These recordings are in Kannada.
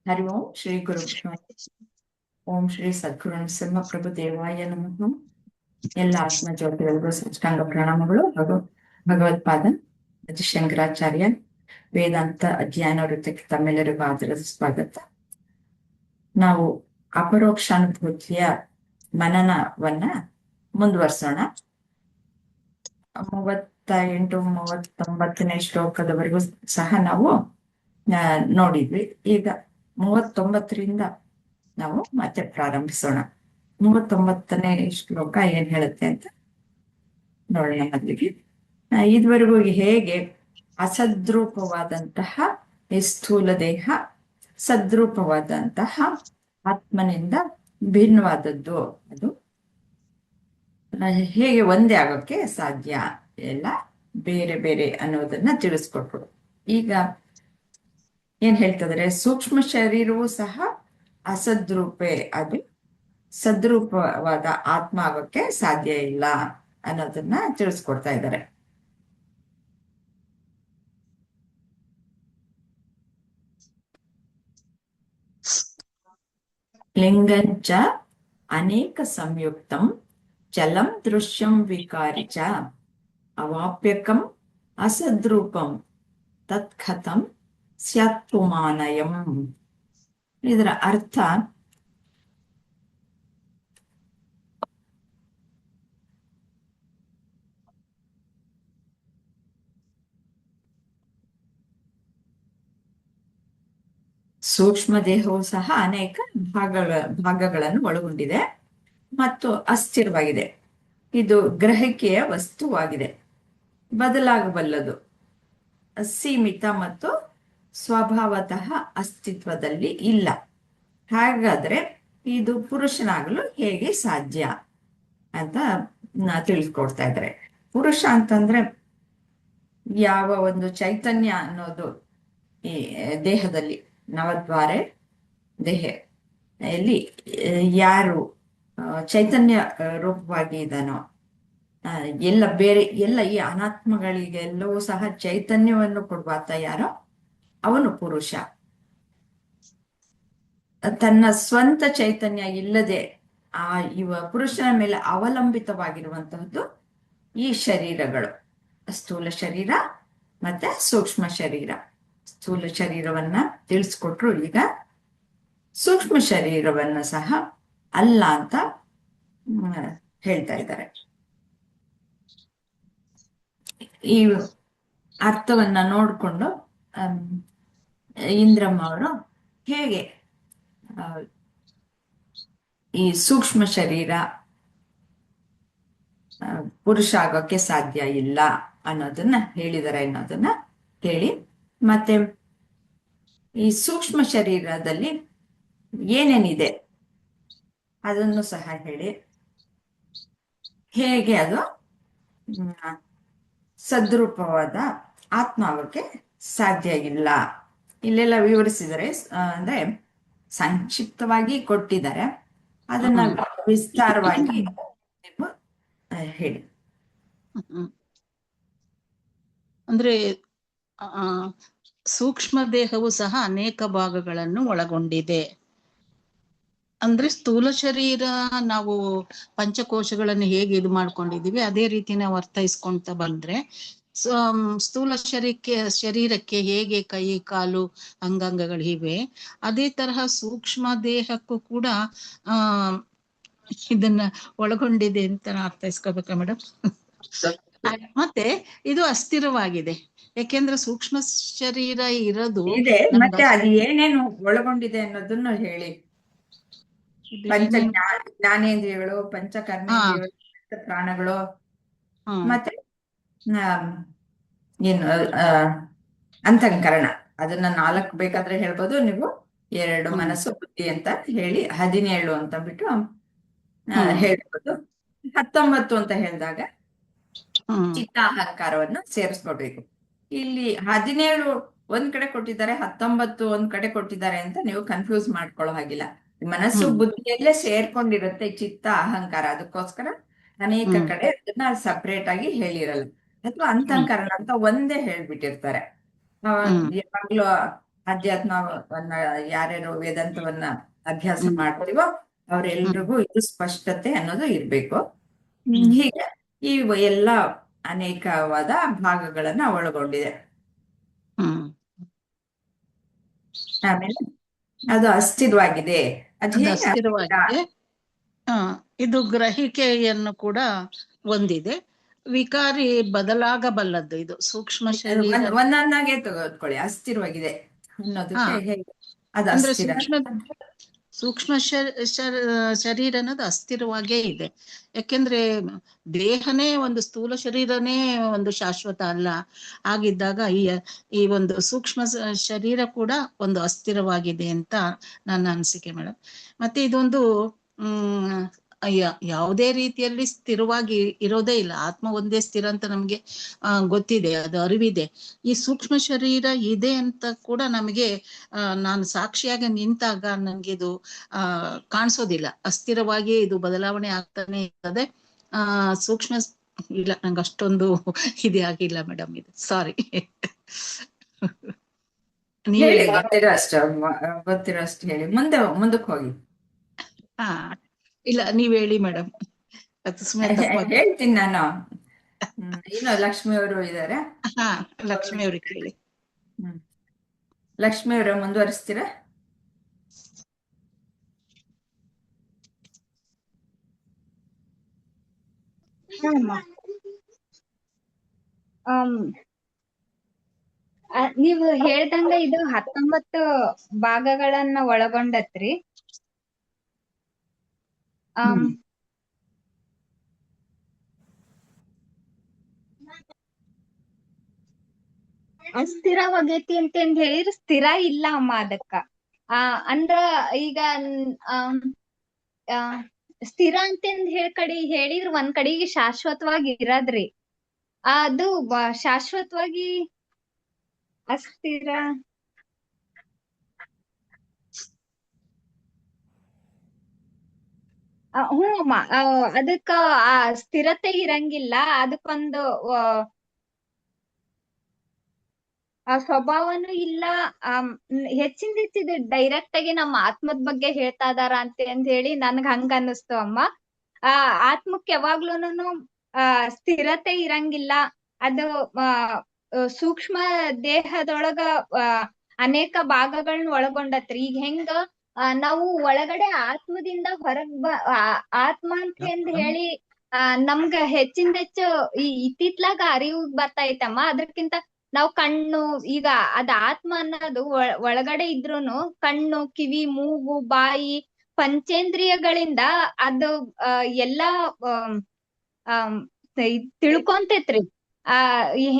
ಹರಿ ಓಂ ಶ್ರೀ ಗುರುಭ್ಯೋ ಓಂ ಶ್ರೀ ಸದ್ಗುರು ಸಿಂಹಪ್ರಭು ದೇವಾಯ ನಮಃ. ಎಲ್ಲ ಆತ್ಮ ಜ್ಯೋತಿಗಳಿಗೂ ಸಾಷ್ಟಾಂಗ ಪ್ರಣಾಮಗಳು. ಹಾಗೂ ಭಗವತ್ಪಾದ ಶಂಕರಾಚಾರ್ಯ ವೇದಾಂತ ಅಧ್ಯಯನ ವೃತ್ತಕ್ಕೆ ತಮ್ಮೆಲ್ಲರಿಗೂ ಆದರದ ಸ್ವಾಗತ. ನಾವು ಅಪರೋಕ್ಷಾನುಭೂತಿಯ ಮನನವನ್ನ ಮುಂದುವರ್ಸೋಣ. 38-39ನೇ ಶ್ಲೋಕದವರೆಗೂ ಸಹ ನಾವು ನೋಡಿದ್ವಿ. ಈಗ 39ರಿಂದ ನಾವು ಮತ್ತೆ ಪ್ರಾರಂಭಿಸೋಣ. 39ನೇ ಶ್ಲೋಕ ಏನ್ ಹೇಳುತ್ತೆ ಅಂತ ನೋಡೋಣ. ಮೊದಲಿಗೆ ಇದುವರೆಗೂ ಹೇಗೆ ಅಸದ್ರೂಪವಾದಂತಹ ಈ ಸ್ಥೂಲ ದೇಹ ಸದ್ರೂಪವಾದಂತಹ ಆತ್ಮನಿಂದ ಭಿನ್ನವಾದದ್ದು, ಅದು ಹೇಗೆ ಒಂದೇ ಆಗೋಕ್ಕೆ ಸಾಧ್ಯ, ಎಲ್ಲ ಬೇರೆ ಬೇರೆ ಅನ್ನೋದನ್ನ ತಿಳಿಸ್ಕೊಟ್ರು. ಈಗ ಏನ್ ಹೇಳ್ತಿದ್ರೆ, ಸೂಕ್ಷ್ಮ ಶರೀರವೂ ಸಹ ಅಸದ್ರೂಪೆ, ಅದು ಸದ್ರೂಪವಾದ ಆತ್ಮ ಆಗೋಕ್ಕೆ ಸಾಧ್ಯ ಇಲ್ಲ ಅನ್ನೋದನ್ನ ತಿಳಿಸ್ಕೊಡ್ತಾ ಇದ್ದಾರೆ. ಲಿಂಗಂಚ ಅನೇಕ ಸಂಯುಕ್ತಂ ಚಲಂ ದೃಶ್ಯಂ ವಿಕಾರಿ ಚ ಅವಾಪ್ಯಕಂ ಅಸದ್ರೂಪಂ ತತ್ಕಥಂ ಸ್ಯಾತ್ ಪುಮಾನಯಂ. ಇದರ ಅರ್ಥ, ಸೂಕ್ಷ್ಮ ದೇಹವು ಸಹ ಅನೇಕ ಭಾಗಗಳನ್ನು ಒಳಗೊಂಡಿದೆ ಮತ್ತು ಅಸ್ಥಿರವಾಗಿದೆ. ಇದು ಗ್ರಹಿಕೆಯ ವಸ್ತುವಾಗಿದೆ, ಬದಲಾಗಬಲ್ಲದು, ಸೀಮಿತ ಮತ್ತು ಸ್ವಭಾವತಃ ಅಸ್ತಿತ್ವದಲ್ಲಿ ಇಲ್ಲ. ಹಾಗಾದ್ರೆ ಇದು ಪುರುಷನಾಗಲು ಹೇಗೆ ಸಾಧ್ಯ ಅಂತ ತಿಳಿಸ್ಕೊಡ್ತಾ ಇದ್ದಾರೆ. ಪುರುಷ ಅಂತಂದ್ರೆ ಯಾವ ಒಂದು ಚೈತನ್ಯ ಅನ್ನೋದು ಈ ದೇಹದಲ್ಲಿ, ನವದ್ವಾರೆ ದೇಹ ಇಲ್ಲಿ ಯಾರು ಚೈತನ್ಯ ರೂಪವಾಗಿ ಇದ್ದಾನೋ, ಎಲ್ಲ ಬೇರೆ ಎಲ್ಲ ಈ ಅನಾತ್ಮಗಳಿಗೆಲ್ಲವೂ ಸಹ ಚೈತನ್ಯವನ್ನು ಕೊಡುವಾತ ಯಾರೋ ಅವನು ಪುರುಷ. ತನ್ನ ಸ್ವಂತ ಚೈತನ್ಯ ಇಲ್ಲದೆ ಇವ ಪುರುಷನ ಮೇಲೆ ಅವಲಂಬಿತವಾಗಿರುವಂತಹದ್ದು ಈ ಶರೀರಗಳು, ಸ್ಥೂಲ ಶರೀರ ಮತ್ತೆ ಸೂಕ್ಷ್ಮ ಶರೀರ. ಸ್ಥೂಲ ಶರೀರವನ್ನ ತಿಳಿಸ್ಕೊಟ್ರು. ಈಗ ಸೂಕ್ಷ್ಮ ಶರೀರವನ್ನ ಸಹ ಅಲ್ಲ ಅಂತ ಹೇಳ್ತಾ ಇದ್ದಾರೆ. ಈ ಅರ್ಥವನ್ನ ನೋಡ್ಕೊಂಡು ಇಂದ್ರಮ್ಮ ಅವರು ಹೇಗೆ ಈ ಸೂಕ್ಷ್ಮ ಶರೀರ ಪುರುಷ ಆಗೋಕ್ಕೆ ಸಾಧ್ಯ ಇಲ್ಲ ಅನ್ನೋದನ್ನ ಹೇಳಿದ್ದಾರೆ ಅನ್ನೋದನ್ನ ಹೇಳಿ, ಮತ್ತೆ ಈ ಸೂಕ್ಷ್ಮ ಶರೀರದಲ್ಲಿ ಏನೇನಿದೆ ಅದನ್ನು ಸಹ ಹೇಳಿ, ಹೇಗೆ ಅದು ಸದ್ರೂಪವಾದ ಆತ್ಮ ಆಗೋಕ್ಕೆ ಸಾಧ್ಯ ಇಲ್ಲ ಇಲ್ಲೆಲ್ಲ ವಿವರಿಸಿದರೆ, ಅಂದ್ರೆ ಸಂಕ್ಷಿಪ್ತವಾಗಿ ಕೊಟ್ಟಿದ್ದಾರೆ, ಅದನ್ನ ವಿಸ್ತಾರವಾಗಿ ನೀವು ಹೇಳಿ. ಅಂದ್ರೆ ಸೂಕ್ಷ್ಮ ದೇಹವು ಸಹ ಅನೇಕ ಭಾಗಗಳನ್ನು ಒಳಗೊಂಡಿದೆ. ಅಂದ್ರೆ ಸ್ಥೂಲ ಶರೀರ ನಾವು ಪಂಚಕೋಶಗಳನ್ನು ಹೇಗೆ ಇದು ಮಾಡ್ಕೊಂಡಿದೀವಿ ಅದೇ ರೀತಿ ನಾವು ಅರ್ಥೈಸ್ಕೊಂತ ಬಂದ್ರೆ, ಸ್ಥೂಲ ಶರೀರಕ್ಕೆ ಹೇಗೆ ಕೈ ಕಾಲು ಅಂಗಾಂಗಗಳು ಇವೆ, ಅದೇ ತರಹ ಸೂಕ್ಷ್ಮ ದೇಹಕ್ಕೂ ಕೂಡ ಇದನ್ನ ಒಳಗೊಂಡಿದೆ ಅಂತ ಅರ್ಥೈಸ್ಕೋಬೇಕ ಮೇಡಮ್? ಮತ್ತೆ ಇದು ಅಸ್ಥಿರವಾಗಿದೆ, ಯಾಕೆಂದ್ರೆ ಸೂಕ್ಷ್ಮ ಶರೀರ ಇರೋದು ಇದೆ, ಮತ್ತೆ ಅದು ಏನೇನು ಒಳಗೊಂಡಿದೆ ಅನ್ನೋದನ್ನು ಹೇಳಿ. ಪಂಚ ಜ್ಞಾನೇಂದ್ರಿಯಗಳು, ಪಂಚ ಕರ್ಮೇಂದ್ರಿಯಗಳು, ಪಂಚ ಪ್ರಾಣಗಳು, ಮತ್ತೆ ಏನು ಅಂತಃಕರಣ. ಅದನ್ನ 4 ಬೇಕಾದ್ರೆ ಹೇಳ್ಬೋದು ನೀವು, 2 ಮನಸ್ಸು ಬುದ್ಧಿ ಅಂತ ಹೇಳಿ 17 ಅಂತ ಬಿಟ್ಟು ಹೇಳ್ಬೋದು. 19 ಅಂತ ಹೇಳಿದಾಗ ಚಿತ್ತ ಅಹಂಕಾರವನ್ನು ಸೇರಿಸ್ಕೊಡ್ಬೇಕು. ಇಲ್ಲಿ 17 ಒಂದ್ ಕಡೆ ಕೊಟ್ಟಿದ್ದಾರೆ, 19 ಒಂದ್ ಕಡೆ ಕೊಟ್ಟಿದ್ದಾರೆ ಅಂತ ನೀವು ಕನ್ಫ್ಯೂಸ್ ಮಾಡ್ಕೊಳ್ಳೋ ಹಾಗಿಲ್ಲ. ಮನಸ್ಸು ಬುದ್ಧಿಯಲ್ಲೇ ಸೇರ್ಕೊಂಡಿರುತ್ತೆ ಚಿತ್ತ ಅಹಂಕಾರ, ಅದಕ್ಕೋಸ್ಕರ ಅನೇಕ ಕಡೆ ಅದನ್ನ ಸಪ್ರೇಟ್ ಆಗಿ ಹೇಳಿರಲ್ಲ, ಅಥವಾ ಅಂತಃಕರಣ ಅಂತ ಒಂದೇ ಹೇಳ್ಬಿಟ್ಟಿರ್ತಾರೆ. ಯಾವಾಗ್ಲೂ ಅಧ್ಯಾತ್ಮವನ್ನ ಯಾರ್ಯಾರು ವೇದಾಂತವನ್ನ ಅಭ್ಯಾಸ ಹ್ಮ್ ಮಾಡ್ತೀವೋ ಹ್ಮ್ ಅವರೆಲ್ರಿಗೂ ಇದು ಸ್ಪಷ್ಟತೆ ಅನ್ನೋದು ಇರ್ಬೇಕು. ಹ್ಮ್ ಹೀಗೆ ಈ ಎಲ್ಲ ಅನೇಕವಾದ ಭಾಗಗಳನ್ನ ಒಳಗೊಂಡಿದೆ. ಹ್ಮ್ ಆಮೇಲೆ ಅದು ಅಸ್ಥಿರವಾಗಿದೆ. ಅದು ಅದು ಹೇಗೆ ಅಸ್ಥಿರ? ಅಸ್ಥಿರವಾಗಿದೆ. ಆ, ಇದು ಗ್ರಹಿಕೆಯನ್ನು ಕೂಡ ಹೊಂದಿದೆ. ವಿಕಾರಿ ಬದಲಾಗಬಲ್ಲದ್ದು. ಇದು ಸೂಕ್ಷ್ಮ ಶರೀರ. ಒಂದೊಂದಾಗೆ ತೆಗೆದುಕೊಳ್ಳಿ. ಅಸ್ಥಿರವಾಗಿದೆ ಹಾ ಅನ್ನೋದಕ್ಕೆ ಹೇಗೆ ಅದು ಅಂದ್ರೆ ಅಸ್ಥಿರ? ಸೂಕ್ಷ್ಮ ಶರೀರ ಅನ್ನೋದು ಅಸ್ಥಿರವಾಗೇ ಇದೆ. ಯಾಕೆಂದ್ರೆ ದೇಹನೇ ಒಂದು ಸ್ಥೂಲ ಶರೀರನೇ ಒಂದು ಶಾಶ್ವತ ಅಲ್ಲ. ಆಗಿದ್ದಾಗ ಈ ಒಂದು ಸೂಕ್ಷ್ಮ ಶರೀರ ಕೂಡ ಒಂದು ಅಸ್ಥಿರವಾಗಿದೆ ಅಂತ ನನ್ನ ಅನಿಸಿಕೆ ಮೇಡಮ್. ಮತ್ತೆ ಇದೊಂದು ಯಾವುದೇ ರೀತಿಯಲ್ಲಿ ಸ್ಥಿರವಾಗಿ ಇರೋದೇ ಇಲ್ಲ. ಆತ್ಮ ಒಂದೇ ಸ್ಥಿರ ಅಂತ ನಮ್ಗೆ ಗೊತ್ತಿದೆ, ಅದು ಅರಿವಿದೆ. ಈ ಸೂಕ್ಷ್ಮ ಶರೀರ ಇದೆ ಅಂತ ಕೂಡ ನಮಗೆ ನಾನು ಸಾಕ್ಷಿಯಾಗಿ ನಿಂತಾಗ ನನ್ಗೆ ಇದು ಕಾಣಿಸೋದಿಲ್ಲ. ಅಸ್ಥಿರವಾಗಿ ಇದು ಬದಲಾವಣೆ ಆಗ್ತಾನೆ ಇರ್ತದೆ. ಸೂಕ್ಷ್ಮ ಇಲ್ಲ, ನಂಗೆ ಅಷ್ಟೊಂದು ಇದೇ ಆಗಿಲ್ಲ ಮೇಡಮ್. ಇದು ಸಾರಿ. ಹೇಳಿ, ಗೊತ್ತಿರೋ ಅಷ್ಟು ಹೇಳಿ, ಮುಂದಕ್ಕೆ ಹೋಗಿ. ಹಾ ಇಲ್ಲ, ನೀವ್ ಹೇಳಿ ಮೇಡಮ್. ಅಕಸ್ಮಾತ್ ತಪ್ಪಾಗಿ ಹೇಳ್ತೀನಿ ನಾನು. ಇನ್ನು ಲಕ್ಷ್ಮಿ ಅವರು ಇದ್ದಾರೆ. ಹಾ, ಲಕ್ಷ್ಮಿ ಅವ್ರಿಗೆ ಕೇಳಿ. ಲಕ್ಷ್ಮಿ ಅವರ ಮುಂದುವರಿಸ್ತೀರಾ? ನೀವು ಹೇಳ್ದಂಗ ಇದು 19 ಭಾಗಗಳನ್ನ ಒಳಗೊಂಡತ್ರಿ. ಅಸ್ಥಿರವಾಗೈತಿ ಅಂತಂದ್ ಹೇಳಿದ್ರೆ ಸ್ಥಿರ ಇಲ್ಲ ಅಮ್ಮ ಅದಕ್ಕ. ಅಂದ್ರ ಈಗ ಸ್ಥಿರ ಅಂತಂದ್ ಹೇಳಿದ್ರ ಒಂದ್ ಕಡೆಗೆ ಶಾಶ್ವತವಾಗಿ ಇರದ್ರಿ. ಅದು ಶಾಶ್ವತವಾಗಿ ಅಸ್ಥಿರ. ಹ್ಞೂ ಅಮ್ಮ, ಅದಕ್ಕ ಆ ಸ್ಥಿರತೆ ಇರಂಗಿಲ್ಲ. ಅದಕ್ಕೊಂದು ಆ ಸ್ವಭಾವನು ಇಲ್ಲ. ಹೆಚ್ಚಿನ ಹೆಚ್ಚಿದ ಡೈರೆಕ್ಟ್ ಆಗಿ ನಮ್ಮ ಆತ್ಮದ ಬಗ್ಗೆ ಹೇಳ್ತಾ ಇದಾರ ಅಂತ ಹೇಳಿ ನನ್ಗ ಹಂಗ ಅನ್ನಿಸ್ತು ಅಮ್ಮ. ಆತ್ಮಕ್ ಯಾವಾಗ್ಲೂನು ಸ್ಥಿರತೆ ಇರಂಗಿಲ್ಲ. ಅದು ಸೂಕ್ಷ್ಮ ದೇಹದೊಳಗ ಅನೇಕ ಭಾಗಗಳನ್ನ ಒಳಗೊಂಡತ್ರಿ. ಈಗ ಹೆಂಗ ನಾವು ಒಳಗಡೆ ಆತ್ಮದಿಂದ ಹೊರಗ್ ಆತ್ಮ ಅಂತ ಹೇಳಿ ನಮ್ಗ ಹೆಚ್ಚಿನ ಹೆಚ್ಚು ಇತ್ತಿತ್ಲಾಗ ಅರಿವು ಬರ್ತಾ ಐತಮ್ಮ. ಅದಕ್ಕಿಂತ ನಾವು ಕಣ್ಣು, ಈಗ ಅದ ಆತ್ಮ ಅನ್ನೋದು ಒಳಗಡೆ ಇದ್ರೂನು ಕಣ್ಣು, ಕಿವಿ, ಮೂಗು, ಬಾಯಿ, ಪಂಚೇಂದ್ರಿಯಗಳಿಂದ ಅದು ಎಲ್ಲಾ ತಿಳ್ಕೊಂತೈತ್ರಿ.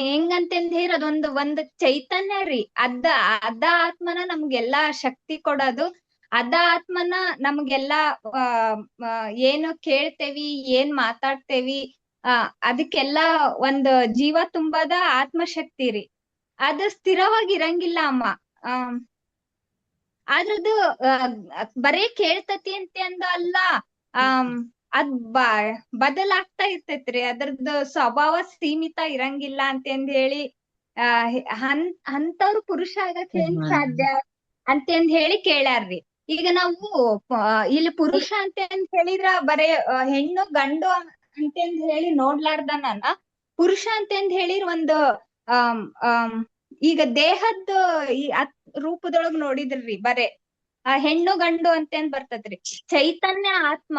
ಹೆಂಗಂತಂದ್ ಹೇಳಿ ಒಂದ್ ಚೈತನ್ಯ ರೀ. ಅದ ಆತ್ಮನ ನಮ್ಗೆಲ್ಲಾ ಶಕ್ತಿ ಕೊಡೋದು. ಅದ ಆತ್ಮನ ನಮ್ಗೆಲ್ಲಾ ಏನು ಕೇಳ್ತೇವಿ, ಏನ್ ಮಾತಾಡ್ತೇವಿ, ಅದಕ್ಕೆಲ್ಲಾ ಒಂದ್ ಜೀವ ತುಂಬದ ಆತ್ಮಶಕ್ತಿ ರೀ. ಅದು ಸ್ಥಿರವಾಗಿ ಇರಂಗಿಲ್ಲ ಅಮ್ಮ. ಆದ್ರದ್ದು ಬರೇ ಕೇಳ್ತತಿ ಅಂತ ಅಲ್ಲ, ಅದ್ ಬದಲಾಗ್ತಾ ಇರ್ತೈತ್ರಿ. ಅದ್ರದ್ದು ಸ್ವಭಾವ ಸೀಮಿತ ಇರಂಗಿಲ್ಲ ಅಂತಂದ್ ಹೇಳಿ ಅಂತವ್ರು ಪುರುಷ ಆಗಕ್ ಹೆಂಗ್ ಸಾಧ್ಯ ಅಂತಂದ್ ಹೇಳಿ ಕೇಳ್ಯಾರ್ರಿ. ಈಗ ನಾವು ಇಲ್ಲಿ ಪುರುಷ ಅಂತ ಹೇಳಿದ್ರ ಬರೇ ಹೆಣ್ಣು ಗಂಡು ಅಂತಂದ್ ಹೇಳಿ ನೋಡ್ಲಾರ್ದನ ಪುರುಷ ಅಂತಂದ್ ಹೇಳಿರ್ ಒಂದು ಈಗ ದೇಹದ ರೂಪದೊಳಗ್ ನೋಡಿದ್ರಿ ಬರೇ ಹೆಣ್ಣು ಗಂಡು ಅಂತಂದ್ ಬರ್ತದ್ರಿ. ಚೈತನ್ಯ ಆತ್ಮ,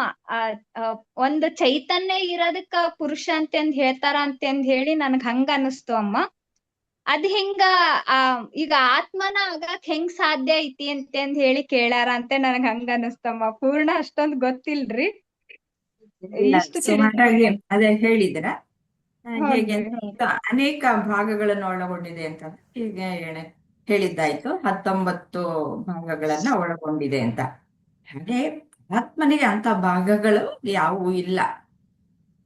ಒಂದು ಚೈತನ್ಯ ಇರೋದಕ್ಕ ಪುರುಷ ಅಂತಂದ್ ಹೇಳ್ತಾರ ಅಂತಂದ್ ಹೇಳಿ ನನ್ಗ್ ಹಂಗ ಅನಿಸ್ತು ಅಮ್ಮ. ಅದ್ ಹೆಂಗ ಈಗ ಆತ್ಮನ ಆಗಕ್ ಹೆಂಗ್ ಸಾಧ್ಯ ಐತಿ ಅಂತಂದ್ ಹೇಳಿ ಕೇಳ್ಯಾರ ಅಂತ ನನಗ್ ಹಂಗ ಅನಿಸ್ತಮ್ಮ. ಪೂರ್ಣ ಅಷ್ಟೊಂದ್ ಗೊತ್ತಿಲ್ರಿ. ಸುಮಾರಾಗಿ ಅದೇ ಹೇಳಿದ್ರ. ಹೇಗೆ ಅನೇಕ ಭಾಗಗಳನ್ನು ಒಳಗೊಂಡಿದೆ ಅಂತ ಹೀಗೆ ಹೇಳಿದ್ದಾಯ್ತು. 19 ಭಾಗಗಳನ್ನ ಒಳಗೊಂಡಿದೆ ಅಂತ. ಹಾಗೆ ಆತ್ಮನಿಗೆ ಅಂತ ಭಾಗಗಳು ಯಾವುವು ಇಲ್ಲ.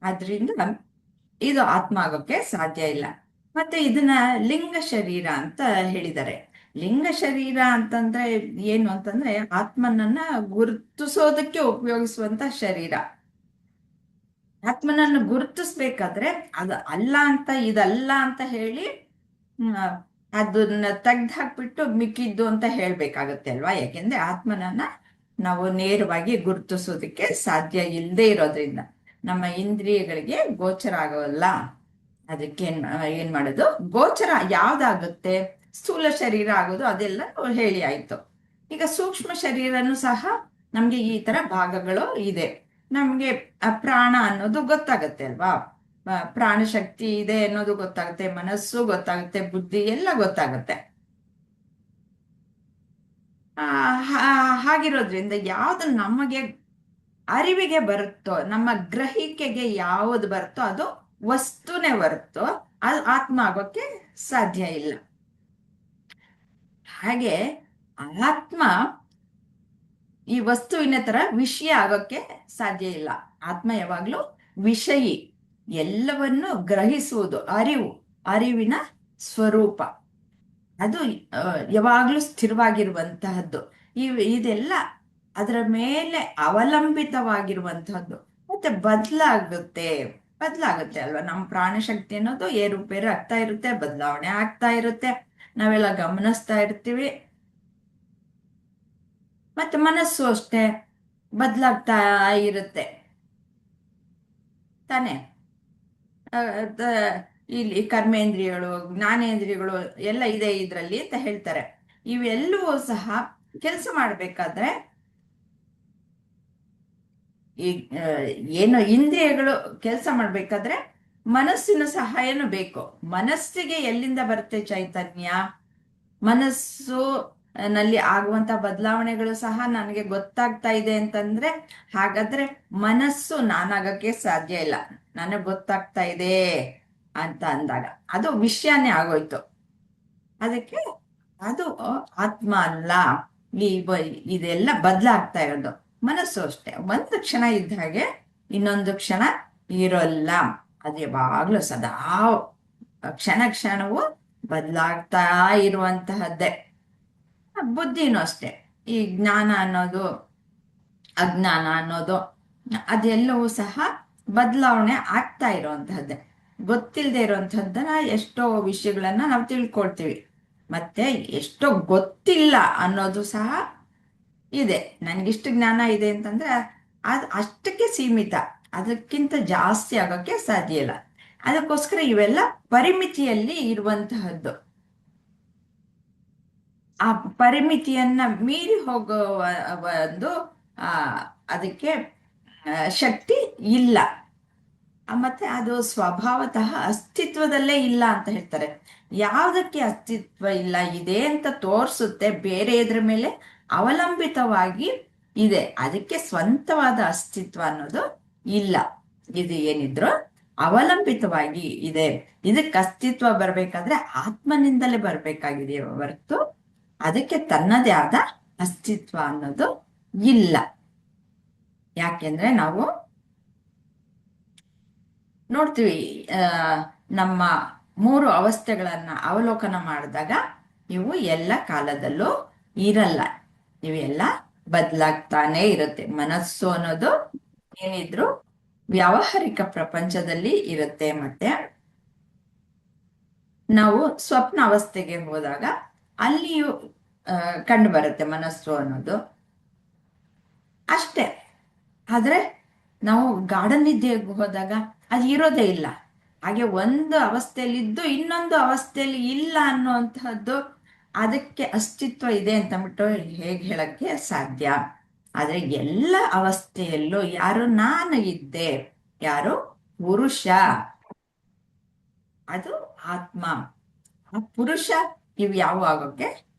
ಆದ್ರಿಂದ ಇದು ಆತ್ಮ ಆಗೋಕೆ ಸಾಧ್ಯ ಇಲ್ಲ. ಮತ್ತೆ ಇದನ್ನ ಲಿಂಗ ಶರೀರ ಅಂತ ಹೇಳಿದ್ದಾರೆ. ಲಿಂಗ ಶರೀರ ಅಂತಂದ್ರೆ ಏನು ಅಂತಂದ್ರೆ ಆತ್ಮನನ್ನ ಗುರುತಿಸೋದಕ್ಕೆ ಉಪಯೋಗಿಸುವಂತ ಶರೀರ. ಆತ್ಮನನ್ನು ಗುರುತಿಸ್ಬೇಕಾದ್ರೆ ಅದು ಅಲ್ಲ ಅಂತ, ಇದಲ್ಲ ಅಂತ ಹೇಳಿ ಅದನ್ನ ತೆಗ್ದು ಹಾಕ್ಬಿಟ್ಟು ಮಿಕ್ಕಿದ್ದು ಅಂತ ಹೇಳ್ಬೇಕಾಗತ್ತೆ ಅಲ್ವಾ? ಯಾಕೆಂದ್ರೆ ಆತ್ಮನನ್ನ ನಾವು ನೇರವಾಗಿ ಗುರುತಿಸೋದಕ್ಕೆ ಸಾಧ್ಯ ಇಲ್ಲದೆ ಇರೋದ್ರಿಂದ ನಮ್ಮ ಇಂದ್ರಿಯಗಳಿಗೆ ಗೋಚರ ಆಗೋಲ್ಲ. ಅದಕ್ಕೆ ಏನ್ ಮಾಡೋದು? ಗೋಚರ ಯಾವ್ದಾಗುತ್ತೆ? ಸ್ಥೂಲ ಶರೀರ ಆಗೋದು, ಅದೆಲ್ಲ ಹೇಳಿ ಆಯ್ತು. ಈಗ ಸೂಕ್ಷ್ಮ ಶರೀರನು ಸಹ ನಮ್ಗೆ ಈ ತರ ಭಾಗಗಳು ಇದೆ. ನಮ್ಗೆ ಪ್ರಾಣ ಅನ್ನೋದು ಗೊತ್ತಾಗತ್ತೆ ಅಲ್ವಾ? ಪ್ರಾಣ ಶಕ್ತಿ ಇದೆ ಅನ್ನೋದು ಗೊತ್ತಾಗುತ್ತೆ, ಮನಸ್ಸು ಗೊತ್ತಾಗುತ್ತೆ, ಬುದ್ಧಿ ಎಲ್ಲ ಗೊತ್ತಾಗುತ್ತೆ. ಹಾಗಿರೋದ್ರಿಂದ ಯಾವ್ದು ನಮಗೆ ಅರಿವಿಗೆ ಬರುತ್ತೋ, ನಮ್ಮ ಗ್ರಹಿಕೆಗೆ ಯಾವುದು ಬರುತ್ತೋ ಅದು ವಸ್ತುನೇ ಹೊರತು ಅದು ಆತ್ಮ ಆಗೋಕ್ಕೆ ಸಾಧ್ಯ ಇಲ್ಲ. ಹಾಗೆ ಆತ್ಮ ಈ ವಸ್ತುವಿನ ತರ ವಿಷಯ ಆಗೋಕ್ಕೆ ಸಾಧ್ಯ ಇಲ್ಲ. ಆತ್ಮ ಯಾವಾಗ್ಲೂ ವಿಷಯಿ, ಎಲ್ಲವನ್ನು ಗ್ರಹಿಸುವುದು, ಅರಿವಿನ ಸ್ವರೂಪ. ಅದು ಯಾವಾಗ್ಲೂ ಸ್ಥಿರವಾಗಿರುವಂತಹದ್ದು. ಇದೆಲ್ಲ ಅದರ ಮೇಲೆ ಅವಲಂಬಿತವಾಗಿರುವಂತಹದ್ದು. ಮತ್ತೆ ಬದಲಾಗುತ್ತೆ ಅಲ್ವಾ? ನಮ್ಮ ಪ್ರಾಣಶಕ್ತಿ ಅನ್ನೋದು ಏರುಪೇರು ಆಗ್ತಾ ಇರುತ್ತೆ, ಬದಲಾವಣೆ ಆಗ್ತಾ ಇರುತ್ತೆ, ನಾವೆಲ್ಲ ಗಮನಿಸ್ತಾ ಇರ್ತೀವಿ. ಮತ್ತೆ ಮನಸ್ಸು ಅಷ್ಟೇ ಬದಲಾಗ್ತಾ ಇರುತ್ತೆ ತಾನೇ. ಇಲ್ಲಿ ಕರ್ಮೇಂದ್ರಿಯಗಳು, ಜ್ಞಾನೇಂದ್ರಿಯಗಳು ಎಲ್ಲ ಇದೆ ಇದರಲ್ಲಿ ಅಂತ ಹೇಳ್ತಾರೆ. ಇವೆಲ್ಲವೂ ಸಹ ಕೆಲಸ ಮಾಡ್ಬೇಕಾದ್ರೆ ಈ ಏನು ಇಂದ್ರಿಯಗಳು ಕೆಲಸ ಮಾಡ್ಬೇಕಾದ್ರೆ ಮನಸ್ಸಿನ ಸಹಾಯನೂ ಬೇಕು. ಮನಸ್ಸಿಗೆ ಎಲ್ಲಿಂದ ಬರುತ್ತೆ ಚೈತನ್ಯ? ಮನಸ್ಸು ನಲ್ಲಿ ಆಗುವಂತ ಬದಲಾವಣೆಗಳು ಸಹ ನನಗೆ ಗೊತ್ತಾಗ್ತಾ ಇದೆ ಅಂತಂದ್ರೆ, ಹಾಗಾದ್ರೆ ಮನಸ್ಸು ನಾನಾಗಕ್ಕೆ ಸಾಧ್ಯ ಇಲ್ಲ. ನನಗೆ ಗೊತ್ತಾಗ್ತಾ ಇದೆ ಅಂತ ಅಂದಾಗ ಅದು ವಿಷಯನೇ ಆಗೋಯ್ತು. ಅದಕ್ಕೆ ಅದು ಆತ್ಮ ಅಲ್ಲ. ಇದೆಲ್ಲ ಬದಲಾಗ್ತಾ ಇರೋದು. ಮನಸ್ಸು ಅಷ್ಟೇ, ಒಂದು ಕ್ಷಣ ಇದ್ದ ಹಾಗೆ ಇನ್ನೊಂದು ಕ್ಷಣ ಇರೋಲ್ಲ. ಅದು ಯಾವಾಗ್ಲೂ ಸದಾ ಕ್ಷಣವು ಬದಲಾಗ್ತಾ ಇರುವಂತಹದ್ದೇ. ಬುದ್ಧಿನೂ ಅಷ್ಟೇ. ಈ ಜ್ಞಾನ ಅನ್ನೋದು, ಅಜ್ಞಾನ ಅನ್ನೋದು, ಅದೆಲ್ಲವೂ ಸಹ ಬದಲಾವಣೆ ಆಗ್ತಾ ಇರುವಂತಹದ್ದೇ. ಗೊತ್ತಿಲ್ಲದೆ ಇರುವಂತಹದ್ದನ್ನ ಎಷ್ಟೋ ವಿಷಯಗಳನ್ನ ನಾವು ತಿಳ್ಕೊಳ್ತೀವಿ. ಮತ್ತೆ ಎಷ್ಟೋ ಗೊತ್ತಿಲ್ಲ ಅನ್ನೋದು ಸಹ ಇದೆ. ನನ್ಗಿಷ್ಟು ಜ್ಞಾನ ಇದೆ ಅಂತಂದ್ರೆ ಅದು ಅಷ್ಟಕ್ಕೆ ಸೀಮಿತ, ಅದಕ್ಕಿಂತ ಜಾಸ್ತಿ ಆಗೋಕ್ಕೆ ಸಾಧ್ಯ ಇಲ್ಲ. ಅದಕ್ಕೋಸ್ಕರ ಇವೆಲ್ಲ ಪರಿಮಿತಿಯಲ್ಲಿ ಇರುವಂತಹದ್ದು. ಆ ಪರಿಮಿತಿಯನ್ನ ಮೀರಿ ಹೋಗುವ ಒಂದು ಅದಕ್ಕೆ ಶಕ್ತಿ ಇಲ್ಲ. ಮತ್ತೆ ಅದು ಸ್ವಭಾವತಃ ಅಸ್ತಿತ್ವದಲ್ಲೇ ಇಲ್ಲ ಅಂತ ಹೇಳ್ತಾರೆ. ಯಾವುದಕ್ಕೆ ಅಸ್ತಿತ್ವ ಇಲ್ಲ? ಇದೆ ಅಂತ ತೋರಿಸುತ್ತೆ, ಬೇರೆ ಇದ್ರ ಮೇಲೆ ಅವಲಂಬಿತವಾಗಿ ಇದೆ. ಅದಕ್ಕೆ ಸ್ವಂತವಾದ ಅಸ್ತಿತ್ವ ಅನ್ನೋದು ಇಲ್ಲ. ಇದು ಏನಿದ್ರು ಅವಲಂಬಿತವಾಗಿ ಇದೆ. ಇದಕ್ಕೆ ಅಸ್ತಿತ್ವ ಬರ್ಬೇಕಾದ್ರೆ ಆತ್ಮನಿಂದಲೇ ಬರ್ಬೇಕಾಗಿದೆಯೇ ಹೊರತು ಅದಕ್ಕೆ ತನ್ನದೇ ಆದ ಅಸ್ತಿತ್ವ ಅನ್ನೋದು ಇಲ್ಲ. ಯಾಕೆಂದ್ರೆ ನಾವು ನೋಡ್ತೀವಿ, ನಮ್ಮ 3 ಅವಸ್ಥೆಗಳನ್ನ ಅವಲೋಕನ ಮಾಡಿದಾಗ ಇವು ಎಲ್ಲ ಕಾಲದಲ್ಲೂ ಇರಲ್ಲ. ಇವೆಲ್ಲ ಬದಲಾಗ್ತಾನೆ ಇರುತ್ತೆ. ಮನಸ್ಸು ಅನ್ನೋದು ಏನಿದ್ರು ವ್ಯಾವಹಾರಿಕ ಪ್ರಪಂಚದಲ್ಲಿ ಇರುತ್ತೆ. ಮತ್ತೆ ನಾವು ಸ್ವಪ್ನ ಅವಸ್ಥೆಗೆ ಹೋದಾಗ ಅಲ್ಲಿಯೂ ಕಂಡು ಬರುತ್ತೆ ಮನಸ್ಸು ಅನ್ನೋದು ಅಷ್ಟೇ. ಆದ್ರೆ ನಾವು ಗಾಢ ನಿದ್ದೆಗೆ ಹೋದಾಗ ಅದು ಇರೋದೇ ಇಲ್ಲ. ಹಾಗೆ ಒಂದು ಅವಸ್ಥೆಯಲ್ಲಿದ್ದು ಇನ್ನೊಂದು ಅವಸ್ಥೆಯಲ್ಲಿ ಇಲ್ಲ ಅನ್ನುವಂಥದ್ದು ಅದಕ್ಕೆ ಅಸ್ತಿತ್ವ ಇದೆ ಅಂತಂದ್ಬಿಟ್ಟು ಹೇಗೆ ಹೇಳಕ್ಕೆ ಸಾಧ್ಯ? ಆದ್ರೆ ಎಲ್ಲ ಅವಸ್ಥೆಯಲ್ಲೂ ಯಾರು ನಾನು ಇದ್ದೆ, ಯಾರು ಪುರುಷ, ಅದು ಆತ್ಮ. ಆ ಪುರುಷ ಇವು ಯಾವ ಆಗೋಕ್ಕೆ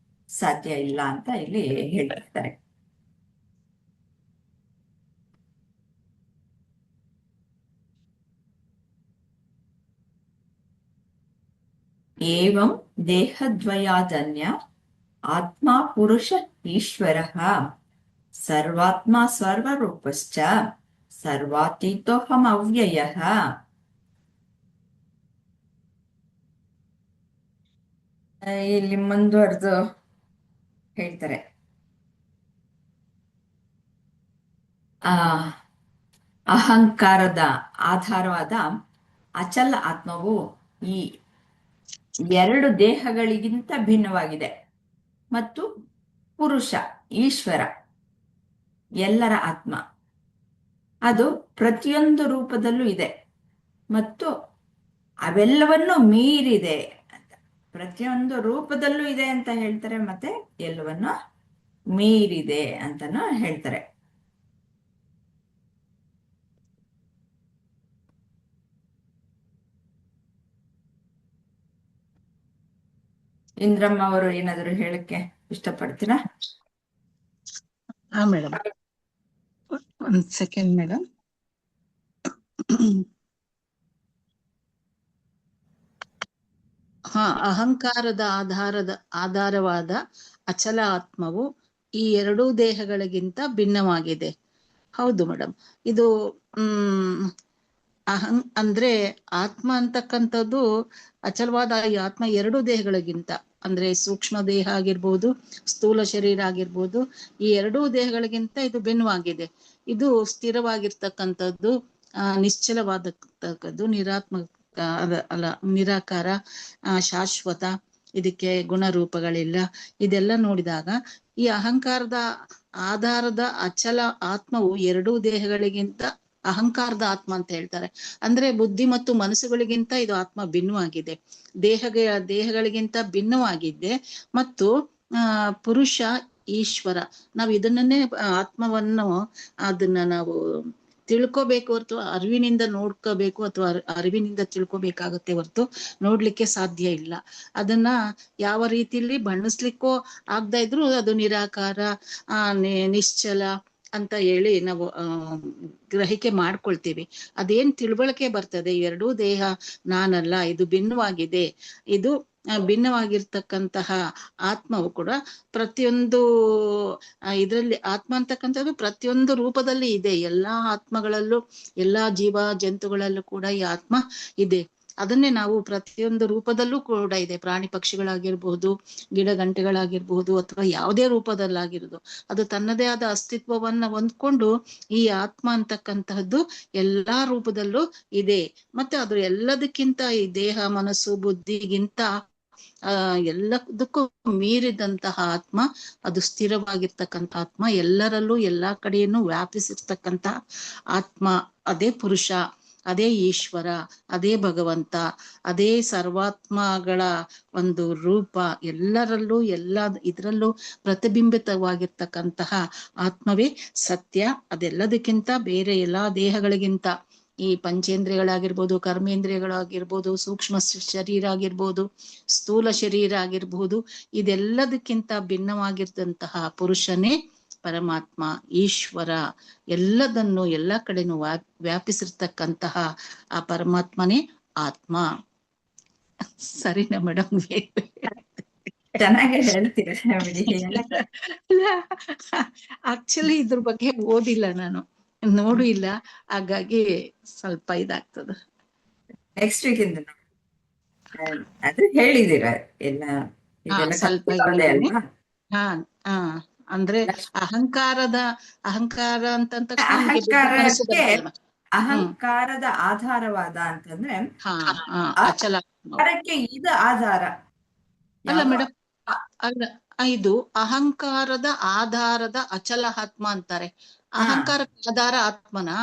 ಸಾಧ್ಯ ಇಲ್ಲ ಅಂತ ಇಲ್ಲಿ ಹೇಳ್ತಿರ್ತಾರೆ. ಏವಂ ದೇಹದ್ವಯಾದನ್ಯ ಆತ್ಮ ಪುರುಷ ಈಶ್ವರಃ ಸರ್ವಾತ್ಮ ಸರ್ವರೂಪಶ್ಚ ಸರ್ವಾತೀತೋಹಂ ಅವ್ಯಯಃ. ಇಲ್ಲಿ ಮುಂದುವರೆದು ಹೇಳ್ತಾರೆ, ಅಹಂಕಾರದ ಆಧಾರವಾದ ಅಚಲ ಆತ್ಮವು ಈ ಎರಡು ದೇಹಗಳಿಗಿಂತ ಭಿನ್ನವಾಗಿದೆ. ಮತ್ತು ಪುರುಷ, ಈಶ್ವರ, ಎಲ್ಲರ ಆತ್ಮ, ಅದು ಪ್ರತಿಯೊಂದು ರೂಪದಲ್ಲೂ ಇದೆ ಮತ್ತು ಅವೆಲ್ಲವನ್ನು ಮೀರಿದೆ ಅಂತ. ಪ್ರತಿಯೊಂದು ರೂಪದಲ್ಲೂ ಇದೆ ಅಂತ ಹೇಳ್ತಾರೆ, ಮತ್ತೆ ಎಲ್ಲವನ್ನು ಮೀರಿದೆ ಅಂತಾನು ಹೇಳ್ತಾರೆ. ಇಂದ್ರಮ್ಮ ಅವರು ಏನಾದ್ರು ಹೇಳಕ್ಕೆ ಇಷ್ಟಪಡ್ತೀರಾ? ಹಾ ಮೇಡಮ್, ಒಂದ್ ಸೆಕೆಂಡ್ ಮೇಡಮ್. ಅಹಂಕಾರದ ಆಧಾರವಾದ ಅಚಲ ಆತ್ಮವು ಈ ಎರಡೂ ದೇಹಗಳಿಗಿಂತ ಭಿನ್ನವಾಗಿದೆ. ಹೌದು ಮೇಡಮ್, ಇದು ಅಂದ್ರೆ ಆತ್ಮ ಅಂತಕ್ಕಂಥದ್ದು ಅಚಲವಾದ ಈ ಆತ್ಮ ಎರಡೂ ದೇಹಗಳಿಗಿಂತ, ಅಂದ್ರೆ ಸೂಕ್ಷ್ಮ ದೇಹ ಆಗಿರ್ಬೋದು, ಸ್ಥೂಲ ಶರೀರ ಆಗಿರ್ಬೋದು, ಈ ಎರಡೂ ದೇಹಗಳಿಗಿಂತ ಇದು ಭಿನ್ನವಾಗಿದೆ. ಇದು ಸ್ಥಿರವಾಗಿರ್ತಕ್ಕಂಥದ್ದು, ನಿಶ್ಚಲವಾದದ್ದು, ನಿರಾಕಾರ, ಶಾಶ್ವತ, ಇದಕ್ಕೆ ಗುಣರೂಪಗಳಿಲ್ಲ. ಇದೆಲ್ಲ ನೋಡಿದಾಗ ಈ ಅಹಂಕಾರದ ಆಧಾರದ ಅಚಲ ಆತ್ಮವು ಎರಡೂ ದೇಹಗಳಿಗಿಂತ, ಅಹಂಕಾರದ ಆತ್ಮ ಅಂತ ಹೇಳ್ತಾರೆ, ಅಂದ್ರೆ ಬುದ್ಧಿ ಮತ್ತು ಮನಸ್ಸುಗಳಿಗಿಂತ ಇದು ಆತ್ಮ ಭಿನ್ನವಾಗಿದೆ, ದೇಹಗಳಿಗಿಂತ ಭಿನ್ನವಾಗಿದ್ದೆ. ಮತ್ತು ಪುರುಷ, ಈಶ್ವರ, ನಾವು ಇದನ್ನೇ ಆತ್ಮವನ್ನು ಅದನ್ನ ನಾವು ತಿಳ್ಕೋಬೇಕು ಹೊರತು ಅರಿವಿನಿಂದ ನೋಡ್ಕೋಬೇಕು ಅಥವಾ ಅರಿವಿನಿಂದ ತಿಳ್ಕೊಬೇಕಾಗತ್ತೆ ಹೊರತು ನೋಡ್ಲಿಕ್ಕೆ ಸಾಧ್ಯ ಇಲ್ಲ. ಅದನ್ನ ಯಾವ ರೀತಿಯಲ್ಲಿ ಬಣ್ಣಿಸ್ಲಿಕ್ಕೋ ಆಗದ ಇದ್ರು ಅದು ನಿರಾಕಾರ, ನಿಶ್ಚಲ ಅಂತ ಹೇಳಿ ನಾವು ಗ್ರಹಿಕೆ ಮಾಡ್ಕೊಳ್ತೀವಿ. ಅದೇನ್ ತಿಳುವಳಿಕೆ ಬರ್ತದೆ, ಎರಡೂ ದೇಹ ನಾನಲ್ಲ, ಇದು ಭಿನ್ನವಾಗಿದೆ, ಇದು ಭಿನ್ನವಾಗಿರ್ತಕ್ಕಂತಹ ಆತ್ಮವು ಕೂಡ ಪ್ರತಿಯೊಂದು ಇದರಲ್ಲಿ, ಆತ್ಮ ಅಂತಕ್ಕಂಥದ್ದು ಪ್ರತಿಯೊಂದು ರೂಪದಲ್ಲಿ ಇದೆ. ಎಲ್ಲಾ ಆತ್ಮಗಳಲ್ಲೂ, ಎಲ್ಲಾ ಜೀವ ಜಂತುಗಳಲ್ಲೂ ಕೂಡ ಈ ಆತ್ಮ ಇದೆ. ಅದನ್ನೇ ನಾವು ಪ್ರತಿಯೊಂದು ರೂಪದಲ್ಲೂ ಕೂಡ ಇದೆ. ಪ್ರಾಣಿ ಪಕ್ಷಿಗಳಾಗಿರ್ಬಹುದು, ಗಿಡ ಗಂಟೆಗಳಾಗಿರ್ಬಹುದು, ಅಥವಾ ಯಾವುದೇ ರೂಪದಲ್ಲಾಗಿರೋದು, ಅದು ತನ್ನದೇ ಆದ ಅಸ್ತಿತ್ವವನ್ನ ಹೊಂದ್ಕೊಂಡು ಈ ಆತ್ಮ ಅಂತಕ್ಕಂತಹದ್ದು ಎಲ್ಲಾ ರೂಪದಲ್ಲೂ ಇದೆ. ಮತ್ತೆ ಅದು ಎಲ್ಲದಕ್ಕಿಂತ, ಈ ದೇಹ ಮನಸ್ಸು ಬುದ್ಧಿಗಿಂತ ಎಲ್ಲದಕ್ಕೂ ಮೀರಿದಂತಹ ಆತ್ಮ, ಅದು ಸ್ಥಿರವಾಗಿರ್ತಕ್ಕಂಥ ಆತ್ಮ, ಎಲ್ಲರಲ್ಲೂ ಎಲ್ಲಾ ಕಡೆಯನ್ನು ವ್ಯಾಪಿಸಿರ್ತಕ್ಕಂಥ ಆತ್ಮ, ಅದೇ ಪುರುಷ, ಅದೇ ಈಶ್ವರ, ಅದೇ ಭಗವಂತ, ಅದೇ ಸರ್ವಾತ್ಮಗಳ ಒಂದು ರೂಪ, ಎಲ್ಲರಲ್ಲೂ ಇದರಲ್ಲೂ ಪ್ರತಿಬಿಂಬಿತವಾಗಿರ್ತಕ್ಕಂತಹ ಆತ್ಮವೇ ಸತ್ಯ. ಅದೆಲ್ಲದಕ್ಕಿಂತ ಬೇರೆ ಎಲ್ಲಾ ದೇಹಗಳಿಗಿಂತ, ಈ ಪಂಚೇಂದ್ರಿಯಗಳಾಗಿರ್ಬೋದು, ಕರ್ಮೇಂದ್ರಿಯಗಳಾಗಿರ್ಬೋದು, ಸೂಕ್ಷ್ಮ ಶರೀರ ಆಗಿರ್ಬೋದು, ಸ್ಥೂಲ ಶರೀರ ಆಗಿರ್ಬಹುದು, ಇದೆಲ್ಲದಕ್ಕಿಂತ ಭಿನ್ನವಾಗಿದ್ದಂತಹ ಪುರುಷನೇ ಪರಮಾತ್ಮ, ಈಶ್ವರ, ಎಲ್ಲದನ್ನು ಎಲ್ಲ ಕಡೆನೂ ವ್ಯಾಪಿಸಿರ್ತಕ್ಕಂತಹ ಆ ಪರಮಾತ್ಮನೇ ಆತ್ಮ. ಸರಿನಾ ಮೇಡಮ್? ಚೆನ್ನಾಗಿ ಹೇಳ್ತೀರ ಬಿಡಿ. ಆಕ್ಚುಲಿ ಇದ್ರ ಬಗ್ಗೆ ಓದಿಲ್ಲ ನಾನು, ನೋಡು ಇಲ್ಲ, ಹಾಗಾಗಿ ಸ್ವಲ್ಪ ಇದಾಗ್ತದ. ನೆಕ್ಸ್ಟ್ ವೀಕ್ ಇಂದ ಅದು ಹೇಳಿದೀರ ಎಲ್ಲ, ಇದೆಲ್ಲ ಸ್ವಲ್ಪ ಕಲ್ತ್ಕೊಳ್ಳೋದೇ ಅಲ್ವಾ? ಅಂದ್ರೆ ಅಹಂಕಾರ ಅಂತಂದ ತಕ್ಷಣ ನಮಗೆ ಬುದ್ಧಿ ಮನಸ್ಸು ಅಹಂಕಾರಕ್ಕೆ, ಬರ್ತದಲ್ಲ. ಅಹಂಕಾರದ ಆಧಾರವಾದ ಅಂತಂದ್ರೆ ಅಹಂಕಾರಕ್ಕೆ ಇದು ಆಧಾರ ಅಲ್ಲ ಮೇಡಮ್, ಅಲ್ಲ, ಇದು ಅಹಂಕಾರದ ಆಧಾರದ ಅಚಲ ಆತ್ಮ ಅಂತಾರೆ. ಅಹಂಕಾರಕ್ಕೆ ಆಧಾರ ಆತ್ಮನಾ?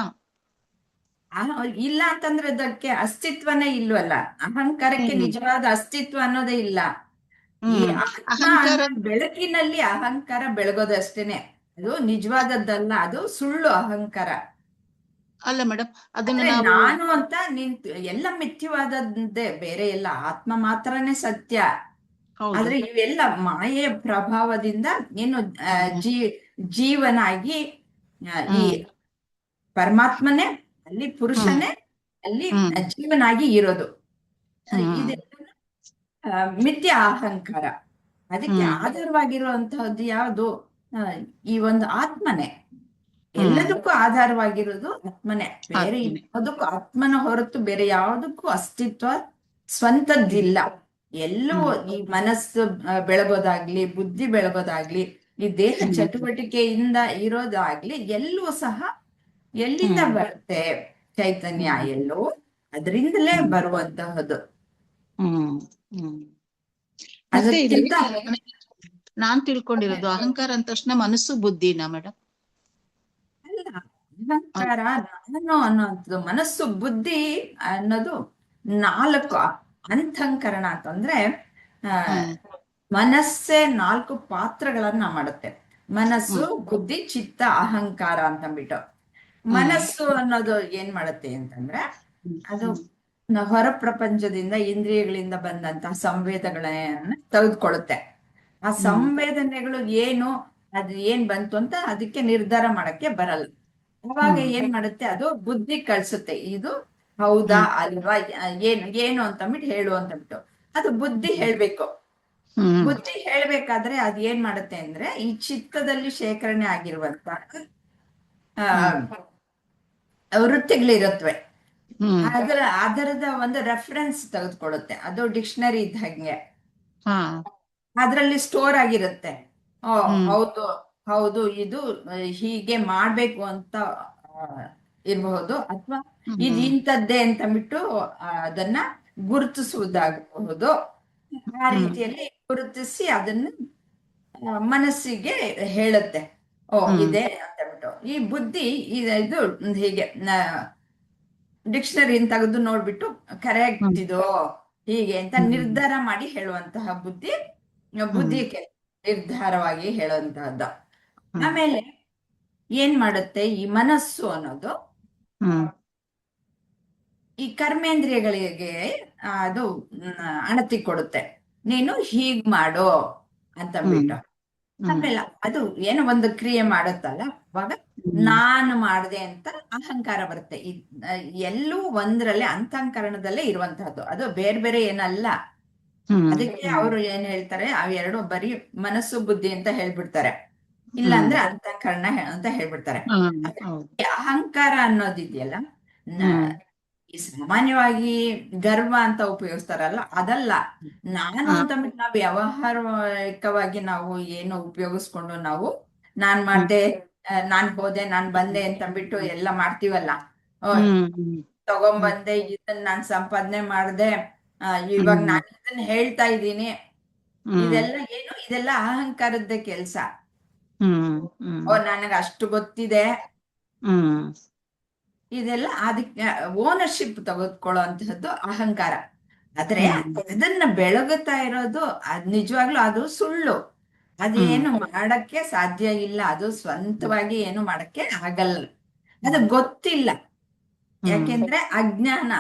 ಇಲ್ಲ ಅಂತಂದ್ರೆ ಅದಕ್ಕೆ ಅಸ್ತಿತ್ವನೇ ಇಲ್ವಲ್ಲ. ಅಹಂಕಾರಕ್ಕೆ ನಿಜವಾದ ಅಸ್ತಿತ್ವ ಅನ್ನೋದೇ ಇಲ್ಲ. ಈ ಆತ್ಮ ಬೆಳಕಿನಲ್ಲಿ ಅಹಂಕಾರ ಬೆಳಗೋದಷ್ಟೇನೆ, ಅದು ನಿಜವಾದದ್ದಲ್ಲ, ಅದು ಸುಳ್ಳು ಅಹಂಕಾರ. ಅಲ್ಲ ಮೇಡಮ್, ಅದನ್ನ ನಾನು ಅಂತ ನಿಂತು ಎಲ್ಲ ಮಿಥ್ಯವಾದದ್ದೇ, ಬೇರೆ ಎಲ್ಲ ಆತ್ಮ ಮಾತ್ರನೇ ಸತ್ಯ. ಆದ್ರೆ ಇವೆಲ್ಲ ಮಾಯೆಯ ಪ್ರಭಾವದಿಂದ ಏನು ಜೀವನಾಗಿ, ಈ ಪರಮಾತ್ಮನೇ ಅಲ್ಲಿ ಪುರುಷನೇ ಅಲ್ಲಿ ಜೀವನಾಗಿ ಇರೋದು. ಇದೆಲ್ಲ ಮಿಥ್ಯ ಅಹಂಕಾರ. ಅದಕ್ಕೆ ಆಧಾರವಾಗಿರುವಂತಹದ್ದು ಯಾವುದು? ಈ ಒಂದು ಆತ್ಮನೇ. ಎಲ್ಲದಕ್ಕೂ ಆಧಾರವಾಗಿರೋದು ಆತ್ಮನೇ. ಬೇರೆ ಯಾವುದಕ್ಕೂ, ಆತ್ಮನ ಹೊರತು ಬೇರೆ ಯಾವುದಕ್ಕೂ ಅಸ್ತಿತ್ವ ಸ್ವಂತದ್ದಿಲ್ಲ. ಎಲ್ಲವೂ ಈ ಮನಸ್ಸು ಬೆಳಗೋದಾಗ್ಲಿ, ಬುದ್ಧಿ ಬೆಳಗೋದಾಗ್ಲಿ, ಈ ದೇಹ ಚಟುವಟಿಕೆಯಿಂದ ಇರೋದಾಗ್ಲಿ, ಎಲ್ಲವೂ ಸಹ ಎಲ್ಲಿಂದ ಬರುತ್ತೆ? ಚೈತನ್ಯ ಎಲ್ಲವೂ ಅದರಿಂದಲೇ ಬರುವಂತಹದ್ದು. ಹ್ಮ್ ಮತ್ತೆ ಇಲ್ಲಿ ಅದಕ್ಕಿಂತ ನಾನ್ ತಿಳ್ಕೊಂಡಿರೋದು ಅಹಂಕಾರ ಅಂದ ತಕ್ಷಣ ಮನಸ್ಸು ಬುದ್ಧಿನಾ ಮೇಡಮ್? ಅಲ್ಲ, ಅಹಂಕಾರ ನಾನು ಅನ್ನೋದು ಮನಸ್ಸು ಬುದ್ಧಿ ಅನ್ನೋದು 4 ಅಂತಃಕರಣ ಅಂತಂದ್ರೆ ಆ ಮನಸ್ಸೇ 4 ಪಾತ್ರಗಳನ್ನ ಮಾಡುತ್ತೆ. ಮನಸ್ಸು, ಬುದ್ಧಿ, ಚಿತ್ತ, ಅಹಂಕಾರ ಅಂತಂದ್ಬಿಟ್ಟು. ಮನಸ್ಸು ಅನ್ನೋದು ಏನ್ ಮಾಡುತ್ತೆ ಅಂತಂದ್ರೆ ಅದು ಹೊರ ಪ್ರಪಂಚದಿಂದ ಇಂದ್ರಿಯಗಳಿಂದ ಬಂದಂತಹ ಸಂವೇದನೆಗಳನ್ನ ತೆಗೆದುಕೊಳ್ಳುತ್ತೆ. ಆ ಸಂವೇದನೆಗಳು ಏನು, ಅದು ಏನ್ ಬಂತು ಅಂತ ಅದಕ್ಕೆ ನಿರ್ಧಾರ ಮಾಡಕ್ಕೆ ಬರಲ್ಲ. ಅವಾಗ ಏನ್ ಮಾಡುತ್ತೆ, ಅದು ಬುದ್ಧಿ ಕಳ್ಸುತ್ತೆ, ಇದು ಹೌದಾ ಅಲ್ವಾ, ಏನು ಅಂತಂದ್ಬಿಟ್ಟು ಹೇಳು ಅಂತಂದ್ಬಿಟ್ಟು ಅದು ಬುದ್ಧಿ ಹೇಳ್ಬೇಕು. ಬುದ್ಧಿ ಹೇಳ್ಬೇಕಾದ್ರೆ ಅದ್ ಏನ್ ಮಾಡುತ್ತೆ ಅಂದ್ರೆ ಈ ಚಿತ್ತದಲ್ಲಿ ಶೇಖರಣೆ ಆಗಿರುವಂತ ವೃತ್ತಿಗಳಿರುತ್ತವೆ, ಅದರದ ಒಂದು ರೆಫರೆನ್ಸ್ ತೆಗೆದುಕೊಳ್ಳುತ್ತೆ. ಅದು ಡಿಕ್ಷನರಿ ಇದ್ದ ಹಾಗೆ ಅದ್ರಲ್ಲಿ ಸ್ಟೋರ್ ಆಗಿರುತ್ತೆ. ಹೌದು ಹೌದು ಇದು ಹೀಗೆ ಮಾಡ್ಬೇಕು ಅಂತ ಇರಬಹುದು, ಅಥವಾ ಇದು ಇಂಥದ್ದೇ ಅಂತಂದ್ಬಿಟ್ಟು ಅದನ್ನ ಗುರುತಿಸುವುದಾಗಬಹುದು. ಆ ರೀತಿಯಲ್ಲಿ ಗುರುತಿಸಿ ಅದನ್ನ ಮನಸ್ಸಿಗೆ ಹೇಳುತ್ತೆ, ಇದೆ ಅಂತಂದ್ಬಿಟ್ಟು. ಈ ಬುದ್ಧಿ ಇದು ಹೀಗೆ ಡಿಕ್ಷನರಿ ತೆಗೆದು ನೋಡ್ಬಿಟ್ಟು ಕರೆಕ್ಟ್ ಇದು ಹೀಗೆ ಅಂತ ನಿರ್ಧಾರ ಮಾಡಿ ಹೇಳುವಂತಹ ಬುದ್ಧಿ ನಿರ್ಧಾರವಾಗಿ ಹೇಳುವಂತಹದ್ದು. ಆಮೇಲೆ ಏನ್ ಮಾಡುತ್ತೆ ಈ ಮನಸ್ಸು ಅನ್ನೋದು ಈ ಕರ್ಮೇಂದ್ರಿಯಗಳಿಗೆ ಅದು ಅಣತಿ ಕೊಡುತ್ತೆ, ನೀನು ಹೀಗ್ ಮಾಡು ಅಂತಂದ್ಬಿಟ್ಟು. ಆಮೇಲೆ ಅದು ಏನೋ ಒಂದು ಕ್ರಿಯೆ ಮಾಡುತ್ತಲ್ಲ, ಅವಾಗ ನಾನು ಮಾಡಿದೆ ಅಂತ ಅಹಂಕಾರ ಬರುತ್ತೆ. ಎಲ್ಲೂ ಒಂದ್ರಲ್ಲೇ ಅಂತಃಕರಣದಲ್ಲೇ ಇರುವಂತಹದ್ದು, ಅದು ಬೇರೆ ಬೇರೆ ಏನಲ್ಲ. ಅದಕ್ಕೆ ಅವರು ಏನ್ ಹೇಳ್ತಾರೆ, ಅವೆರಡು ಬರೀ ಮನಸ್ಸು ಬುದ್ಧಿ ಅಂತ ಹೇಳ್ಬಿಡ್ತಾರೆ, ಇಲ್ಲ ಅಂದ್ರೆ ಅಂತಃಕರಣ ಅಂತ ಹೇಳ್ಬಿಡ್ತಾರೆ. ಅಹಂಕಾರ ಅನ್ನೋದಿದೆಯಲ್ಲ, ಸಾಮಾನ್ಯವಾಗಿ ಗರ್ವ ಅಂತ ಉಪಯೋಗಿಸ್ತಾರಲ್ಲ, ಅದಲ್ಲ. ನಾನು ಅಂತಂದ್ಬಿಟ್ಟು ನಾವು ವ್ಯವಹಾರಿಕವಾಗಿ ನಾವು ಏನು ಉಪಯೋಗಿಸ್ಕೊಂಡು ನಾವು ನಾನ್ ಮಾಡ್ದೆ, ನಾನ್ ಹೋದೆ, ನಾನ್ ಬಂದೆ ಅಂತಂದ್ಬಿಟ್ಟು ಎಲ್ಲ ಮಾಡ್ತೀವಲ್ಲ, ತಗೊಂಬಂದೆ, ಇದನ್ನ ನಾನ್ ಸಂಪಾದನೆ ಮಾಡ್ದೆ, ಇವಾಗ ನಾನು ಇದನ್ನ ಹೇಳ್ತಾ ಇದ್ದೀನಿ, ಇದೆಲ್ಲ ಏನು, ಇದೆಲ್ಲ ಅಹಂಕಾರದ್ದೇ ಕೆಲ್ಸ. ನನಗೆ ಅಷ್ಟು ಗೊತ್ತಿದೆ, ಇದೆಲ್ಲ ಅದಕ್ಕೆ ಓನರ್ಶಿಪ್ ತೆಗೆದುಕೊಳ್ಳೋ ಅಂತಹದ್ದು ಅಹಂಕಾರ. ಆದ್ರೆ ಅದನ್ನ ಬೆಳಗುತ್ತಾ ಇರೋದು ನಿಜವಾಗ್ಲೂ ಅದು ಸುಳ್ಳು. ಅದೇನು ಮಾಡಕ್ಕೆ ಸಾಧ್ಯ ಇಲ್ಲ, ಅದು ಸ್ವಂತವಾಗಿ ಏನು ಮಾಡಕ್ಕೆ ಆಗಲ್ಲ, ಅದು ಗೊತ್ತಿಲ್ಲ. ಯಾಕೆಂದ್ರೆ ಅಜ್ಞಾನ.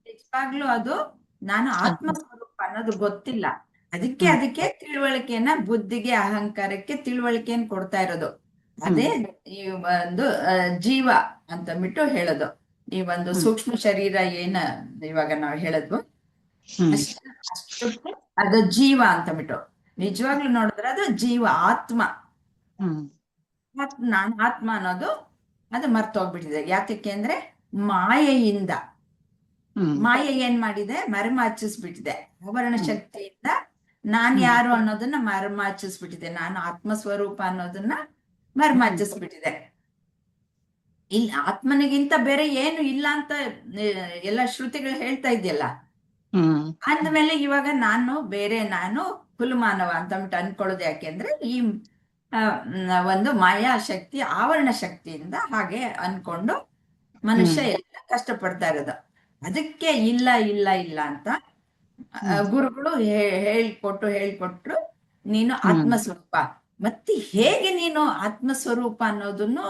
ನಿಜವಾಗ್ಲೂ ಅದು ನಾನು ಆತ್ಮಸ್ವರೂಪ ಅನ್ನೋದು ಗೊತ್ತಿಲ್ಲ. ಅದಕ್ಕೆ ತಿಳುವಳಿಕೆಯನ್ನ ಬುದ್ಧಿಗೆ ಅಹಂಕಾರಕ್ಕೆ ತಿಳುವಳಿಕೆಯನ್ನು ಕೊಡ್ತಾ ಇರೋದು. ಅದೇ ಈ ಒಂದು ಜೀವ ಅಂತಂದ್ಬಿಟ್ಟು ಹೇಳೋದು. ಈ ಒಂದು ಸೂಕ್ಷ್ಮ ಶರೀರ ಏನ ಇವಾಗ ನಾವು ಹೇಳದ್ವು ಅಷ್ಟು ಅದು ಜೀವ ಅಂತಂದ್ಬಿಟ್ಟು. ನಿಜವಾಗ್ಲೂ ನೋಡಿದ್ರೆ ಅದು ಜೀವ, ಆತ್ಮ. ನಾನು ಆತ್ಮ ಅನ್ನೋದು ಅದು ಮರ್ತೋಗ್ಬಿಟ್ಟಿದೆ. ಯಾತಕ್ಕೆ ಅಂದ್ರೆ ಮಾಯೆಯಿಂದ, ಮಾಯೆ ಏನ್ ಮಾಡಿದೆ, ಮರೆಮಾಚಿಸ್ಬಿಟ್ಟಿದೆ. ಆವರಣ ಶಕ್ತಿಯಿಂದ ನಾನ್ ಯಾರು ಅನ್ನೋದನ್ನ ಮರೆಮಾಚಿಸ್ಬಿಟ್ಟಿದೆ, ನಾನು ಆತ್ಮಸ್ವರೂಪ ಅನ್ನೋದನ್ನ ಮರೆಮಾಚಿಸ್ಬಿಟ್ಟಿದೆ. ಇಲ್ಲಿ ಆತ್ಮನಿಗಿಂತ ಬೇರೆ ಏನು ಇಲ್ಲ ಅಂತ ಎಲ್ಲ ಶ್ರುತಿಗಳು ಹೇಳ್ತಾ ಇದೆಯಲ್ಲ. ಅಂದ್ಮೇಲೆ ಇವಾಗ ನಾನು ಬೇರೆ, ನಾನು ಹುಲುಮಾನವ ಅಂತಂದ್ಬಿಟ್ಟು ಅನ್ಕೊಳ್ಳೋದು ಯಾಕೆಂದ್ರೆ ಈ ಒಂದು ಮಾಯಾ ಶಕ್ತಿ, ಆವರಣ ಶಕ್ತಿಯಿಂದ ಹಾಗೆ ಅನ್ಕೊಂಡು ಮನುಷ್ಯ ಎಲ್ಲ ಕಷ್ಟಪಡ್ತಾ ಇರೋದು. ಅದಕ್ಕೆ ಇಲ್ಲ ಇಲ್ಲ ಇಲ್ಲ ಅಂತ ಗುರುಗಳು ಹೇಳ್ಕೊಟ್ರು, ನೀನು ಆತ್ಮಸ್ವರೂಪ. ಮತ್ತೆ ಹೇಗೆ ನೀನು ಆತ್ಮಸ್ವರೂಪ ಅನ್ನೋದನ್ನು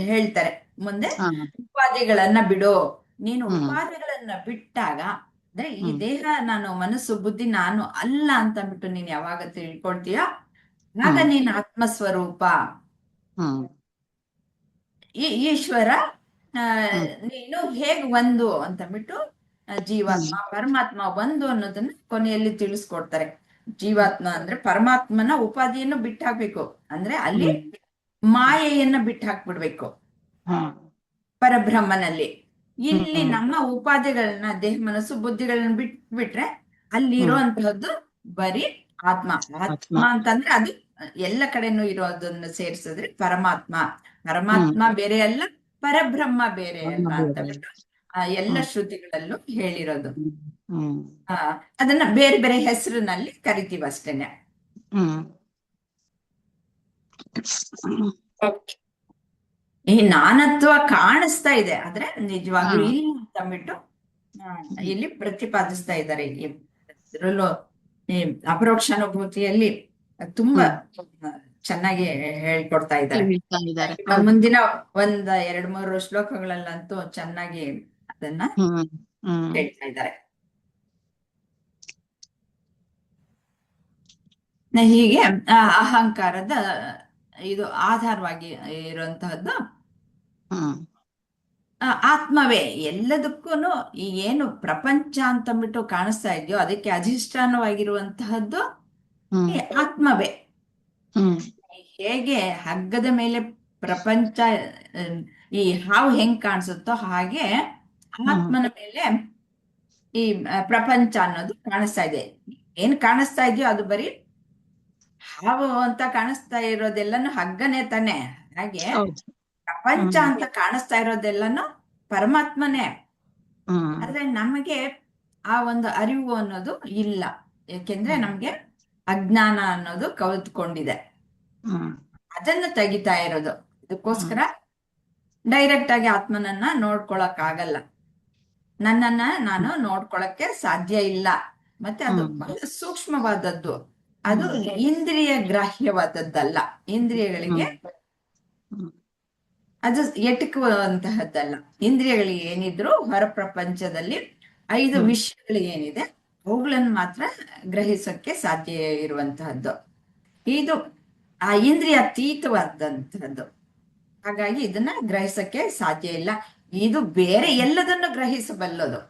ಹೇಳ್ತಾರೆ ಮುಂದೆ. ಉಪಾಧಿಗಳನ್ನ ಬಿಡು. ನೀನು ಉಪಾಧಿಗಳನ್ನ ಬಿಟ್ಟಾಗ, ಅಂದ್ರೆ ಈ ದೇಹ ನಾನು, ಮನಸ್ಸು ಬುದ್ಧಿ ನಾನು ಅಲ್ಲ ಅಂತಂದ್ಬಿಟ್ಟು ನೀನ್ ಯಾವಾಗ ತಿಳ್ಕೊಳ್ತೀಯ, ಆಗ ನೀನ್ ಆತ್ಮಸ್ವರೂಪ. ಈಶ್ವರ ನೀನು ಹೇಗ್ ಒಂದು ಅಂತಂದ್ಬಿಟ್ಟು ಜೀವಾತ್ಮ ಪರಮಾತ್ಮ ಒಂದು ಅನ್ನೋದನ್ನ ಕೊನೆಯಲ್ಲಿ ತಿಳಿಸ್ಕೊಡ್ತಾರೆ. ಜೀವಾತ್ಮ ಅಂದ್ರೆ ಪರಮಾತ್ಮನ ಉಪಾಧಿಯನ್ನು ಬಿಟ್ಟು ಹಾಕ್ಬೇಕು, ಅಂದ್ರೆ ಅಲ್ಲಿ ಮಾಯೆಯನ್ನ ಬಿಟ್ಟು ಹಾಕ್ಬಿಡ್ಬೇಕು ಪರಬ್ರಹ್ಮನಲ್ಲಿ. ಇಲ್ಲಿ ನಮ್ಮ ಉಪಾಧಿಗಳನ್ನ, ದೇಹ ಮನಸ್ಸು ಬುದ್ಧಿಗಳನ್ನ ಬಿಟ್ಬಿಟ್ರೆ ಅಲ್ಲಿ ಇರುವಂತಹದ್ದು ಬರೀ ಆತ್ಮ. ಆತ್ಮ ಅಂತಂದ್ರೆ ಅದು ಎಲ್ಲ ಕಡೆನೂ ಇರೋದನ್ನ ಸೇರಿಸಿದ್ರೆ ಪರಮಾತ್ಮ. ಪರಮಾತ್ಮ ಬೇರೆ ಅಲ್ಲ, ಪರಬ್ರಹ್ಮ ಬೇರೆ ಅಲ್ಲ ಅಂತ ಎಲ್ಲ ಶ್ರುತಿಗಳಲ್ಲೂ ಹೇಳಿರೋದು. ಹ್ಮ್ ಆ, ಅದನ್ನ ಬೇರೆ ಬೇರೆ ಹೆಸರಿನಲ್ಲಿ ಕರಿತೀವಿ ಅಷ್ಟೇನೆ. ಹ್ಮ್ ಈ ನಾನತ್ವ ಕಾಣಿಸ್ತಾ ಇದೆ, ಆದ್ರೆ ನಿಜವಾಗ್ಲೂ ಹಾ. ಇಲ್ಲ ಅಂತಂದ್ಬಿಟ್ಟು ಇಲ್ಲಿ ಪ್ರತಿಪಾದಿಸ್ತಾ ಇದ್ದಾರೆ. ಇದರಲ್ಲೂ ಈ ಅಪರೋಕ್ಷಾನುಭೂತಿಯಲ್ಲಿ ತುಂಬಾ ಚೆನ್ನಾಗಿ ಹೇಳ್ಕೊಡ್ತಾ ಇದ್ದಾರೆ. ಹೇಳ್ತಾ ಇದ್ದಾರೆ. ಮುಂದಿನ 2-3 ಶ್ಲೋಕಗಳಲ್ಲಂತೂ ಚೆನ್ನಾಗಿ ಅದನ್ನ ಹೇಳ್ತಾ ಇದ್ದಾರೆ. ಹೀಗೆ ಅಹಂಕಾರದ ಇದು ಆಧಾರವಾಗಿ ಇರುವಂತಹದ್ದು ಆತ್ಮವೇ. ಎಲ್ಲದಕ್ಕೂ ಈ ಏನು ಪ್ರಪಂಚ ಅಂತಂದ್ಬಿಟ್ಟು ಕಾಣಿಸ್ತಾ ಇದೆಯೋ ಅದಕ್ಕೆ ಅಧಿಷ್ಠಾನವಾಗಿರುವಂತಹದ್ದು ಈ ಆತ್ಮವೇ. ಹೇಗೆ ಹಗ್ಗದ ಮೇಲೆ ಪ್ರಪಂಚ, ಈ ಹಾವು ಹೆಂಗ್ ಕಾಣಿಸುತ್ತೋ ಹಾಗೆ ಆತ್ಮನ ಮೇಲೆ ಈ ಪ್ರಪಂಚ ಅನ್ನೋದು ಕಾಣಿಸ್ತಾ ಇದೆ. ಏನ್ ಕಾಣಿಸ್ತಾ ಇದೆಯೋ ಅದು ಬರೀ ಹಾವು ಅಂತ ಕಾಣಿಸ್ತಾ ಇರೋದೆಲ್ಲನು ಹಗ್ಗನೇ ತಾನೆ. ಹಾಗೆ ಪ್ರಪಂಚ ಅಂತ ಕಾಣಿಸ್ತಾ ಇರೋದೆಲ್ಲನು ಪರಮಾತ್ಮನೇ. ಆದ್ರೆ ನಮಗೆ ಆ ಒಂದು ಅರಿವು ಅನ್ನೋದು ಇಲ್ಲ, ಯಾಕೆಂದ್ರೆ ನಮ್ಗೆ ಅಜ್ಞಾನ ಅನ್ನೋದು ಕವಿದುಕೊಂಡಿದೆ. ಅದನ್ನು ತೆಗಿತಾ ಇರೋದು. ಇದಕ್ಕೋಸ್ಕರ ಡೈರೆಕ್ಟ್ ಆಗಿ ಆತ್ಮನನ್ನ ನೋಡ್ಕೊಳಕ್ ಆಗಲ್ಲ, ನನ್ನನ್ನ ನಾನು ನೋಡ್ಕೊಳಕ್ಕೆ ಸಾಧ್ಯ ಇಲ್ಲ. ಮತ್ತೆ ಅದು ಬಹಳ ಸೂಕ್ಷ್ಮವಾದದ್ದು, ಅದು ಇಂದ್ರಿಯ ಗ್ರಾಹ್ಯವಾದದ್ದಲ್ಲ, ಇಂದ್ರಿಯಗಳಿಗೆ ಅದು ಎಟುಕುವಂತಹದ್ದಲ್ಲ. ಇಂದ್ರಿಯಗಳಿಗೆ ಏನಿದ್ರು ಹೊರ ಪ್ರಪಂಚದಲ್ಲಿ 5 ವಿಷಯಗಳು ಏನಿದೆ ಅವುಗಳನ್ನು ಮಾತ್ರ ಗ್ರಹಿಸೋಕೆ ಸಾಧ್ಯ ಇರುವಂತಹದ್ದು. ಇದು ಆ ಇಂದ್ರಿಯ ಅತೀತವಾದಂತಹದ್ದು. ಹಾಗಾಗಿ ಇದನ್ನ ಗ್ರಹಿಸಕ್ಕೆ ಸಾಧ್ಯ ಇಲ್ಲ. ಇದು ಬೇರೆ ಎಲ್ಲದನ್ನು ಗ್ರಹಿಸಬಲ್ಲದು,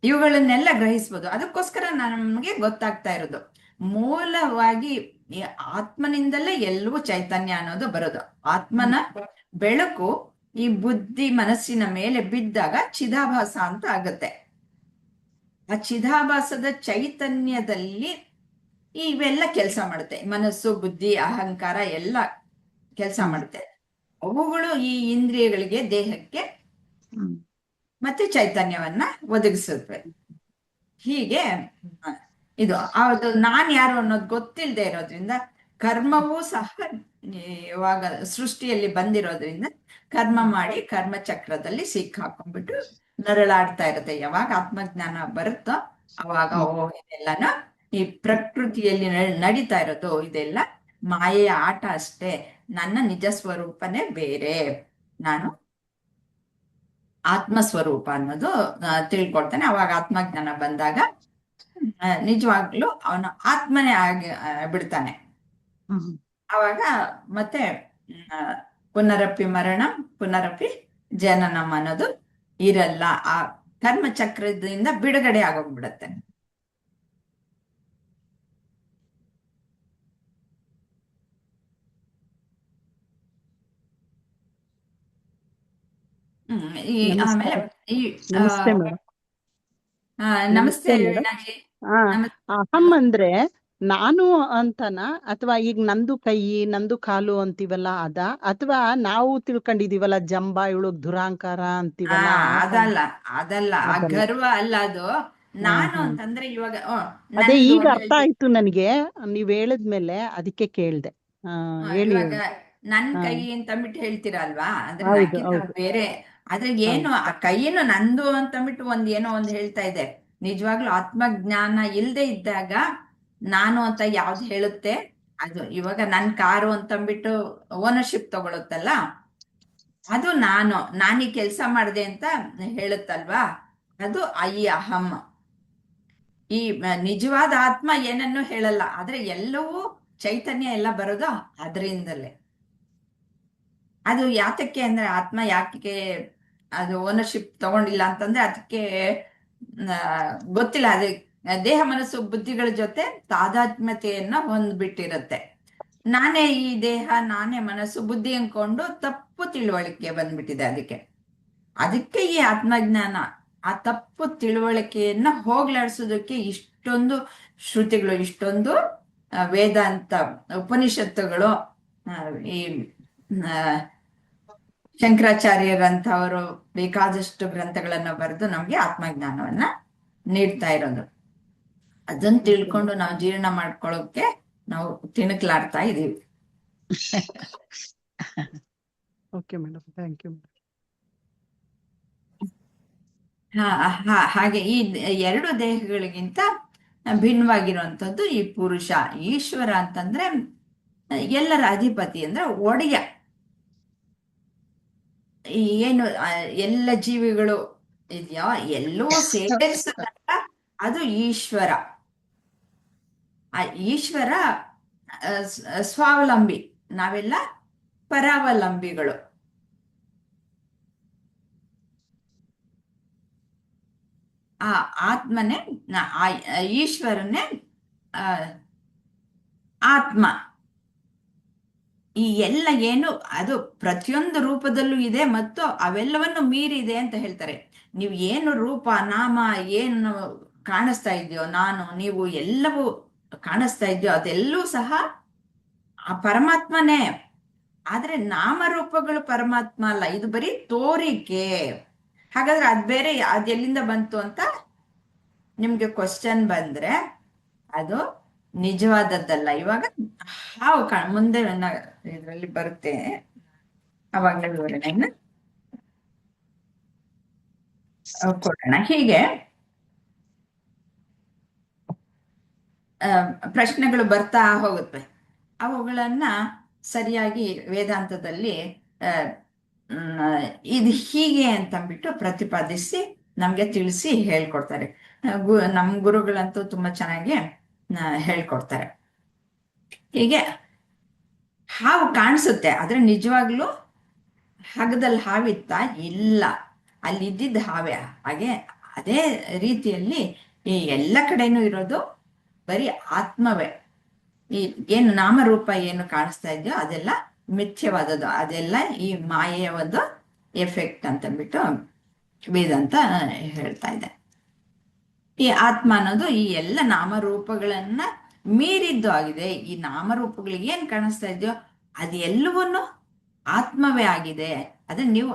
ಇವುಗಳನ್ನೆಲ್ಲ ಗ್ರಹಿಸಬಹುದು. ಅದಕ್ಕೋಸ್ಕರ ನಮಗೆ ಗೊತ್ತಾಗ್ತಾ ಇರೋದು ಮೂಲವಾಗಿ ಈ ಆತ್ಮನಿಂದಲೇ ಎಲ್ಲವೂ ಚೈತನ್ಯ ಅನ್ನೋದು ಬರೋದು. ಆತ್ಮನ ಬೆಳಕು ಈ ಬುದ್ಧಿ ಮನಸ್ಸಿನ ಮೇಲೆ ಬಿದ್ದಾಗ ಚಿದಾಭಾಸ ಅಂತ ಆಗತ್ತೆ. ಆ ಚಿದಾಭಾಸದ ಚೈತನ್ಯದಲ್ಲಿ ಇವೆಲ್ಲ ಕೆಲಸ ಮಾಡುತ್ತೆ. ಮನಸ್ಸು, ಬುದ್ಧಿ, ಅಹಂಕಾರ ಎಲ್ಲ ಕೆಲಸ ಮಾಡುತ್ತೆ. ಅವುಗಳು ಈ ಇಂದ್ರಿಯಗಳಿಗೆ, ದೇಹಕ್ಕೆ ಮತ್ತೆ ಚೈತನ್ಯವನ್ನ ಒದಗಿಸುತ್ತವೆ. ಹೀಗೆ ಇದು ಅದು ನಾನ್ ಯಾರು ಅನ್ನೋದು ಗೊತ್ತಿಲ್ಲದೆ ಇರೋದ್ರಿಂದ ಕರ್ಮವೂ ಸಹ ಇವಾಗ ಸೃಷ್ಟಿಯಲ್ಲಿ ಬಂದಿರೋದ್ರಿಂದ ಕರ್ಮ ಮಾಡಿ ಕರ್ಮ ಚಕ್ರದಲ್ಲಿ ಸಿಕ್ಕಾಕೊಂಡ್ಬಿಟ್ಟು ನರಳಾಡ್ತಾ ಇರುತ್ತೆ. ಯಾವಾಗ ಆತ್ಮಜ್ಞಾನ ಬರುತ್ತೋ ಅವಾಗ ಇದೆಲ್ಲನ ಈ ಪ್ರಕೃತಿಯಲ್ಲಿ ನಡೀತಾ ಇರೋದು ಇದೆಲ್ಲ ಮಾಯೆಯ ಆಟ ಅಷ್ಟೇ, ನನ್ನ ನಿಜ ಸ್ವರೂಪನೇ ಬೇರೆ, ನಾನು ಆತ್ಮಸ್ವರೂಪ ಅನ್ನೋದು ತಿಳ್ಕೊಳ್ತಾನೆ. ಅವಾಗ ಆತ್ಮಜ್ಞಾನ ಬಂದಾಗ ನಿಜವಾಗ್ಲೂ ಅವನು ಆತ್ಮನೇ ಆಗಿ ಬಿಡ್ತಾನೆ. ಅವಾಗ ಮತ್ತೆ ಪುನರಪಿ ಮರಣ ಪುನರಪಿ ಜನನಂ ಅನ್ನೋದು ಇರಲ್ಲ. ಆ ಕರ್ಮ ಚಕ್ರದಿಂದ ಬಿಡುಗಡೆ ಆಗೋಗ್ಬಿಡತ್ತೆ. ಈ ಆಮೇಲೆ ಈ ನಮಸ್ತೆ ವೀಣಾಜಿ. ಅಹಂ ಅಂದ್ರೆ ನಾನು ಅಂತನ, ಅಥವಾ ಈಗ ನಂದು ಕೈ ನಂದು ಕಾಲು ಅಂತೀವಲ್ಲ ಅದ, ಅಥವಾ ನಾವು ತಿಳ್ಕೊಂಡಿದೀವಲ್ಲ ಜಂಬ ಇವಳು ದುರಾಂಕಾರ ಅಂತೀವಲ್ಲ ಅದಲ್ಲ ಆ ಗರ್ವ ಅಲ್ಲ. ಅದು ನಾನು ಅಂತಂದ್ರೆ ಇವಾಗ ಅದೇ ಈಗ ಅರ್ಥ ಆಯ್ತು ನನಗೆ ನೀವ್ ಹೇಳಿದ್ಮೇಲೆ, ಅದಕ್ಕೆ ಕೇಳ್ದೆ. ಇವಾಗ ನನ್ ಕೈ ಅಂತಂದ್ಬಿಟ್ಟು ಹೇಳ್ತೀರಲ್ವಾ, ಅಂದ್ರೆ ಬೇರೆ ಆದ್ರೆ ಏನು ಆ ಕೈಯನ್ನು ನಂದು ಅಂತಂದ್ಬಿಟ್ಟು ಏನೋ ಒಂದ್ ಹೇಳ್ತಾ ಇದೆ. ನಿಜವಾಗ್ಲೂ ಆತ್ಮಜ್ಞಾನ ಇಲ್ದೆ ಇದ್ದಾಗ ನಾನು ಅಂತ ಯಾವ್ದು ಹೇಳುತ್ತೆ, ಅದು ಇವಾಗ ನನ್ ಕಾರು ಅಂತಂದ್ಬಿಟ್ಟು ಓನರ್ಶಿಪ್ ತಗೊಳುತ್ತಲ್ಲ, ಅದು ನಾನೀ ಕೆಲ್ಸ ಮಾಡ್ದೆ ಅಂತ ಹೇಳುತ್ತಲ್ವಾ, ಅದು ಈ ಅಹಂ. ಈ ನಿಜವಾದ ಆತ್ಮ ಏನನ್ನೂ ಹೇಳಲ್ಲ, ಆದ್ರೆ ಎಲ್ಲವೂ ಚೈತನ್ಯ ಎಲ್ಲ ಬರೋದು ಅದರಿಂದಲೇ. ಅದು ಯಾತಕ್ಕೆ ಅಂದ್ರೆ ಆತ್ಮ ಯಾಕೆ ಅದು ಓನರ್ಶಿಪ್ ತಗೊಂಡಿಲ್ಲ ಅಂತಂದ್ರೆ ಅದಕ್ಕೆ ಗೊತ್ತಿಲ್ಲ. ಅದು ದೇಹ ಮನಸ್ಸು ಬುದ್ಧಿಗಳ ಜೊತೆ ತಾದಾತ್ಮ್ಯತೆಯನ್ನ ಹೊಂದ್ಬಿಟ್ಟಿರತ್ತೆ. ನಾನೇ ಈ ದೇಹ, ನಾನೇ ಮನಸ್ಸು ಬುದ್ಧಿ ಅನ್ಕೊಂಡು ತಪ್ಪು ತಿಳುವಳಿಕೆ ಬಂದ್ಬಿಟ್ಟಿದೆ. ಅದಕ್ಕೆ ಈ ಆತ್ಮಜ್ಞಾನ ಆ ತಪ್ಪು ತಿಳುವಳಿಕೆಯನ್ನ ಹೋಗ್ಲಾಡ್ಸೋದಕ್ಕೆ ಇಷ್ಟೊಂದು ಶ್ರುತಿಗಳು, ಇಷ್ಟೊಂದು ವೇದಾಂತ ಉಪನಿಷತ್ತುಗಳು, ಈ ಶಂಕರಾಚಾರ್ಯರಂಥವರು ಬೇಕಾದಷ್ಟು ಗ್ರಂಥಗಳನ್ನ ಬರೆದು ನಮ್ಗೆ ಆತ್ಮಜ್ಞಾನವನ್ನ ನೀಡ್ತಾ ಇರೋದು. ಅದನ್ನ ತಿಳ್ಕೊಂಡು ನಾವು ಜೀರ್ಣ ಮಾಡ್ಕೊಳ್ಳೋಕೆ ನಾವು ತಿಣುಕ್ಲಾಡ್ತಾ ಇದೀವಿ. Okay madam, thank you. ಹಾಗೆ ಈ ಎರಡು ದೇಹಗಳಿಗಿಂತ ಭಿನ್ನವಾಗಿರುವಂಥದ್ದು ಈ ಪುರುಷ. ಈಶ್ವರ ಅಂತಂದ್ರೆ ಎಲ್ಲರ ಅಧಿಪತಿ, ಅಂದ್ರೆ ಒಡೆಯ. ಏನು ಎಲ್ಲ ಜೀವಿಗಳು ಇದೆಯೋ ಎಲ್ಲವೂ ಸೇರಿಸಿದಾಗ ಅದು ಈಶ್ವರ. ಆ ಈಶ್ವರ ಸ್ವಾವಲಂಬಿ, ನಾವೆಲ್ಲ ಪರಾವಲಂಬಿಗಳು. ಆ ಆತ್ಮನೇ, ಆ ಈಶ್ವರನೇ ಆತ್ಮ. ಈ ಎಲ್ಲ ಏನು ಅದು ಪ್ರತಿಯೊಂದು ರೂಪದಲ್ಲೂ ಇದೆ ಮತ್ತು ಅವೆಲ್ಲವನ್ನು ಮೀರಿದೆ ಅಂತ ಹೇಳ್ತಾರೆ. ನೀವು ಏನು ರೂಪ ನಾಮ ಏನು ಕಾಣಿಸ್ತಾ ಇದೆಯೋ, ನಾನು ನೀವು ಎಲ್ಲವೂ ಕಾಣಿಸ್ತಾ ಇದೆಯೋ ಅದೆಲ್ಲವೂ ಸಹ ಆ ಪರಮಾತ್ಮನೇ. ಆದ್ರೆ ನಾಮರೂಪಗಳು ಪರಮಾತ್ಮ ಅಲ್ಲ, ಇದು ಬರೀ ತೋರಿಕೆ. ಹಾಗಾದ್ರೆ ಅದ್ ಬೇರೆ, ಅದೆಲ್ಲಿಂದ ಬಂತು ಅಂತ ನಿಮ್ಗೆ ಕ್ವಶನ್ ಬಂದ್ರೆ ಅದು ನಿಜವಾದದ್ದಲ್ಲ. ಇವಾಗ ಹಾವು ಮುಂದೆ ಇದರಲ್ಲಿ ಬರುತ್ತೆ, ಅವಾಗಲೇ ವಿವರಣೆಯನ್ನ ಕೊಡೋಣ. ಹೀಗೆ ಪ್ರಶ್ನೆಗಳು ಬರ್ತಾ ಹೋಗುತ್ತೆ. ಅವುಗಳನ್ನ ಸರಿಯಾಗಿ ವೇದಾಂತದಲ್ಲಿ ಇದು ಹೀಗೆ ಅಂತಂದ್ಬಿಟ್ಟು ಪ್ರತಿಪಾದಿಸಿ ನಮ್ಗೆ ತಿಳಿಸಿ ಹೇಳ್ಕೊಡ್ತಾರೆ. ನಮ್ಮ ಗುರುಗಳಂತೂ ತುಂಬಾ ಚೆನ್ನಾಗಿ ಹೇಳ್ಕೊಡ್ತಾರೆ. ಹೀಗೆ ಹಾವು ಕಾಣಿಸುತ್ತೆ, ಆದ್ರೆ ನಿಜವಾಗ್ಲೂ ಹಗ್ಗದಲ್ಲಿ ಹಾವಿತ್ತ? ಇಲ್ಲ, ಅಲ್ಲಿ ಇದ್ದಿದ್ದ ಹಾವೇ. ಹಾಗೆ ಅದೇ ರೀತಿಯಲ್ಲಿ ಈ ಎಲ್ಲ ಕಡೆನೂ ಇರೋದು ಬರೀ ಆತ್ಮವೇ. ಈ ಏನು ನಾಮರೂಪ ಏನು ಕಾಣಿಸ್ತಾ ಇದೆಯೋ ಅದೆಲ್ಲ ಮಿಥ್ಯವಾದದ್ದು, ಅದೆಲ್ಲ ಈ ಮಾಯೆಯ ಒಂದು ಎಫೆಕ್ಟ್ ಅಂತಂದ್ಬಿಟ್ಟು ವೇದಾಂತ ಹೇಳ್ತಾ ಇದೆ. ಈ ಆತ್ಮ ಅನ್ನೋದು ಈ ಎಲ್ಲ ನಾಮರೂಪಗಳನ್ನ ಮೀರಿದ್ದು ಆಗಿದೆ. ಈ ನಾಮರೂಪಗಳಿಗೆ ಏನ್ ಕಾಣಿಸ್ತಾ ಇದೆಯೋ ಅದೆಲ್ಲವನ್ನು ಆತ್ಮವೇ ಆಗಿದೆ. ಅದೇ ನೀವು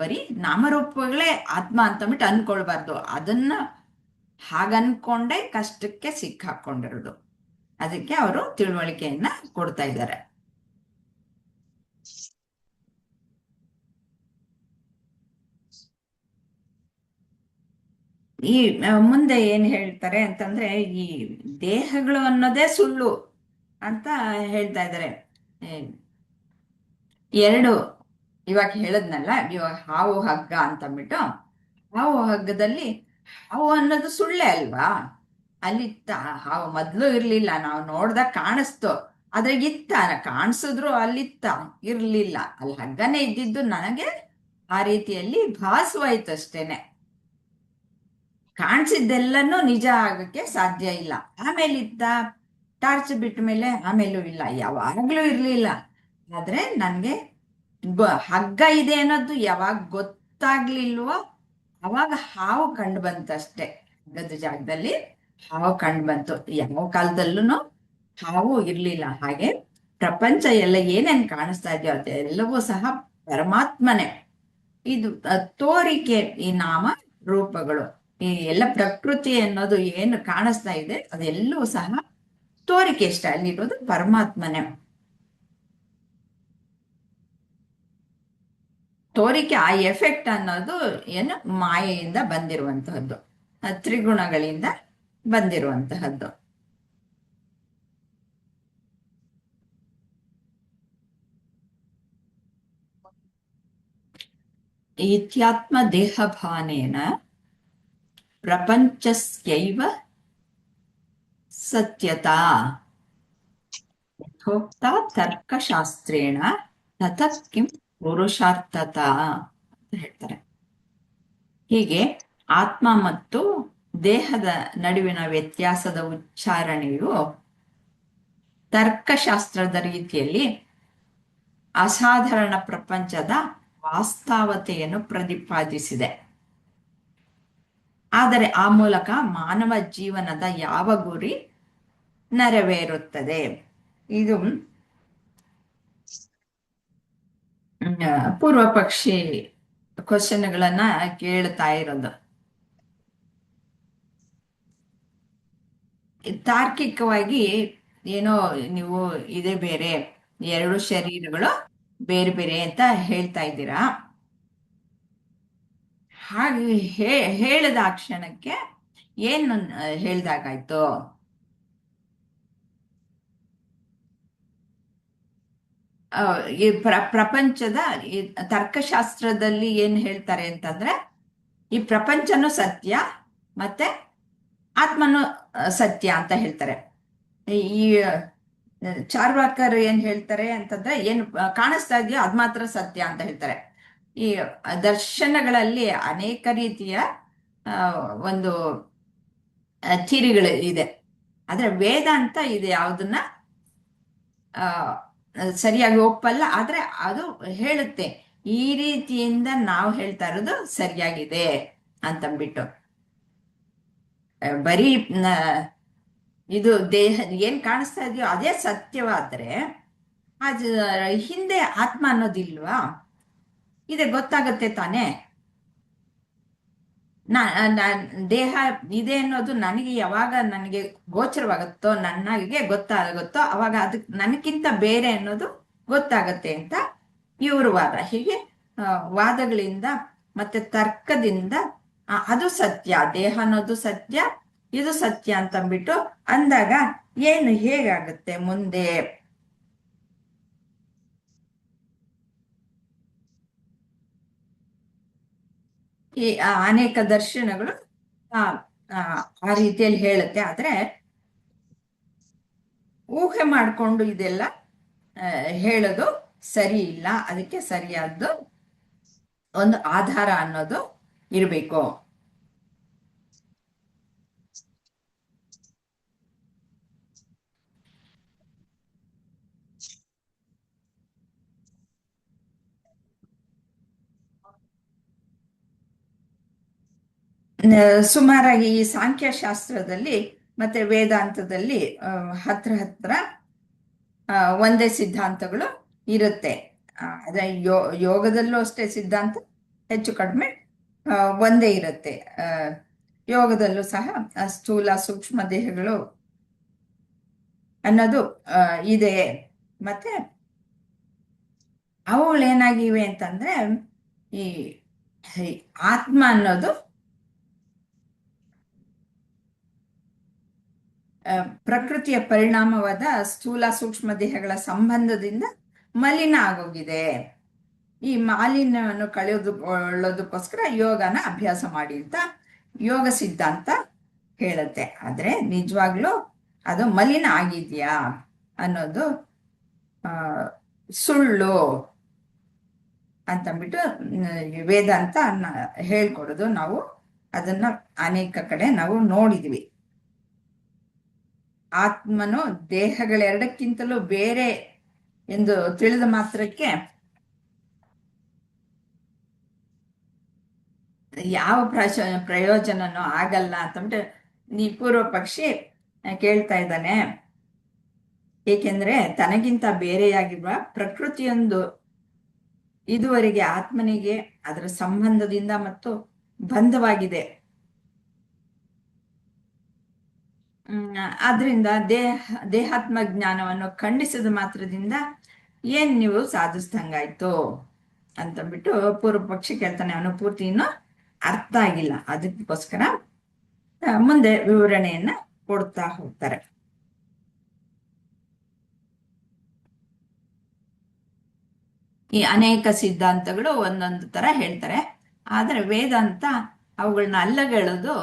ಬರೀ ನಾಮರೂಪಗಳೇ ಆತ್ಮ ಅಂತಂದ್ಬಿಟ್ಟು ಅನ್ಕೊಳ್ಬಾರ್ದು. ಅದನ್ನ ಹಾಗನ್ಕೊಂಡೇ ಕಷ್ಟಕ್ಕೆ ಸಿಕ್ಕಾಕೊಂಡಿರೋದು. ಅದಕ್ಕೆ ಅವರು ತಿಳುವಳಿಕೆಯನ್ನ ಕೊಡ್ತಾ ಇದ್ದಾರೆ. ಈ ಮುಂದೆ ಏನ್ ಹೇಳ್ತಾರೆ ಅಂತಂದ್ರೆ, ಈ ದೇಹಗಳು ಅನ್ನೋದೇ ಸುಳ್ಳು ಅಂತ ಹೇಳ್ತಾ ಇದ್ದಾರೆ. ಎರಡು ಇವಾಗ ಹೇಳದ್ನಲ್ಲ, ಇವಾಗ ಹಾವು ಹಗ್ಗ ಅಂತಂದ್ಬಿಟ್ಟು, ಹಾವು ಹಗ್ಗದಲ್ಲಿ ಹಾವು ಅನ್ನೋದು ಸುಳ್ಳೆ ಅಲ್ವಾ? ಅಲ್ಲಿತ್ತ ಹಾವು ಮೊದ್ಲು ಇರ್ಲಿಲ್ಲ, ನಾವು ನೋಡ್ದಾಗ ಕಾಣಿಸ್ತು, ಅದ್ರಾಗ ಇತ್ತ, ಕಾಣಿಸಿದ್ರು ಅಲ್ಲಿತ್ತ, ಇರ್ಲಿಲ್ಲ. ಅಲ್ಲಿ ಹಗ್ಗನೇ ಇದ್ದಿದ್ದು ನನಗೆ ಆ ರೀತಿಯಲ್ಲಿ ಭಾಸವಾಯ್ತು ಅಷ್ಟೇನೆ. ಕಾಣಿಸಿದ್ದೆಲ್ಲನೂ ನಿಜ ಆಗಕ್ಕೆ ಸಾಧ್ಯ ಇಲ್ಲ. ಆಮೇಲೆ ಇತ್ತ, ಟಾರ್ಚ್ ಬಿಟ್ಟ ಮೇಲೆ ಆಮೇಲೂ ಇಲ್ಲ, ಯಾವಾಗ್ಲೂ ಇರ್ಲಿಲ್ಲ. ಆದ್ರೆ ನನ್ಗೆ ಹಗ್ಗ ಇದೆ ಅನ್ನೋದು ಯಾವಾಗ ಗೊತ್ತಾಗ್ಲಿಲ್ವೋ ಅವಾಗ ಹಾವು ಕಂಡು ಬಂತಷ್ಟೆ. ಹಗ್ಗದ ಜಾಗದಲ್ಲಿ ಹಾವು ಕಂಡು ಬಂತು. ಯಾವ ಕಾಲದಲ್ಲೂ ಹಾವು ಇರ್ಲಿಲ್ಲ. ಹಾಗೆ ಪ್ರಪಂಚ ಎಲ್ಲ ಏನೇನ್ ಕಾಣಿಸ್ತಾ ಇದೆಯೋ ಅದೆಲ್ಲವೂ ಸಹ ಪರಮಾತ್ಮನೇ. ಇದು ತೋರಿಕೆ, ಈ ನಾಮ ರೂಪಗಳು, ಈ ಎಲ್ಲ ಪ್ರಕೃತಿ ಅನ್ನೋದು ಏನು ಕಾಣಿಸ್ತಾ ಇದೆ ಅದೆಲ್ಲವೂ ಸಹ ತೋರಿಕೆ ಇಷ್ಟ. ಅಲ್ಲಿರೋದು ಪರಮಾತ್ಮನೇ. ತೋರಿಕೆ, ಆ ಎಫೆಕ್ಟ್ ಅನ್ನೋದು ಏನು ಮಾಯೆಯಿಂದ ಬಂದಿರುವಂತಹದ್ದು, ತ್ರಿಗುಣಗಳಿಂದ ಬಂದಿರುವಂತಹದ್ದು. ಇತ್ಯಾತ್ಮ ದೇಹಭಾನೇನ ಪ್ರಪಂಚಸ್ಯೈವ ಸತ್ಯತಾ ಯಥೋಕ್ತ ತರ್ಕಶಾಸ್ತ್ರೇಣ ತತಃ ಕಿಂ ಪುರುಷಾರ್ಥತಾ ಅಂತ ಹೇಳ್ತಾರೆ. ಹೀಗೆ ಆತ್ಮ ಮತ್ತು ದೇಹದ ನಡುವಿನ ವ್ಯತ್ಯಾಸದ ಉಚ್ಚಾರಣೆಯು ತರ್ಕಶಾಸ್ತ್ರದ ರೀತಿಯಲ್ಲಿ ಅಸಾಧಾರಣ ಪ್ರಪಂಚದ ವಾಸ್ತವತೆಯನ್ನು ಪ್ರತಿಪಾದಿಸಿದೆ. ಆದರೆ ಆ ಮೂಲಕ ಮಾನವ ಜೀವನದ ಯಾವ ಗುರಿ ನೆರವೇರುತ್ತದೆ? ಇದು ಪೂರ್ವ ಪಕ್ಷಿ ಕ್ವಶನ್ಗಳನ್ನ ಕೇಳ್ತಾ ಇರೋದು. ತಾರ್ಕಿಕವಾಗಿ ಏನೋ ನೀವು ಇದೇ ಬೇರೆ, ಎರಡು ಶರೀರಗಳು ಬೇರೆ ಬೇರೆ ಅಂತ ಹೇಳ್ತಾ ಇದ್ದೀರಾ. ಹಾಗೆ ಹೇಳಿದ ಆ ಕ್ಷಣಕ್ಕೆ ಏನು ಹೇಳ್ದಾಗಾಯ್ತು? ಈ ಪ್ರಪಂಚದ ಈ ತರ್ಕಶಾಸ್ತ್ರದಲ್ಲಿ ಏನ್ ಹೇಳ್ತಾರೆ ಅಂತಂದ್ರೆ, ಈ ಪ್ರಪಂಚನೂ ಸತ್ಯ ಮತ್ತೆ ಆತ್ಮನು ಸತ್ಯ ಅಂತ ಹೇಳ್ತಾರೆ. ಈ ಚಾರ್ವಾಕರ್ ಏನ್ ಹೇಳ್ತಾರೆ ಅಂತಂದ್ರೆ, ಏನು ಕಾಣಿಸ್ತಾ ಇದೆಯೋ ಅದ್ ಮಾತ್ರ ಸತ್ಯ ಅಂತ ಹೇಳ್ತಾರೆ. ಈ ದರ್ಶನಗಳಲ್ಲಿ ಅನೇಕ ರೀತಿಯ ಒಂದು ಥಿರಿಗಳು ಇದೆ. ಆದ್ರೆ ವೇದಾಂತ ಇದು ಯಾವುದನ್ನ ಸರಿಯಾಗಿ ಒಪ್ಪಲ್ಲ. ಆದ್ರೆ ಅದು ಹೇಳುತ್ತೆ ಈ ರೀತಿಯಿಂದ ನಾವು ಹೇಳ್ತಾ ಇರೋದು ಸರಿಯಾಗಿದೆ ಅಂತಂದ್ಬಿಟ್ಟು. ಬರೀ ಇದು ದೇಹ ಏನ್ ಕಾಣಿಸ್ತಾ ಇದೆಯೋ ಅದೇ ಸತ್ಯವಾದ್ರೆ ಅದು ಹಿಂದೆ ಆತ್ಮ ಅನ್ನೋದಿಲ್ವಾ? ಇದೆ ಗೊತ್ತಾಗತ್ತೆ ತಾನೇ. ದೇಹ ಇದೆ ಅನ್ನೋದು ನನಗೆ ಯಾವಾಗ ನನಗೆ ಗೋಚರವಾಗುತ್ತೋ, ನನಗೆ ಗೊತ್ತಾಗುತ್ತೋ ಅವಾಗ ಅದಕ್ಕೆ ನನಗಿಂತ ಬೇರೆ ಅನ್ನೋದು ಗೊತ್ತಾಗತ್ತೆ ಅಂತ ಇವ್ರ ವಾದ. ಹೀಗೆ ವಾದಗಳಿಂದ ಮತ್ತೆ ತರ್ಕದಿಂದ ಅದು ಸತ್ಯ, ದೇಹ ಅನ್ನೋದು ಸತ್ಯ, ಇದು ಸತ್ಯ ಅಂತಂದ್ಬಿಟ್ಟು ಅಂದಾಗ ಏನು ಹೇಗಾಗತ್ತೆ ಮುಂದೆ? ಈ ಅನೇಕ ದರ್ಶನಗಳು ಆ ರೀತಿಯಲ್ಲಿ ಹೇಳುತ್ತೆ. ಆದ್ರೆ ಊಹೆ ಮಾಡಿಕೊಂಡು ಇದೆಲ್ಲ ಹೇಳೋದು ಸರಿ ಇಲ್ಲ. ಅದಕ್ಕೆ ಸರಿಯಾದ್ದು ಒಂದು ಆಧಾರ ಅನ್ನೋದು ಇರಬೇಕು. ಸುಮಾರಾಗಿ ಈ ಸಾಂಖ್ಯಶಾಸ್ತ್ರದಲ್ಲಿ ಮತ್ತೆ ವೇದಾಂತದಲ್ಲಿ ಹತ್ರ ಒಂದೇ ಸಿದ್ಧಾಂತಗಳು ಇರುತ್ತೆ. ಅದೇ ಯೋಗದಲ್ಲೂ ಅಷ್ಟೇ ಸಿದ್ಧಾಂತ ಹೆಚ್ಚು ಕಡಿಮೆ ಒಂದೇ ಇರುತ್ತೆ. ಯೋಗದಲ್ಲೂ ಸಹ ಸ್ಥೂಲ ಸೂಕ್ಷ್ಮ ದೇಹಗಳು ಅನ್ನೋದು ಇದೆ. ಮತ್ತೆ ಅವುಗಳೇನಾಗಿವೆ ಅಂತಂದ್ರೆ, ಈ ಆತ್ಮ ಅನ್ನೋದು ಪ್ರಕೃತಿಯ ಪರಿಣಾಮವಾದ ಸ್ಥೂಲ ಸೂಕ್ಷ್ಮ ದೇಹಗಳ ಸಂಬಂಧದಿಂದ ಮಲಿನ ಆಗೋಗಿದೆ. ಈ ಮಾಲಿನ್ಯವನ್ನು ಕಳೆಯೋದಕ್ಕೋಸ್ಕರ ಯೋಗನ ಅಭ್ಯಾಸ ಮಾಡಿ ಅಂತ ಯೋಗ ಸಿದ್ಧಾಂತ ಹೇಳುತ್ತೆ. ಆದ್ರೆ ನಿಜವಾಗ್ಲೂ ಅದು ಮಲಿನ ಆಗಿದ್ಯಾ ಅನ್ನೋದು ಸುಳ್ಳು ಅಂತಂದ್ಬಿಟ್ಟು ವೇದಾಂತ ಹೇಳ್ಕೊಡೋದು ನಾವು ಅದನ್ನ ಅನೇಕ ಕಡೆ ನಾವು ನೋಡಿದ್ವಿ. ಆತ್ಮನು ದೇಹಗಳೆರಡಕ್ಕಿಂತಲೂ ಬೇರೆ ಎಂದು ತಿಳಿದ ಮಾತ್ರಕ್ಕೆ ಯಾವ ಪ್ರಯೋಜನನೂ ಆಗಲ್ಲ ಅಂತಂದ್ಬಿಟ್ಟು ನೀ ಪೂರ್ವ ಪಕ್ಷಿ ಕೇಳ್ತಾ ಇದ್ದಾನೆ. ಏಕೆಂದ್ರೆ ತನಗಿಂತ ಬೇರೆಯಾಗಿರುವ ಪ್ರಕೃತಿಯೊಂದು ಇದುವರೆಗೆ ಆತ್ಮನಿಗೆ ಅದರ ಸಂಬಂಧದಿಂದ ಮತ್ತು ಬಂಧವಾಗಿದೆ. ಆದ್ರಿಂದ ದೇಹಾತ್ಮ ಜ್ಞಾನವನ್ನು ಖಂಡಿಸಿದ ಮಾತ್ರದಿಂದ ಏನ್ ನೀವು ಸಾಧಿಸ್ದಂಗಾಯ್ತು ಅಂತಂದ್ಬಿಟ್ಟು ಪೂರ್ವ ಪಕ್ಷಿ ಕೇಳ್ತಾನೆ. ಅವನು ಪೂರ್ತಿ ಇನ್ನೂ ಅರ್ಥ ಆಗಿಲ್ಲ. ಅದಕ್ಕೋಸ್ಕರ ಮುಂದೆ ವಿವರಣೆಯನ್ನ ಕೊಡ್ತಾ ಹೋಗ್ತಾರೆ. ಈ ಅನೇಕ ಸಿದ್ಧಾಂತಗಳು ಒಂದೊಂದು ತರ ಹೇಳ್ತಾರೆ. ಆದ್ರೆ ವೇದಾಂತ ಅವುಗಳನ್ನ ಅಲ್ಲಗೆಳೋದು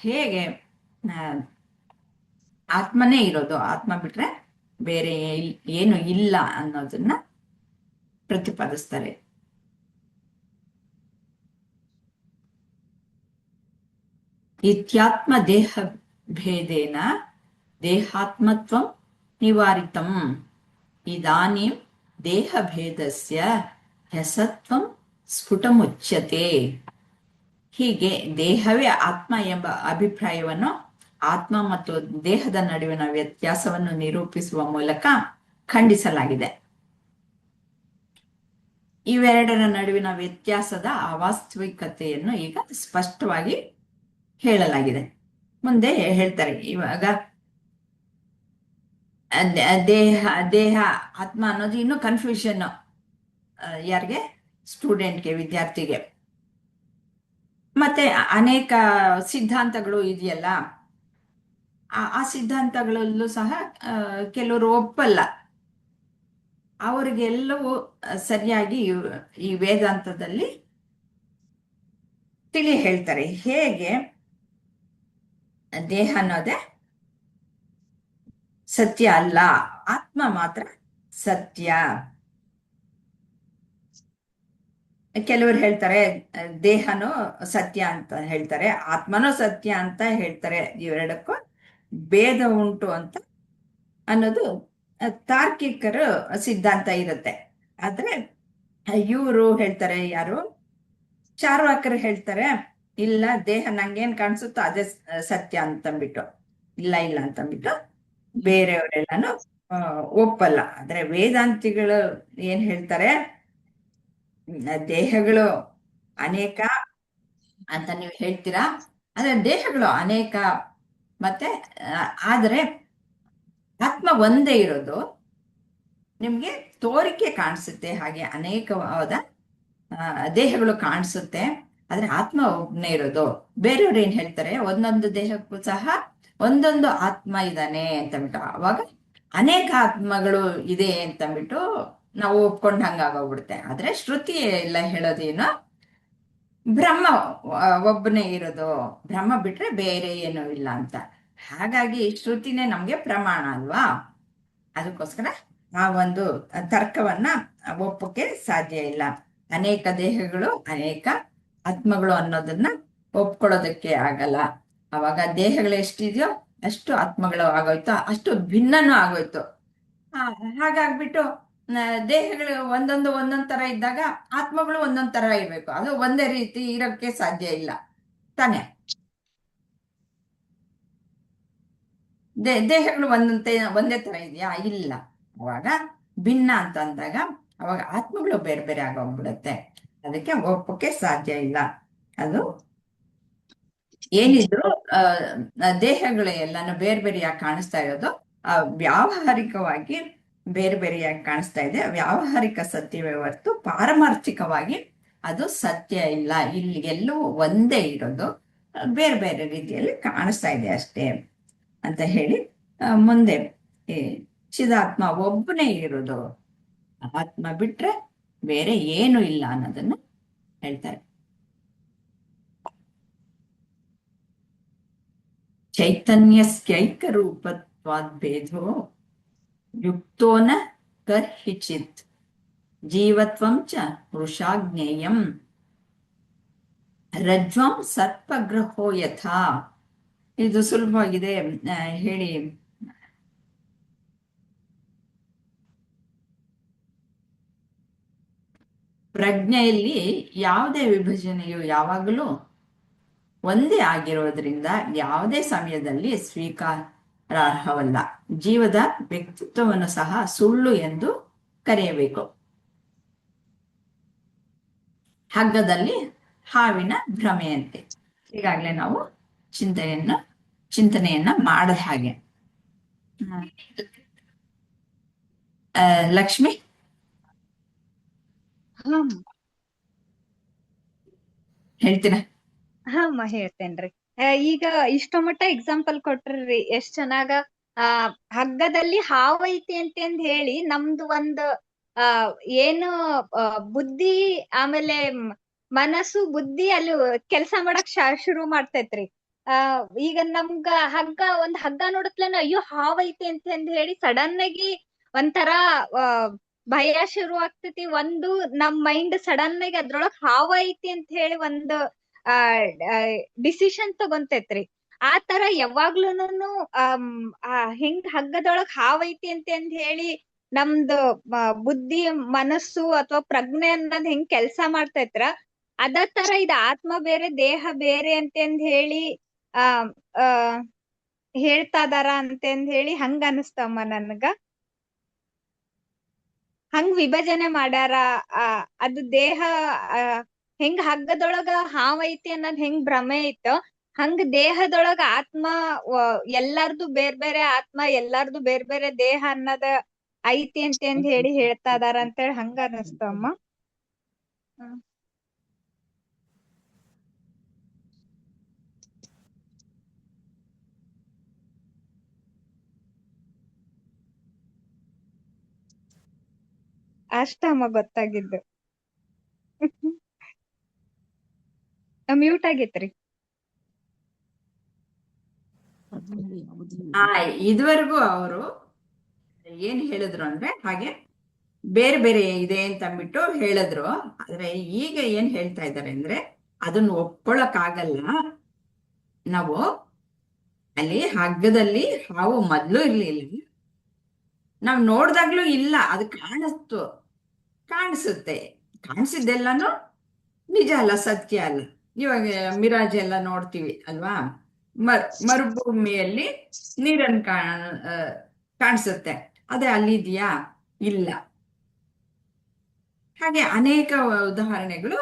ಹೇಗೆ ಆತ್ಮನೇ ಇರೋದು, ಆತ್ಮ ಬಿಟ್ರೆ ಬೇರೆ ಏನು ಇಲ್ಲ ಅನ್ನೋದನ್ನ ಪ್ರತಿಪಾದಿಸ್ತಾರೆ. ಇತ್ಯಾತ್ಮ ದೇಹ ಭೇದೇನ ದೇಹಾತ್ಮತ್ವಂ ನಿವಾರಿತಂ ಇದಾನೀಂ ದೇಹ ಭೇದಸ್ಯ ಹ್ಯಸತ್ವಂ ಸ್ಫುಟಮುಚ್ಯತೆ. ಹೀಗೆ ದೇಹವೇ ಆತ್ಮ ಎಂಬ ಅಭಿಪ್ರಾಯವನ್ನು ಆತ್ಮ ಮತ್ತು ದೇಹದ ನಡುವಿನ ವ್ಯತ್ಯಾಸವನ್ನು ನಿರೂಪಿಸುವ ಮೂಲಕ ಖಂಡಿಸಲಾಗಿದೆ. ಇವೆರಡರ ನಡುವಿನ ವ್ಯತ್ಯಾಸದ ಅವಾಸ್ತವಿಕತೆಯನ್ನು ಈಗ ಸ್ಪಷ್ಟವಾಗಿ ಹೇಳಲಾಗಿದೆ. ಮುಂದೆ ಹೇಳ್ತಾರೆ ಇವಾಗ ದೇಹ ದೇಹ ಆತ್ಮ ಅನ್ನೋದು ಇನ್ನೂ ಕನ್ಫ್ಯೂಷನ್, ಯಾರಿಗೆ? ಸ್ಟೂಡೆಂಟ್ಗೆ, ವಿದ್ಯಾರ್ಥಿಗೆ. ಮತ್ತೆ ಅನೇಕ ಸಿದ್ಧಾಂತಗಳು ಇದೆಯಲ್ಲ, ಆ ಸಿದ್ಧಾಂತಗಳಲ್ಲೂ ಸಹ ಕೆಲವರು ಒಪ್ಪಲ್ಲ. ಅವರಿಗೆಲ್ಲವೂ ಸರಿಯಾಗಿ ಈ ವೇದಾಂತದಲ್ಲಿ ತಿಳಿ ಹೇಳ್ತಾರೆ. ಹೇಗೆ ದೇಹ ಅನ್ನೋದೇ ಸತ್ಯ ಅಲ್ಲ, ಆತ್ಮ ಮಾತ್ರ ಸತ್ಯ. ಕೆಲವರು ಹೇಳ್ತಾರೆ ದೇಹನೂ ಸತ್ಯ ಅಂತ ಹೇಳ್ತಾರೆ, ಆತ್ಮನೂ ಸತ್ಯ ಅಂತ ಹೇಳ್ತಾರೆ. ಇವೆರಡಕ್ಕೂ ಭೇದ ಉಂಟು ಅಂತ ಅನ್ನೋದು ತಾರ್ಕಿಕರ ಸಿದ್ಧಾಂತ ಇರುತ್ತೆ. ಆದ್ರೆ ಇವರು ಹೇಳ್ತಾರೆ, ಯಾರು? ಚಾರ್ವಾಕರು ಹೇಳ್ತಾರೆ, ಇಲ್ಲ, ದೇಹ ನಂಗೇನ್ ಕಾಣಿಸುತ್ತೋ ಅದೇ ಸತ್ಯ ಅಂತಂದ್ಬಿಟ್ಟು, ಇಲ್ಲ ಇಲ್ಲ ಅಂತಂದ್ಬಿಟ್ಟು ಬೇರೆಯವರೆಲ್ಲಾನು ಒಪ್ಪಲ್ಲ. ಆದ್ರೆ ವೇದಾಂತಿಗಳು ಏನ್ ಹೇಳ್ತಾರೆ, ದೇಹಗಳು ಅನೇಕ ಅಂತ ನೀವು ಹೇಳ್ತೀರಾ, ಆದ್ರೆ ದೇಹಗಳು ಅನೇಕ, ಮತ್ತೆ ಆದ್ರೆ ಆತ್ಮ ಒಂದೇ ಇರೋದು. ನಿಮ್ಗೆ ತೋರಿಕೆ ಕಾಣಿಸುತ್ತೆ, ಹಾಗೆ ಅನೇಕವಾದ ದೇಹಗಳು ಕಾಣಿಸುತ್ತೆ, ಆದ್ರೆ ಆತ್ಮ ಒಬ್ಬನೇ ಇರೋದು. ಬೇರೆಯವ್ರು ಏನ್ ಹೇಳ್ತಾರೆ, ಒಂದೊಂದು ದೇಹಕ್ಕೂ ಸಹ ಒಂದೊಂದು ಆತ್ಮ ಇದ್ದಾನೆ ಅಂತಂದ್ಬಿಟ್ಟು, ಅವಾಗ ಅನೇಕ ಆತ್ಮಗಳು ಇದೆ ಅಂತಂದ್ಬಿಟ್ಟು ನಾವು ಒಪ್ಕೊಂಡ್ ಹಂಗಾಗೋಗ್ಬಿಡುತ್ತೆ. ಆದ್ರೆ ಶ್ರುತಿ ಎಲ್ಲ ಹೇಳೋದೇನು, ಬ್ರಹ್ಮ ಒಬ್ಬನೇ ಇರೋದು, ಬ್ರಹ್ಮ ಬಿಟ್ರೆ ಬೇರೆ ಏನೂ ಇಲ್ಲ ಅಂತ. ಹಾಗಾಗಿ ಶ್ರುತಿನೇ ನಮ್ಗೆ ಪ್ರಮಾಣ ಅಲ್ವಾ. ಅದಕ್ಕೋಸ್ಕರ ಆ ಒಂದು ತರ್ಕವನ್ನ ಒಪ್ಪಕ್ಕೆ ಸಾಧ್ಯ ಇಲ್ಲ. ಅನೇಕ ದೇಹಗಳು, ಅನೇಕ ಆತ್ಮಗಳು ಅನ್ನೋದನ್ನ ಒಪ್ಕೊಳ್ಳೋದಕ್ಕೆ ಆಗಲ್ಲ. ಅವಾಗ ದೇಹಗಳು ಎಷ್ಟಿದೆಯೋ ಅಷ್ಟು ಆತ್ಮಗಳು ಆಗೋಯ್ತು, ಅಷ್ಟು ಭಿನ್ನನೂ ಆಗೋಯ್ತು. ಹಾಗಾಗ್ಬಿಟ್ಟು ದೇಹಗಳು ಒಂದೊಂದ್ ತರ ಇದ್ದಾಗ ಆತ್ಮಗಳು ಒಂದೊಂದ್ ತರ ಇರ್ಬೇಕು, ಅದು ಒಂದೇ ರೀತಿ ಇರೋಕ್ಕೆ ಸಾಧ್ಯ ಇಲ್ಲ ತಾನೆ. ದೇಹಗಳು ಒಂದೇ ತರ ಇದೆಯಾ? ಇಲ್ಲ. ಅವಾಗ ಭಿನ್ನ ಅಂತ ಅಂದಾಗ ಅವಾಗ ಆತ್ಮಗಳು ಬೇರೆ ಬೇರೆ ಆಗೋಗ್ಬಿಡುತ್ತೆ. ಅದಕ್ಕೆ ಒಪ್ಪಕ್ಕೆ ಸಾಧ್ಯ ಇಲ್ಲ. ಅದು ಏನಿದ್ರು ದೇಹಗಳು ಎಲ್ಲಾನು ಬೇರೆ ಬೇರೆಯಾಗಿ ಕಾಣಿಸ್ತಾ ಇರೋದು ವ್ಯಾವಹಾರಿಕವಾಗಿ ಬೇರೆ ಬೇರೆಯಾಗಿ ಕಾಣಿಸ್ತಾ ಇದೆ. ವ್ಯಾವಹಾರಿಕ ಸತ್ಯವೇ ಹೊರತು ಪಾರಮಾರ್ಥಿಕವಾಗಿ ಅದು ಸತ್ಯ ಇಲ್ಲ. ಇಲ್ಲಿ ಎಲ್ಲವೂ ಒಂದೇ ಇರೋದು, ಬೇರೆ ಬೇರೆ ರೀತಿಯಲ್ಲಿ ಕಾಣಿಸ್ತಾ ಇದೆ ಅಷ್ಟೇ ಅಂತ ಹೇಳಿ ಮುಂದೆ ಚಿದಾತ್ಮ ಒಬ್ಬನೇ ಇರೋದು, ಆತ್ಮ ಬಿಟ್ರೆ ಬೇರೆ ಏನು ಇಲ್ಲ ಅನ್ನೋದನ್ನ ಹೇಳ್ತಾರೆ. ಚೈತನ್ಯಸ್ಯೈಕ ರೂಪತ್ವಾದ್ಭೇದೋ ಯುಕ್ತೋನ ಕರ್ಹಿಚಿತ್ ಜೀವತ್ವಂ ಚ ವೃಷಾಜ್ಞೇಯಂ ರಜ್ವಂ ಸರ್ಪಗ್ರಹೋ ಯಥಾ. ಇದು ಸುಲಭವಾಗಿದೆ, ಹೇಳಿ. ಪ್ರಜ್ಞೆಯಲ್ಲಿ ಯಾವುದೇ ವಿಭಜನೆಯು ಯಾವಾಗಲೂ ಒಂದೇ ಆಗಿರೋದ್ರಿಂದ ಯಾವುದೇ ಸಮಯದಲ್ಲಿ ಸ್ವೀಕಾರಾರ್ಹವಲ್ಲ. ಜೀವದ ವ್ಯಕ್ತಿತ್ವವನ್ನು ಸಹ ಸುಳ್ಳು ಎಂದು ಕರೆಯಬೇಕು. ಹಗ್ಗದಲ್ಲಿ ಹಾವಿನ ಭ್ರಮೆಯಂತೆ. ಈಗಾಗಲೇ ನಾವು ಚಿಂತನೆಯನ್ನ ಮಾಡದ ಹಾಗೆ. ಲಕ್ಷ್ಮಿ, ಹೇಳ್ತೀರಾ? ಅಮ್ಮ ಹೇಳ್ತೇನ್ರಿ. ಈಗ ಇಷ್ಟ ಮಟ್ಟ ಎಕ್ಸಾಂಪಲ್ ಕೊಟ್ರಿ, ಎಷ್ಟ್ ಚೆನ್ನಾಗ ಹಗ್ಗದಲ್ಲಿ ಹಾವು ಐತಿ ಅಂತಂದ್ ಹೇಳಿ ನಮ್ದು ಒಂದು ಏನು ಬುದ್ಧಿ, ಆಮೇಲೆ ಮನಸ್ಸು, ಬುದ್ಧಿ ಅಲ್ಲಿ ಕೆಲ್ಸ ಮಾಡಕ್ ಶುರು ಮಾಡ್ತೈತ್ರಿ. ಈಗ ನಮ್ಗ ಒಂದ್ ಹಗ್ಗ ನೋಡತ್ಲೇನ ಅಯ್ಯೋ ಹಾವ್ ಐತಿ ಅಂತ ಹೇಳಿ ಸಡನ್ ಆಗಿ ಒಂಥರ ಭಯ ಶುರು ಆಗ್ತೈತಿ. ಒಂದು ನಮ್ ಮೈಂಡ್ ಸಡನ್ ಆಗಿ ಅದ್ರೊಳಗ್ ಹಾವ್ ಐತಿ ಅಂತ ಹೇಳಿ ಒಂದು ಡಿಸಿಷನ್ ತಗೊಂತೈತ್ರಿ. ಆ ತರ ಯಾವಾಗ್ಲೂನು ಹಿಂಗ್ ಹಗ್ಗದೊಳಗ್ ಹಾವ್ ಐತಿ ಅಂತ ಹೇಳಿ ನಮ್ದು ಬುದ್ಧಿ, ಮನಸ್ಸು ಅಥವಾ ಪ್ರಜ್ಞೆ ಅನ್ನೋದ್ ಹೆಂಗ್ ಕೆಲ್ಸ ಮಾಡ್ತೈತ್ರ, ಅದ ತರ ಇದು ಆತ್ಮ ಬೇರೆ ದೇಹ ಬೇರೆ ಅಂತಂದ್ ಹೇಳಿ ಹೇಳ್ತಾ ಇದಾರ ಅಂತಂದ್ ಹೇಳಿ ಹಂಗ ಅನಸ್ತಮ್ಮ ನನ್ಗ. ಹಂಗ್ ವಿಭಜನೆ ಮಾಡ್ಯಾರ. ಅದು ದೇಹ ಆ, ಹೆಂಗ್ ಹಗ್ಗದೊಳಗ ಹಾವ್ ಐತಿ ಅನ್ನೋದ್ ಹೆಂಗ್ ಭ್ರಮೆ ಐತೋ ಹಂಗ್ ದೇಹದೊಳಗ ಆತ್ಮ ಎಲ್ಲಾರ್ದು ಬೇರೆ ಬೇರೆ ಆತ್ಮ, ಎಲ್ಲಾರ್ದು ಬೇರೆ ಬೇರೆ ದೇಹ ಅನ್ನೋದ ಐತಿ ಅಂತ ಹೇಳಿ ಹೇಳ್ತಾ ಇದಾರ ಅಂತೇಳಿ ಹಂಗ ಅನಸ್ತು ಅಮ್ಮ. ಹ್ಮ್. ಅಷ್ಟಮ್ಮ ಗೊತ್ತಾಗಿದ್ದು. ಮ್ಯೂಟ್ ಆಗೈತ್ರಿ. ಅದ್ರಲ್ಲಿ ಯಾವುದಿಲ್ಲ. ಇದುವರೆಗೂ ಅವರು ಏನ್ ಹೇಳಿದ್ರು ಅಂದ್ರೆ ಹಾಗೆ ಬೇರೆ ಬೇರೆ ಇದೆ ಅಂತ ಅಂದ್ಬಿಟ್ಟು ಹೇಳಿದ್ರು. ಆದ್ರೆ ಈಗ ಏನ್ ಹೇಳ್ತಾ ಇದ್ದಾರೆ ಅಂದ್ರೆ ಅದನ್ನ ಒಪ್ಕೊಳಕ್ಕಾಗಲ್ಲ. ನಾವು ಅಲ್ಲಿ ಹಗ್ಗದಲ್ಲಿ ಹಾವು ಮೊದ್ಲು ಇರ್ಲಿಲ್ಲ, ನಾವ್ ನೋಡ್ದಾಗ್ಲೂ ಇಲ್ಲ, ಅದು ಕಾಣಿಸುತ್ತೆ. ಕಾಣಿಸಿದ್ದೆಲ್ಲಾನು ನಿಜ ಅಲ್ಲ, ಸತ್ಯ ಅಲ್ಲ. ಇವಾಗ ಮಿರಾಜ್ ಎಲ್ಲ ನೋಡ್ತೀವಿ ಅಲ್ವಾ, ಮರುಭೂಮಿಯಲ್ಲಿ ನೀರನ್ನು ಕಾಣಿಸುತ್ತೆ, ಅದೇ ಅಲ್ಲಿದ್ಯಾ? ಇಲ್ಲ. ಹಾಗೆ ಅನೇಕ ಉದಾಹರಣೆಗಳು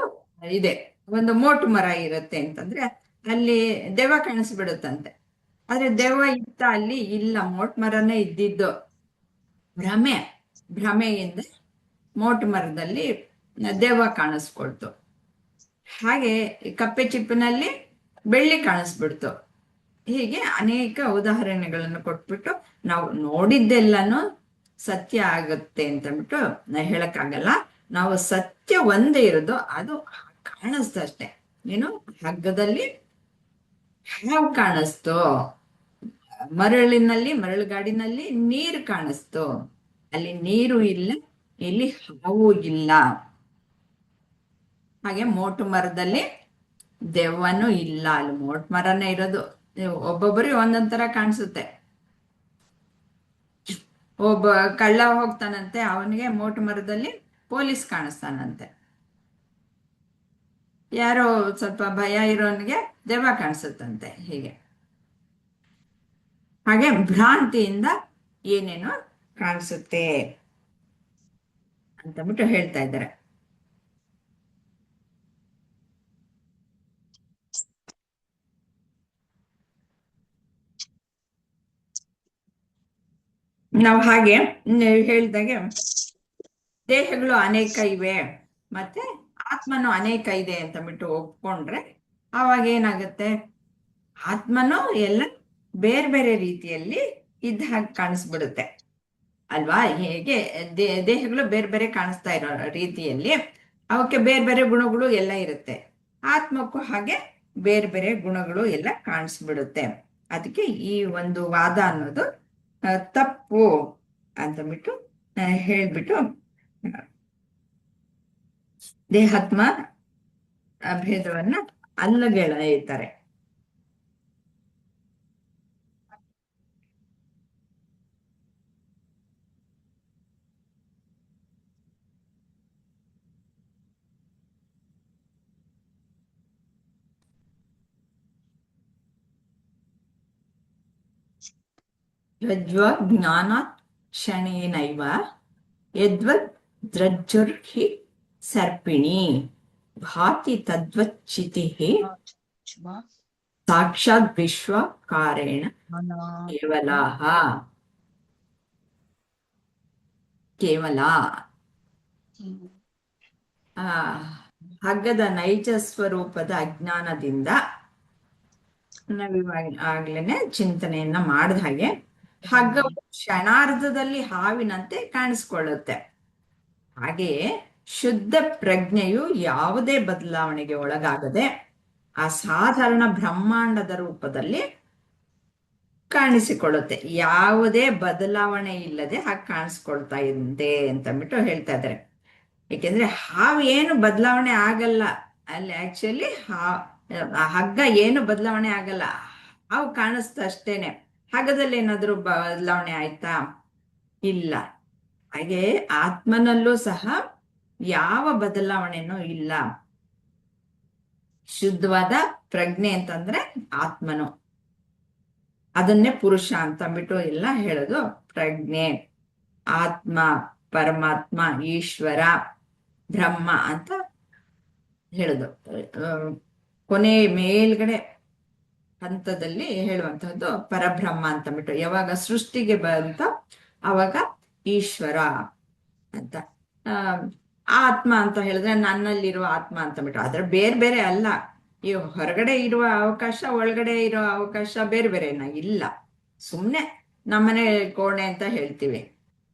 ಇದೆ. ಒಂದು ಮೋಟು ಮರ ಇರುತ್ತೆ ಅಂತಂದ್ರೆ ಅಲ್ಲಿ ದೆವ್ವ ಕಾಣಿಸ್ಬಿಡುತ್ತಂತೆ. ಆದ್ರೆ ದೆವ್ವ ಇತ್ತ ಅಲ್ಲಿ ಇಲ್ಲ, ಮೋಟ್ ಮರನೇ ಇದ್ದಿದ್ದು. ಭ್ರಮೆಯಿಂದ ಮೋಟು ಮರದಲ್ಲಿ ದೆವ್ವ ಕಾಣಿಸ್ಕೊಳ್ತು. ಹಾಗೆ ಕಪ್ಪೆ ಚಿಪ್ಪಿನಲ್ಲಿ ಬೆಳ್ಳಿ ಕಾಣಿಸ್ಬಿಡ್ತು. ಹೀಗೆ ಅನೇಕ ಉದಾಹರಣೆಗಳನ್ನು ಕೊಟ್ಬಿಟ್ಟು ನಾವು ನೋಡಿದ್ದೆಲ್ಲನೂ ಸತ್ಯ ಆಗುತ್ತೆ ಅಂತಂದ್ಬಿಟ್ಟು ಹೇಳಕ್ಕಾಗಲ್ಲ. ನಾವು ಸತ್ಯ ಒಂದೇ ಇರೋದು, ಅದು ಕಾಣಿಸ್ತಷ್ಟೆ. ಏನು ಹಗ್ಗದಲ್ಲಿ ಹಾವು ಕಾಣಿಸ್ತು, ಮರಳುಗಾಡಿನಲ್ಲಿ ನೀರು ಕಾಣಿಸ್ತು. ಅಲ್ಲಿ ನೀರು ಇಲ್ಲ, ಇಲ್ಲಿ ಹಾವು ಇಲ್ಲ. ಹಾಗೆ ಮೋಟು ಮರದಲ್ಲಿ ದೆವ್ವನೂ ಇಲ್ಲ, ಅಲ್ಲಿ ಮೋಟ್ ಮರನೇ ಇರೋದು. ಒಬ್ಬೊಬ್ಬರಿಗೆ ಒಂದೊಂದ್ ಕಾಣಿಸುತ್ತೆ. ಒಬ್ಬ ಕಳ್ಳ ಹೋಗ್ತಾನಂತೆ, ಅವನಿಗೆ ಮೋಟು ಮರದಲ್ಲಿ ಪೊಲೀಸ್ ಕಾಣಿಸ್ತಾನಂತೆ. ಯಾರೋ ಸ್ವಲ್ಪ ಭಯ ಇರೋನಿಗೆ ದೆವ್ವ ಕಾಣಿಸುತ್ತಂತೆ. ಹಾಗೆ ಭ್ರಾಂತಿಯಿಂದ ಏನೇನೋ ಕಾಣಿಸುತ್ತೆ ಅಂತಂದ್ಬಿಟ್ಟು ಹೇಳ್ತಾ ಇದ್ದಾರೆ. ನಾವು ಹಾಗೆ ಹೇಳಿದಾಗೆ ದೇಹಗಳು ಅನೇಕ ಇವೆ, ಮತ್ತೆ ಆತ್ಮನು ಅನೇಕ ಇದೆ ಅಂತಂದ್ಬಿಟ್ಟು ಒಪ್ಕೊಂಡ್ರೆ ಆವಾಗ ಏನಾಗುತ್ತೆ? ಆತ್ಮನು ಎಲ್ಲ ಬೇರೆ ಬೇರೆ ರೀತಿಯಲ್ಲಿ ಇದ್ದ ಹಾಗೆ ಕಾಣಿಸ್ಬಿಡುತ್ತೆ ಅಲ್ವಾ? ಹೇಗೆ ದೇಹಗಳು ಬೇರೆ ಬೇರೆ ಕಾಣಿಸ್ತಾ ಇರೋ ರೀತಿಯಲ್ಲಿ ಅವಕ್ಕೆ ಬೇರೆ ಬೇರೆ ಗುಣಗಳು ಎಲ್ಲ ಇರುತ್ತೆ. ಆತ್ಮಕ್ಕೂ ಹಾಗೆ ಬೇರೆ ಬೇರೆ ಗುಣಗಳು ಎಲ್ಲ ಕಾಣಿಸ್ಬಿಡುತ್ತೆ. ಅದಕ್ಕೆ ಈ ಒಂದು ವಾದ ಅನ್ನೋದು ತಪ್ಪು ಅಂತಂದ್ಬಿಟ್ಟು ಹೇಳ್ಬಿಟ್ಟು ದೇಹಾತ್ಮ ಭೇದವನ್ನ ಅಲ್ಲಗೆಳೆಯುತ್ತಾರೆ. ಜ್ಞಾನಾತ್ ಕ್ಷಣೇನೈವ ಯದ್ವದ್ ದ್ರಜ್ಜುರ್ಹಿ ಸರ್ಪಿಣಿ ಭಾತಿ ತದ್ವಚ್ಚಿತಿಃ ಸಾಕ್ಷಾತ್ ವಿಶ್ವಕಾರೇಣ ಕೇವಲ ಹಗ್ಗದ ನೈಜ ಸ್ವರೂಪದ ಅಜ್ಞಾನದಿಂದ ನಾವಿವಾಗ ಆಗ್ಲೇನೆ ಚಿಂತನೆಯನ್ನ ಮಾಡಿದ ಹಾಗೆ ಹಗ್ಗವು ಕ್ಷಣಾರ್ಧದಲ್ಲಿ ಹಾವಿನಂತೆ ಕಾಣಿಸ್ಕೊಳ್ಳುತ್ತೆ. ಹಾಗೆಯೇ ಶುದ್ಧ ಪ್ರಜ್ಞೆಯು ಯಾವುದೇ ಬದಲಾವಣೆಗೆ ಒಳಗಾಗದೆ ಅಸಾಧಾರಣ ಬ್ರಹ್ಮಾಂಡದ ರೂಪದಲ್ಲಿ ಕಾಣಿಸಿಕೊಳ್ಳುತ್ತೆ. ಯಾವುದೇ ಬದಲಾವಣೆ ಇಲ್ಲದೆ ಹಾಗೆ ಕಾಣಿಸ್ಕೊಳ್ತಾ ಇದೆ ಅಂತಂದ್ಬಿಟ್ಟು ಹೇಳ್ತಾ ಇದ್ದಾರೆ. ಏಕೆಂದ್ರೆ ಹಾವು ಏನು ಬದಲಾವಣೆ ಆಗಲ್ಲ, ಅಲ್ಲಿ ಆಕ್ಚುಲಿ ಹಗ್ಗ ಏನು ಬದಲಾವಣೆ ಆಗಲ್ಲ, ಹಾವು ಕಾಣಿಸ್ತಾ ಅಷ್ಟೇನೆ. ಹಗ್ಗದಲ್ಲಿ ಏನಾದ್ರೂ ಬದಲಾವಣೆ ಆಯ್ತಾ? ಇಲ್ಲ. ಹಾಗೆ ಆತ್ಮನಲ್ಲೂ ಸಹ ಯಾವ ಬದಲಾವಣೆನೂ ಇಲ್ಲ. ಶುದ್ಧವಾದ ಪ್ರಜ್ಞೆ ಅಂತಂದ್ರೆ ಆತ್ಮನು, ಅದನ್ನೇ ಪುರುಷ ಅಂತಂದ್ಬಿಟ್ಟು ಎಲ್ಲ ಹೇಳೋದು. ಪ್ರಜ್ಞೆ, ಆತ್ಮ, ಪರಮಾತ್ಮ, ಈಶ್ವರ, ಬ್ರಹ್ಮ ಅಂತ ಹೇಳುದು. ಕೊನೆ ಮೇಲ್ಗಡೆ ಹಂತದಲ್ಲಿ ಹೇಳುವಂತಹದ್ದು ಪರಬ್ರಹ್ಮ ಅಂತ ಬಿಟ್ಟು, ಯಾವಾಗ ಸೃಷ್ಟಿಗೆ ಬಂತ ಅವಾಗ ಈಶ್ವರ ಅಂತ. ಆ ಆತ್ಮ ಅಂತ ಹೇಳಿದ್ರೆ ನನ್ನಲ್ಲಿರುವ ಆತ್ಮ ಅಂತ ಬಿಟ್ಟು, ಆದ್ರೆ ಬೇರೆ ಬೇರೆ ಅಲ್ಲ. ಈ ಹೊರಗಡೆ ಇರುವ ಅವಕಾಶ, ಒಳಗಡೆ ಇರೋ ಅವಕಾಶ ಬೇರೆ ಬೇರೆನ ಇಲ್ಲ. ಸುಮ್ನೆ ನಮ್ಮನೆ ಕೋಣೆ ಅಂತ ಹೇಳ್ತೀವಿ,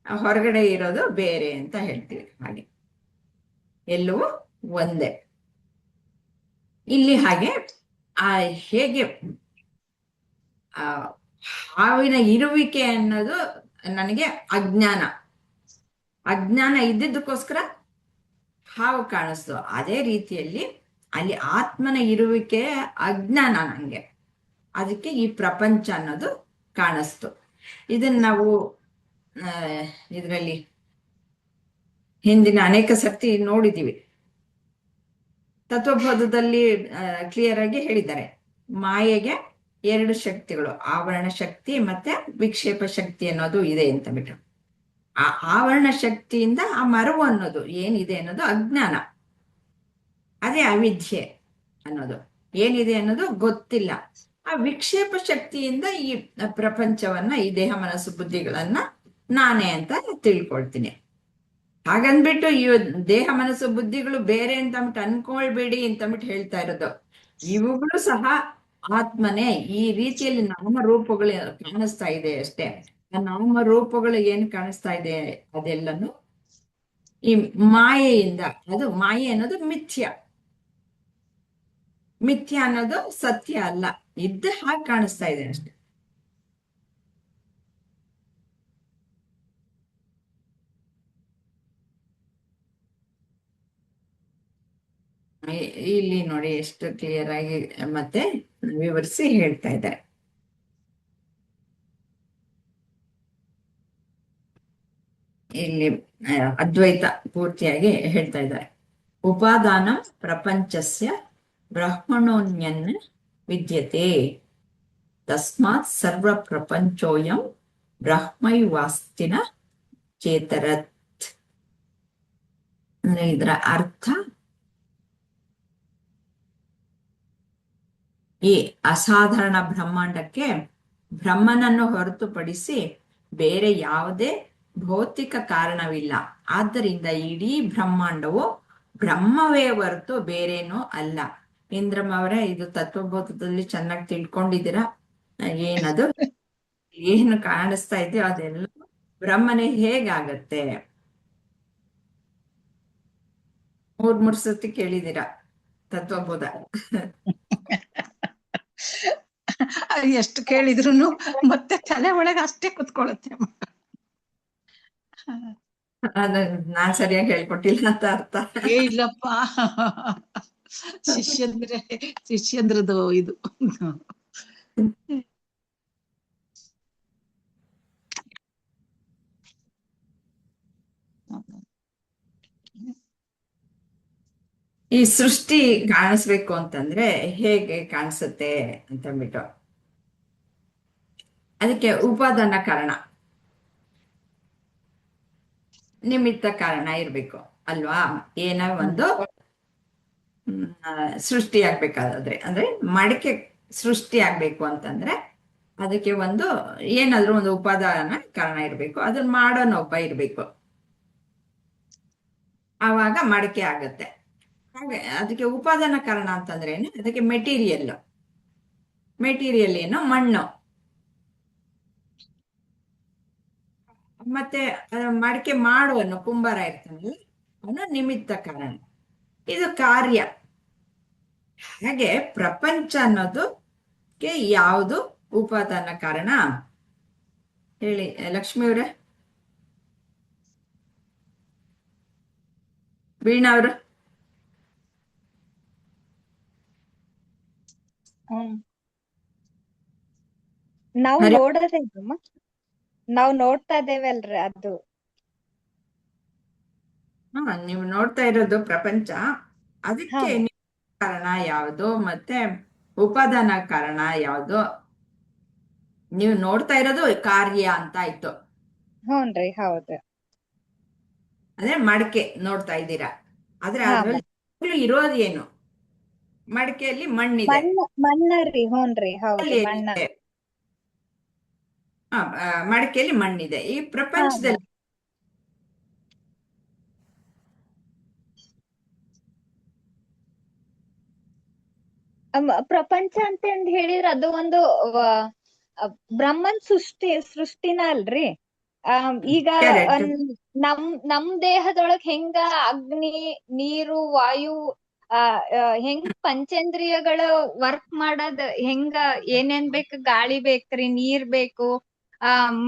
ಹೊರಗಡೆ ಇರೋದು ಬೇರೆ ಅಂತ ಹೇಳ್ತೀವಿ. ಹಾಗೆ ಎಲ್ಲವೂ ಒಂದೇ. ಇಲ್ಲಿ ಹಾಗೆ ಹೇಗೆ ಹಾವಿನ ಇರುವಿಕೆ ಅನ್ನೋದು ನನಗೆ ಅಜ್ಞಾನ ಇದ್ದಿದ್ದಕ್ಕೋಸ್ಕರ ಹಾವು ಕಾಣಿಸ್ತು. ಅದೇ ರೀತಿಯಲ್ಲಿ ಅಲ್ಲಿ ಆತ್ಮನ ಇರುವಿಕೆ ಅಜ್ಞಾನ ನಂಗೆ, ಅದಕ್ಕೆ ಈ ಪ್ರಪಂಚ ಅನ್ನೋದು ಕಾಣಿಸ್ತು. ಇದನ್ನ ನಾವು ಇದರಲ್ಲಿ ಹಿಂದಿನ ಅನೇಕ ಸರ್ತಿ ನೋಡಿದೀವಿ. ತತ್ವಬೋಧದಲ್ಲಿ ಕ್ಲಿಯರ್ ಆಗಿ ಹೇಳಿದ್ದಾರೆ, ಮಾಯೆಗೆ 2 ಶಕ್ತಿಗಳು, ಆವರಣ ಶಕ್ತಿ ಮತ್ತೆ ವಿಕ್ಷೇಪ ಶಕ್ತಿ ಅನ್ನೋದು ಇದೆ ಅಂತ ಬಿಟ್ಟು. ಆ ಆವರಣ ಶಕ್ತಿಯಿಂದ ಆ ಮರವು ಅನ್ನೋದು ಏನಿದೆ ಅನ್ನೋದು ಅಜ್ಞಾನ, ಅದೇ ಅವಿದ್ಯೆ ಅನ್ನೋದು. ಏನಿದೆ ಅನ್ನೋದು ಗೊತ್ತಿಲ್ಲ. ಆ ವಿಕ್ಷೇಪ ಶಕ್ತಿಯಿಂದ ಈ ಪ್ರಪಂಚವನ್ನ, ಈ ದೇಹ ಮನಸ್ಸು ಬುದ್ಧಿಗಳನ್ನ ನಾನೇ ಅಂತ ತಿಳ್ಕೊಳ್ತೀನಿ. ಹಾಗಂದ್ಬಿಟ್ಟು ಈ ದೇಹ ಮನಸ್ಸು ಬುದ್ಧಿಗಳು ಬೇರೆ ಅಂತ ಅನ್ಕೊಳ್ಬೇಡಿ ಅಂತ ಹೇಳ್ತಾ ಇರೋದು. ಇವುಗಳು ಸಹ ಆತ್ಮನೇ. ಈ ರೀತಿಯಲ್ಲಿ ನಾಮರೂಪಗಳು ಕಾಣಿಸ್ತಾ ಇದೆ ಅಷ್ಟೇ. ಆ ನಾಮರೂಪಗಳು ಏನ್ ಕಾಣಿಸ್ತಾ ಇದೆ ಅದೆಲ್ಲನು ಈ ಮಾಯೆಯಿಂದ, ಅದು ಮಾಯೆ ಅನ್ನೋದು ಮಿಥ್ಯ ಅನ್ನೋದು ಸತ್ಯ ಅಲ್ಲ, ಇದ್ದ ಹಾಗೆ ಕಾಣಿಸ್ತಾ ಇದೆ ಅಷ್ಟೆ. ಇಲ್ಲಿ ನೋಡಿ ಎಷ್ಟು ಕ್ಲಿಯರ್ ಆಗಿ ಮತ್ತೆ ವಿವರಿಸಿ ಹೇಳ್ತಾ ಇದ್ದಾರೆ. ಇಲ್ಲಿ ಅದ್ವೈತ ಪೂರ್ತಿಯಾಗಿ ಹೇಳ್ತಾ ಇದ್ದಾರೆ. ಉಪಾದಾನ ಪ್ರಪಂಚಸ್ಯ ಬ್ರಹ್ಮಣೋನ್ಯನ್ ವಿದ್ಯತೆ, ತಸ್ಮಾತ್ ಸರ್ವ ಪ್ರಪಂಚೋಯಂ ಬ್ರಹ್ಮೈವಾಸ್ತಿನ ಚೇತರತ್. ಅಂದ್ರೆ ಇದರ ಅರ್ಥ, ಈ ಅಸಾಧಾರಣ ಬ್ರಹ್ಮಾಂಡಕ್ಕೆ ಬ್ರಹ್ಮನನ್ನು ಹೊರತುಪಡಿಸಿ ಬೇರೆ ಯಾವುದೇ ಭೌತಿಕ ಕಾರಣವಿಲ್ಲ. ಆದ್ದರಿಂದ ಇಡೀ ಬ್ರಹ್ಮಾಂಡವು ಬ್ರಹ್ಮವೇ ಹೊರತು ಬೇರೇನೂ ಅಲ್ಲ. ಇಂದ್ರಮ್ಮ ಅವರೇ, ಇದು ತತ್ವಬೋಧದಲ್ಲಿ ಚೆನ್ನಾಗಿ ತಿಳ್ಕೊಂಡಿದ್ದೀರಾ. ಏನದು ಏನು ಕಾಣಿಸ್ತಾ ಇದೆಯೋ ಅದೆಲ್ಲ ಬ್ರಹ್ಮನೇ ಹೇಗಾಗತ್ತೆ? 3 ಸರ್ತಿ ಕೇಳಿದ್ದೀರಾ ತತ್ವಬೋಧ. ಎಷ್ಟು ಕೇಳಿದ್ರು ಮತ್ತೆ ತಲೆ ಒಳಗೆ ಅಷ್ಟೇ ಕುತ್ಕೊಳ್ಳುತ್ತೆ. ಅದ ನಾನ್ ಸರಿಯಾಗಿ ಹೇಳ್ಕೊಟ್ಟಿಲ್ಲ ಅಂತ ಅರ್ಥ. ಇಲ್ಲಪ್ಪ, ಶಿಷ್ಯಂದ್ರದು ಇದು. ಈ ಸೃಷ್ಟಿ ಕಾಣಿಸ್ಬೇಕು ಅಂತಂದ್ರೆ ಹೇಗೆ ಕಾಣಿಸುತ್ತೆ ಅಂತಂದ್ಬಿಟ್ಟು, ಅದಕ್ಕೆ ಉಪಾದಾನ ಕಾರಣ, ನಿಮಿತ್ತ ಕಾರಣ ಇರ್ಬೇಕು ಅಲ್ವಾ? ಏನೋ ಒಂದು ಸೃಷ್ಟಿ ಆಗ್ಬೇಕಾದ್ರೆ, ಅಂದ್ರೆ ಮಡಿಕೆ ಸೃಷ್ಟಿ ಆಗ್ಬೇಕು ಅಂತಂದ್ರೆ ಅದಕ್ಕೆ ಒಂದು ಏನಾದ್ರೂ ಒಂದು ಉಪಾದಾನ ಕಾರಣ ಇರ್ಬೇಕು, ಅದನ್ನ ಮಾಡೋನೊಬ್ಬ ಇರ್ಬೇಕು, ಆವಾಗ ಮಡಿಕೆ ಆಗತ್ತೆ. ಹಾಗೆ ಅದಕ್ಕೆ ಉಪಾದಾನ ಕಾರಣ ಅಂತಂದ್ರೆ ಏನು? ಅದಕ್ಕೆ ಮೆಟೀರಿಯಲ್ ಏನು? ಮಣ್ಣು. ಮತ್ತೆ ಮಡಿಕೆ ಮಾಡುವನು ಕುಂಬಾರ ಇರ್ತಾನಲ್ಲ, ಅವನು ನಿಮಿತ್ತ ಕಾರಣ. ಇದು ಕಾರ್ಯ. ಹಾಗೆ ಪ್ರಪಂಚ ಅನ್ನೋದಕ್ಕೆ ಯಾವುದು ಉಪಾದಾನ ಕಾರಣ ಹೇಳಿ ಲಕ್ಷ್ಮಿ ಅವ್ರೆ, ವೀಣಾ ಅವರು? ನಾವು ನೋಡೋದೇನಮ್ಮ, ನಾವು ನೋಡ್ತಾ ಇದ್ದೇವಲ್ರಿ ಅದು. ನೀವು ನೋಡ್ತಾ ಇರೋದು ಪ್ರಪಂಚ. ಅದಕ್ಕೆ ಕಾರಣ ಯಾವುದು ಮತ್ತೆ ಉಪಾದಾನ ಕಾರಣ ಯಾವುದು? ನೀವು ನೋಡ್ತಾ ಇರೋದು ಕಾರ್ಯ ಅಂತ ಆಯ್ತು. ಹ್ಞೂನ್ರಿ, ಹೌದು. ಅಂದ್ರೆ ಮಡಕೆ ನೋಡ್ತಾ ಇದ್ದೀರಾ, ಆದ್ರೆ ಹಾ ಅದ್ರಲ್ಲಿ ಇರೋದು ಏನು? ಮಡಕೆಯಲ್ಲಿ ಮಣ್ಣಿದೆ, ಮಣ್ಣರಿ, ಹೂನ್ರಿ, ಹೌದ್ರಿ, ಅಲ್ಲಿ ಮಣ್ಣ. ಏನಿದೆ? ಮಡಕೆಯಲ್ಲಿ ಮಣ್ಣಿದೆ. ಈ ಹಾ ಪ್ರಪಂಚದಲ್ಲಿ ಪ್ರಪಂಚ ಅಂತ ಹೇಳಿದ್ರ ಅದು ಒಂದು ಬ್ರಹ್ಮನ್ ಸೃಷ್ಟಿನ ಅಲ್ರಿ. ಈಗ ಕರೆಕ್ಟ್. ನಮ್ ದೇಹದೊಳಗ್ ಹೆಂಗ ಅಗ್ನಿ, ನೀರು, ವಾಯು, ಹೆಂಗ್ ಪಂಚೇಂದ್ರಿಯಗಳು ವರ್ಕ್ ಮಾಡದ್, ಹೆಂಗ ಏನೇನ್ ಬೇಕು, ಗಾಳಿ ಬೇಕ್ರಿ, ನೀರ್ ಬೇಕು,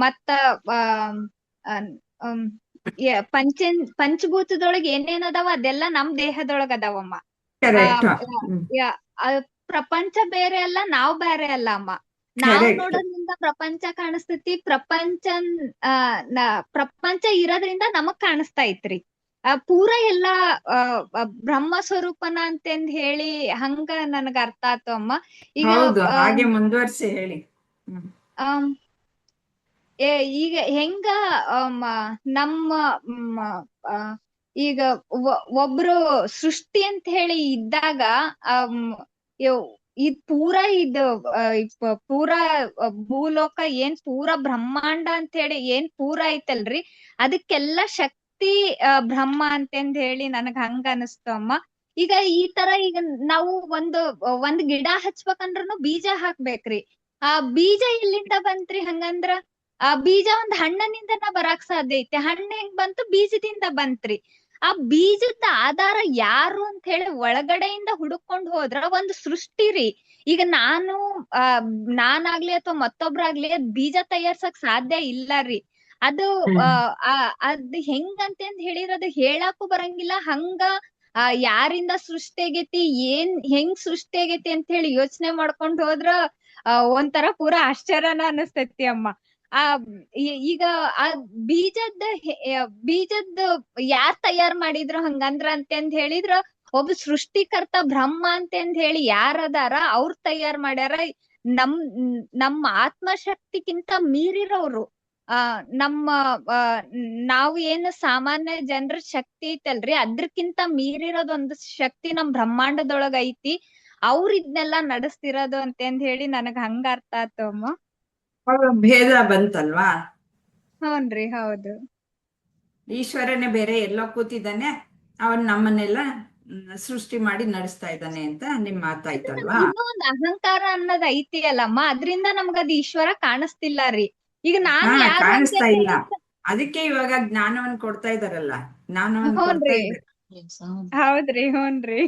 ಮತ್ತ ಪಂಚಭೂತದೊಳಗ್ ಏನೇನ್ ಅದಾವ ಅದೆಲ್ಲ ನಮ್ ದೇಹದೊಳಗ್ ಅದಾವಮ್ಮ. ಕರೆಕ್ಟ್. ಪ್ರಪಂಚ ಬೇರೆ ಅಲ್ಲ, ನಾವ್ ಬೇರೆ ಅಲ್ಲ ಅಮ್ಮ. ನಾವ್ ಕರೆಕ್ಟ್. ನೋಡೋದ್ರಿಂದ ಪ್ರಪಂಚ ಕಾಣಿಸ್ತೈತಿ, ಪ್ರಪಂಚ ಇರೋದ್ರಿಂದ ನಮಗ್ ಕಾಣಿಸ್ತಾ ಐತ್ರಿ. ಪೂರ ಎಲ್ಲಾ ಬ್ರಹ್ಮ ಸ್ವರೂಪನ ಅಂತಂದ್ ಹೇಳಿ ಹಂಗ ನನಗ ಅರ್ಥ ಆತು ಅಮ್ಮ. ಈಗ ಹೌದು, ಹಾಗೆ ಮುಂದುವರ್ಸಿ ಹೇಳಿ. ಆಮ್, ಈಗ ಹೆಂಗ ನಮ್ಮ ಈಗ ಒಬ್ರು ಸೃಷ್ಟಿ ಅಂತ ಹೇಳಿ ಇದ್ದಾಗ ಇದ್ ಪೂರಾ ಪೂರಾ ಭೂಲೋಕ ಏನ್ ಪೂರಾ ಬ್ರಹ್ಮಾಂಡ ಅಂತ ಹೇಳಿ ಏನ್ ಪೂರಾ ಐತಲ್ರಿ, ಅದಕ್ಕೆಲ್ಲ ಶಕ್ತಿ ಬ್ರಹ್ಮ ಅಂತಂದ್ ಹೇಳಿ ನನಗ್ ಹಂಗ ಅನಸ್ತು ಅಮ್ಮ. ಈಗ ಈ ತರ ಈಗ ನಾವು ಒಂದ್ ಗಿಡ ಹಚ್ಬೇಕಂದ್ರೂ ಬೀಜ ಹಾಕ್ಬೇಕ್ರಿ. ಆ ಬೀಜ ಎಲ್ಲಿಂದ ಬಂತ್ರಿ? ಹಂಗಂದ್ರ ಆ ಬೀಜ ಒಂದ್ ಹಣ್ಣನಿಂದನ ಬರಾಕ್ ಸಾಧ್ಯ ಐತಿ. ಹಣ್ಣ ಹೆಂಗ್ ಬಂತು? ಬೀಜದಿಂದ ಬಂತ್ರಿ. ಆ ಬೀಜದ ಆಧಾರ ಯಾರು ಅಂತ ಹೇಳಿ ಒಳಗಡೆಯಿಂದ ಹುಡುಕೊಂಡ್ ಹೋದ್ರ ಒಂದ್ ಸೃಷ್ಟಿ ರೀ. ಈಗ ನಾನಾಗ್ಲಿ ಅಥವಾ ಮತ್ತೊಬ್ರಾಗ್ಲಿ ಅದ್ ಬೀಜ ತಯಾರ್ಸಕ್ ಸಾಧ್ಯ ಇಲ್ಲ ರೀ. ಅದು ಅದ್ ಹೆಂಗಂತಂದ್ ಹೇಳಿರೋದು ಹೇಳಾಕು ಬರಂಗಿಲ್ಲ. ಹಂಗ ಯಾರಿಂದ ಸೃಷ್ಟಿ ಆಗೇತಿ, ಹೆಂಗ್ ಸೃಷ್ಟಿ ಆಗೇತಿ ಅಂತ ಹೇಳಿ ಯೋಚನೆ ಮಾಡ್ಕೊಂಡ್ ಹೋದ್ರ ಒಂಥರ ಪೂರಾ ಆಶ್ಚರ್ಯನ ಅನಸ್ತೈತಿ ಅಮ್ಮ. ಈಗ ಆ ಬೀಜದ ಯಾರ್ ತಯಾರ್ ಮಾಡಿದ್ರು ಹಂಗಂದ್ರ ಅಂತಂದ್ ಹೇಳಿದ್ರ ಒಬ್ಬ ಸೃಷ್ಟಿಕರ್ತ ಬ್ರಹ್ಮ ಅಂತಂದ್ ಹೇಳಿ ಯಾರದಾರ ಅವ್ರ ತಯಾರ್ ಮಾಡ್ಯಾರ. ನಮ್ಮ ಆತ್ಮಶಕ್ತಿಗಿಂತ ಮೀರಿರೋರು. ನಾವು ಏನು ಸಾಮಾನ್ಯ ಜನರ ಶಕ್ತಿ ಐತಲ್ರಿ, ಅದ್ರಕ್ಕಿಂತ ಮೀರಿರೋದೊಂದು ಶಕ್ತಿ ನಮ್ ಬ್ರಹ್ಮಾಂಡದೊಳಗ ಐತಿ. ಅವ್ರ ಇದ್ನೆಲ್ಲಾ ನಡೆಸ್ತಿರೋದು ಅಂತಂದ್ ಹೇಳಿ ನನಗ್ ಹಂಗ ಅರ್ಥ ಆತು ಅಮ್ಮ. ಭೇದ ಬಂತಲ್ವಾ? ಹೌನ್ರಿ, ಹೌದು. ಈಶ್ವರನೇ ಬೇರೆ ಎಲ್ಲೋ ಕೂತಿದ್ದಾನೆ, ಅವನ್ ನಮ್ಮನ್ನೆಲ್ಲ ಸೃಷ್ಟಿ ಮಾಡಿ ನಡೆಸ್ತಾ ಇದ್ದಾನೆ ಅಂತ ನಿಮ್ ಮಾತಾಯ್ತಲ್ವಾ? ಇನ್ನೂ ಒಂದ್ ಅಹಂಕಾರ ಅನ್ನೋದ್ ಐತಿ ಅಲ್ಲಮ್ಮ, ಅದ್ರಿಂದ ನಮ್ಗದ್ ಈಶ್ವರ ಕಾಣಿಸ್ತಿಲ್ಲ ರೀ. ಈಗ ನಾನ್ ಯಾರು ಕಾಣಿಸ್ತಾ ಅಂತ ಇಲ್ಲ. ಅದಕ್ಕೆ ಇವಾಗ ಜ್ಞಾನವನ್ನ ಕೊಡ್ತಾ ಇದಾರಲ್ಲ, ಜ್ಞಾನವನ್ನ ಕೊಡ್ತಾ ಹೂನ್ರಿ, ಇದ್ದಾರೆ. ಹೌದ್ರಿ, ಹೂನ್ರಿ.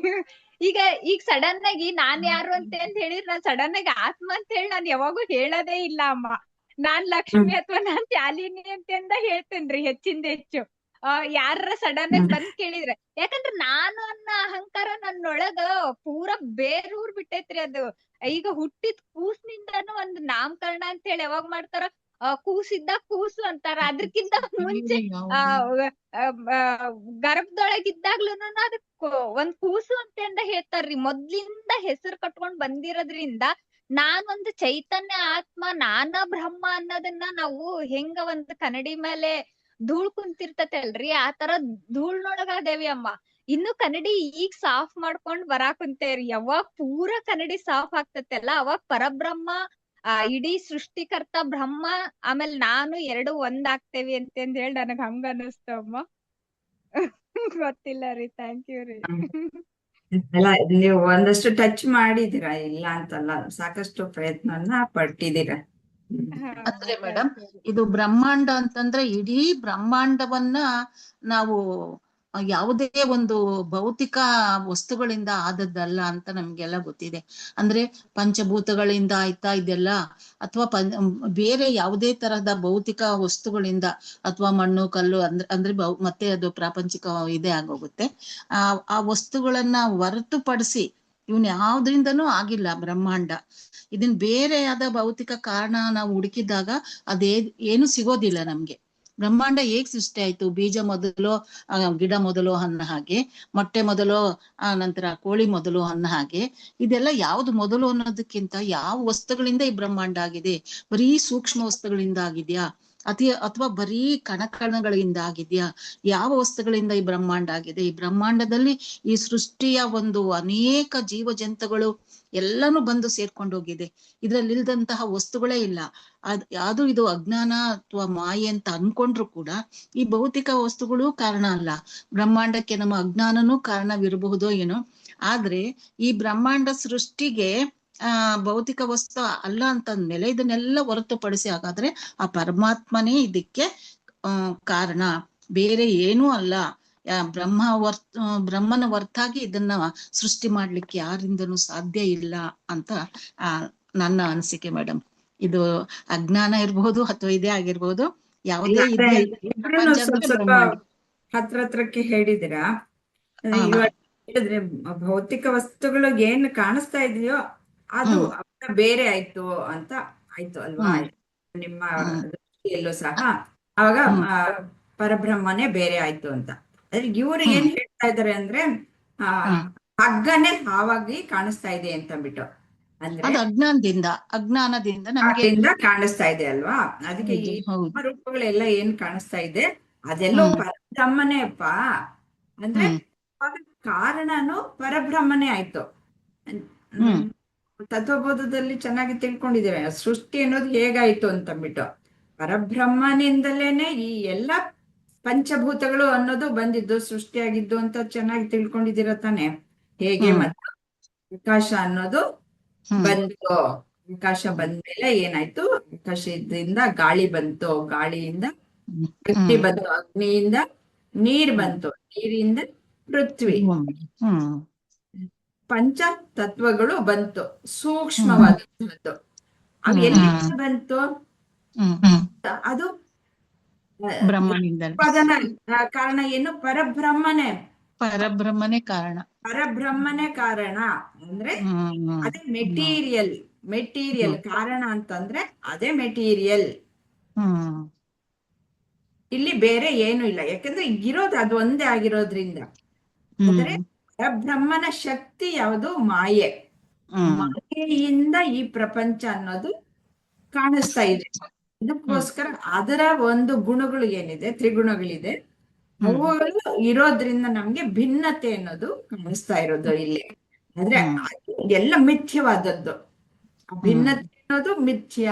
ಈಗ ಸಡನ್ ಆಗಿ ನಾನ್ ಯಾರು ಅಂತ ಹೇಳಿದ್ರೆ, ನಾನ್ ಸಡನ್ ಆಗಿ ಆತ್ಮ ಅಂತ ಹೇಳಿ ನಾನ್ ಯಾವಾಗೂ ಹೇಳೋದೇ ಇಲ್ಲ ಅಮ್ಮ. ನಾನ್ ಲಕ್ಷ್ಮಿ ಅಥವಾ ನಾನ್ ಶಾಲಿನಿ ಅಂತ ಹೇಳ್ತೇನ್ರಿ ಹೆಚ್ಚಿಂದ ಹೆಚ್ಚು. ಯಾರ ಸಡನ್ ಆಗಿ ಬಂದ್ ಕೇಳಿದ್ರೆ, ಯಾಕಂದ್ರ ನಾನು ಅನ್ನೋ ಅಹಂಕಾರ ನನ್ನೊಳಗ ಪೂರಾ ಬೇರೂರ್ ಬಿಟ್ಟೈತ್ರಿ. ಅದು ಈಗ ಹುಟ್ಟಿದ ಕೂಸ್ನಿಂದಾನು ಒಂದ್ ನಾಮಕರಣ ಅಂತ ಹೇಳಿ ಯಾವಾಗ ಮಾಡ್ತಾರ, ಕೂಸಿದ್ದ ಕೂಸು ಅಂತಾರ. ಅದ್ರಕ್ಕಿಂತ ಮುಂಚೆ ಗರ್ಭದೊಳಗಿದ್ದಾಗ್ಲೂನು ಅದಕ್ ಒಂದ್ ಕೂಸು ಅಂತ ಹೇಳ್ತಾರ್ರಿ. ಮೊದ್ಲಿಂದ ಹೆಸರು ಕಟ್ಕೊಂಡ್ ಬಂದಿರೋದ್ರಿಂದ ನಾನೊಂದು ಚೈತನ್ಯ ಆತ್ಮ, ನಾನ ಬ್ರಹ್ಮ ಅನ್ನೋದನ್ನ ನಾವು ಹೆಂಗ ಒಂದ್ ಕನ್ನಡಿ ಮೇಲೆ ಧೂಳ್ ಕುಂತಿರ್ತತಲ್ರಿ, ಆ ತರ ಧೂಳ್ನೊಳಗ ಅದೇವಿ ಅಮ್ಮ. ಇನ್ನು ಕನ್ನಡಿ ಈಗ ಸಾಫ್ ಮಾಡ್ಕೊಂಡ್ ಬರಾಕುಂತೇವ್ರಿ. ಯಾವಾಗ ಪೂರಾ ಕನ್ನಡಿ ಸಾಫ್ ಆಗ್ತತೆಲ್ಲ ಅವಾಗ ಪರಬ್ರಹ್ಮ, ಇಡೀ ಸೃಷ್ಟಿಕರ್ತ ಬ್ರಹ್ಮ, ಆಮೇಲೆ ನಾನು ಎರಡು ಒಂದಾಗ್ತೇವಿ ಅಂತಂದ್ ಹೇಳಿ ನನಗ್ ಹಂಗ ಅನಿಸ್ತಮ್ಮ. ಗೊತ್ತಿಲ್ಲ ರೀ, ಥ್ಯಾಂಕ್ ಯು ರೀ. ಅಲ್ಲ, ನೀವು ಒಂದಷ್ಟು ಟಚ್ ಮಾಡಿದೀರಾ, ಇಲ್ಲ ಅಂತಲ್ಲ, ಸಾಕಷ್ಟು ಪ್ರಯತ್ನವನ್ನ ಪಟ್ಟಿದ್ದೀರಾ. ಅಂದ್ರೆ ಮೇಡಮ್, ಇದು ಬ್ರಹ್ಮಾಂಡ ಅಂತಂದ್ರೆ ಇಡೀ ಬ್ರಹ್ಮಾಂಡವನ್ನ ನಾವು ಯಾವುದೇ ಒಂದು ಭೌತಿಕ ವಸ್ತುಗಳಿಂದ ಆದದ್ದಲ್ಲ ಅಂತ ನಮ್ಗೆಲ್ಲ ಗೊತ್ತಿದೆ. ಅಂದ್ರೆ ಪಂಚಭೂತಗಳಿಂದ ಆಯ್ತಾ ಇದೆಲ್ಲ, ಅಥವಾ ಬೇರೆ ಯಾವುದೇ ತರಹದ ಭೌತಿಕ ವಸ್ತುಗಳಿಂದ, ಅಥವಾ ಮಣ್ಣು ಕಲ್ಲು ಅಂದ್ರೆ ಮತ್ತೆ ಅದು ಪ್ರಾಪಂಚಿಕ ಇದೇ ಆಗೋಗುತ್ತೆ. ಆ ವಸ್ತುಗಳನ್ನ ಹೊರತುಪಡಿಸಿ ಇವನ್ ಯಾವ್ದ್ರಿಂದನೂ ಆಗಿಲ್ಲ ಬ್ರಹ್ಮಾಂಡ. ಇದನ್ ಬೇರೆಯಾದ ಭೌತಿಕ ಕಾರಣ ನಾವು ಹುಡುಕಿದಾಗ ಏನು ಸಿಗೋದಿಲ್ಲ ನಮ್ಗೆ. ಬ್ರಹ್ಮಾಂಡ ಹೇಗ್ ಸೃಷ್ಟಿ ಆಯ್ತು? ಬೀಜ ಮೊದಲು, ಗಿಡ ಮೊದಲು ಅನ್ನೋ ಹಾಗೆ, ಮೊಟ್ಟೆ ಮೊದಲು, ನಂತರ ಕೋಳಿ ಮೊದಲು ಅನ್ನೋ ಹಾಗೆ, ಇದೆಲ್ಲ ಯಾವ್ದು ಮೊದಲು ಅನ್ನೋದಕ್ಕಿಂತ ಯಾವ ವಸ್ತುಗಳಿಂದ ಈ ಬ್ರಹ್ಮಾಂಡ ಆಗಿದೆ? ಬರೀ ಸೂಕ್ಷ್ಮ ವಸ್ತುಗಳಿಂದ ಆಗಿದ್ಯಾ? ಅಥವಾ ಬರೀ ಕಣಕಣಗಳಿಂದ ಆಗಿದೆಯಾ? ಯಾವ ವಸ್ತುಗಳಿಂದ ಈ ಬ್ರಹ್ಮಾಂಡ ಆಗಿದೆ? ಈ ಬ್ರಹ್ಮಾಂಡದಲ್ಲಿ ಈ ಸೃಷ್ಟಿಯ ಒಂದು ಅನೇಕ ಜೀವ ಜಂತುಗಳು ಎಲ್ಲಾನು ಬಂದು ಸೇರ್ಕೊಂಡು ಹೋಗಿದೆ. ಇದ್ರಲ್ಲಿ ಇಲ್ದಂತಹ ವಸ್ತುಗಳೇ ಇಲ್ಲ. ಅದು ಇದು ಅಜ್ಞಾನ ಅಥವಾ ಮಾಯೆ ಅಂತ ಅನ್ಕೊಂಡ್ರು ಕೂಡ ಈ ಭೌತಿಕ ವಸ್ತುಗಳು ಕಾರಣ ಅಲ್ಲ. ಬ್ರಹ್ಮಾಂಡಕ್ಕೆ ನಮ್ಮ ಅಜ್ಞಾನನೂ ಕಾರಣವಿರಬಹುದೋ ಏನೋ. ಆದ್ರೆ ಈ ಬ್ರಹ್ಮಾಂಡ ಸೃಷ್ಟಿಗೆ ಭೌತಿಕ ವಸ್ತು ಅಲ್ಲ ಅಂತಂದ್ಮೇಲೆ ಇದನ್ನೆಲ್ಲ ಹೊರತುಪಡಿಸಿ ಹಾಗಾದ್ರೆ ಆ ಪರಮಾತ್ಮನೇ ಇದಕ್ಕೆ ಕಾರಣ, ಬೇರೆ ಏನೂ ಅಲ್ಲ. ಬ್ರಹ್ಮನ ಹೊರತಾಗಿ ಇದನ್ನ ಸೃಷ್ಟಿ ಮಾಡ್ಲಿಕ್ಕೆ ಯಾರಿಂದನೂ ಸಾಧ್ಯ ಇಲ್ಲ ಅಂತ ನನ್ನ ಅನಿಸಿಕೆ ಮೇಡಮ್. ಇದು ಅಜ್ಞಾನ ಇರ್ಬಹುದು ಅಥವಾ ಇದೇ ಆಗಿರ್ಬಹುದು, ಯಾವುದೇ ಸ್ವಲ್ಪ ಹತ್ರಕ್ಕೆ ಹೇಳಿದಿರಾ. ಹೇಳಿದ್ರೆ ಭೌತಿಕ ವಸ್ತುಗಳು ಏನ್ ಕಾಣಿಸ್ತಾ ಇದೆಯೋ ಅದು ಬೇರೆ ಆಯ್ತು ಅಂತ ಆಯ್ತು ಅಲ್ವಾ? ನಿಮ್ಮ ದೃಷ್ಟಿಯಲ್ಲೂ ಸಹ ಅವಾಗ ಪರಬ್ರಹ್ಮನೇ ಬೇರೆ ಆಯ್ತು ಅಂತ. ಅದ್ರ ಇವ್ರು ಏನ್ ಹೇಳ್ತಾ ಇದಾರೆ ಅಂದ್ರೆ ಹಗ್ಗನೇ ಹಾವಾಗಿ ಕಾಣಿಸ್ತಾ ಇದೆ ಅಂತ ಬಿಟ್ಟು, ಅಂದ್ರೆ ಅಜ್ಞಾನದಿಂದ ನಮ್ಗೆ ಕಾಣಿಸ್ತಾ ಇದೆ ಅಲ್ವಾ? ಅದಕ್ಕೆ ಈ ರೂಪಗಳೆಲ್ಲ ಏನ್ ಕಾಣಿಸ್ತಾ ಇದೆ ಅದೆಲ್ಲೋ ಪರಬ್ರಹ್ಮನೇ ಅಪ್ಪ. ಅಂದ್ರೆ ಕಾರಣನು ಪರಬ್ರಹ್ಮನೇ ಆಯ್ತು. ತತ್ವಬೋಧದಲ್ಲಿ ಚೆನ್ನಾಗಿ ತಿಳ್ಕೊಂಡಿದ್ದೇವೆ ಸೃಷ್ಟಿ ಅನ್ನೋದು ಹೇಗಾಯ್ತು ಅಂತಂದ್ಬಿಟ್ಟು. ಪರಬ್ರಹ್ಮನಿಂದಲೇನೆ ಈ ಎಲ್ಲ ಪಂಚಭೂತಗಳು ಅನ್ನೋದು ಬಂದಿದ್ದು, ಸೃಷ್ಟಿಯಾಗಿದ್ದು ಅಂತ ಚೆನ್ನಾಗಿ ತಿಳ್ಕೊಂಡಿದ್ದೀರ ತಾನೆ. ಹೇಗೆ ಮತ್ತು ಆಕಾಶ ಅನ್ನೋದು ಬಂತು, ಆಕಾಶ ಬಂದ್ಮೇಲೆ ಏನಾಯ್ತು, ಆಕಾಶದಿಂದ ಗಾಳಿ ಬಂತು, ಗಾಳಿಯಿಂದ ಅಗ್ನಿ ಬಂತು, ಅಗ್ನಿಯಿಂದ ನೀರ್ ಬಂತು, ನೀರಿಂದ ಪೃಥ್ವಿ, ಪಂಚ ತತ್ವಗಳು ಬಂತು, ಸೂಕ್ಷ್ಮವಾದಂತಹದ್ದು. ಅವು ಎಲ್ಲಿಂದ ಬಂತು? ಅದು ಉತ್ಪಾದನಾ ಕಾರಣ ಏನು? ಪರಬ್ರಹ್ಮನೇ ಕಾರಣ. ಅಂದ್ರೆ ಅದೇ ಮೆಟೀರಿಯಲ್ ಕಾರಣ ಅಂತಂದ್ರೆ ಅದೇ ಮೆಟೀರಿಯಲ್. ಇಲ್ಲಿ ಬೇರೆ ಏನು ಇಲ್ಲ, ಯಾಕಂದ್ರೆ ಇರೋದು ಅದು ಒಂದೇ ಆಗಿರೋದ್ರಿಂದ. ಅಂದ್ರೆ ಪರಬ್ರಹ್ಮನ ಶಕ್ತಿ ಯಾವುದು? ಮಾಯೆ. ಮಾಯೆಯಿಂದ ಈ ಪ್ರಪಂಚ ಅನ್ನೋದು ಕಾಣಿಸ್ತಾ ಇದೆ. ಇದಕ್ಕೋಸ್ಕರ ಅದರ ಒಂದು ಗುಣಗಳು ಏನಿದೆ, ತ್ರಿಗುಣಗಳಿದೆ, ಅವುಗಳು ಇರೋದ್ರಿಂದ ನಮ್ಗೆ ಭಿನ್ನತೆ ಅನ್ನೋದು ಕಾಣಿಸ್ತಾ ಇರೋದು ಇಲ್ಲಿ. ಅಂದ್ರೆ ಎಲ್ಲ ಮಿಥ್ಯವಾದದ್ದು. ಭಿನ್ನತೆ ಅನ್ನೋದು ಮಿಥ್ಯ,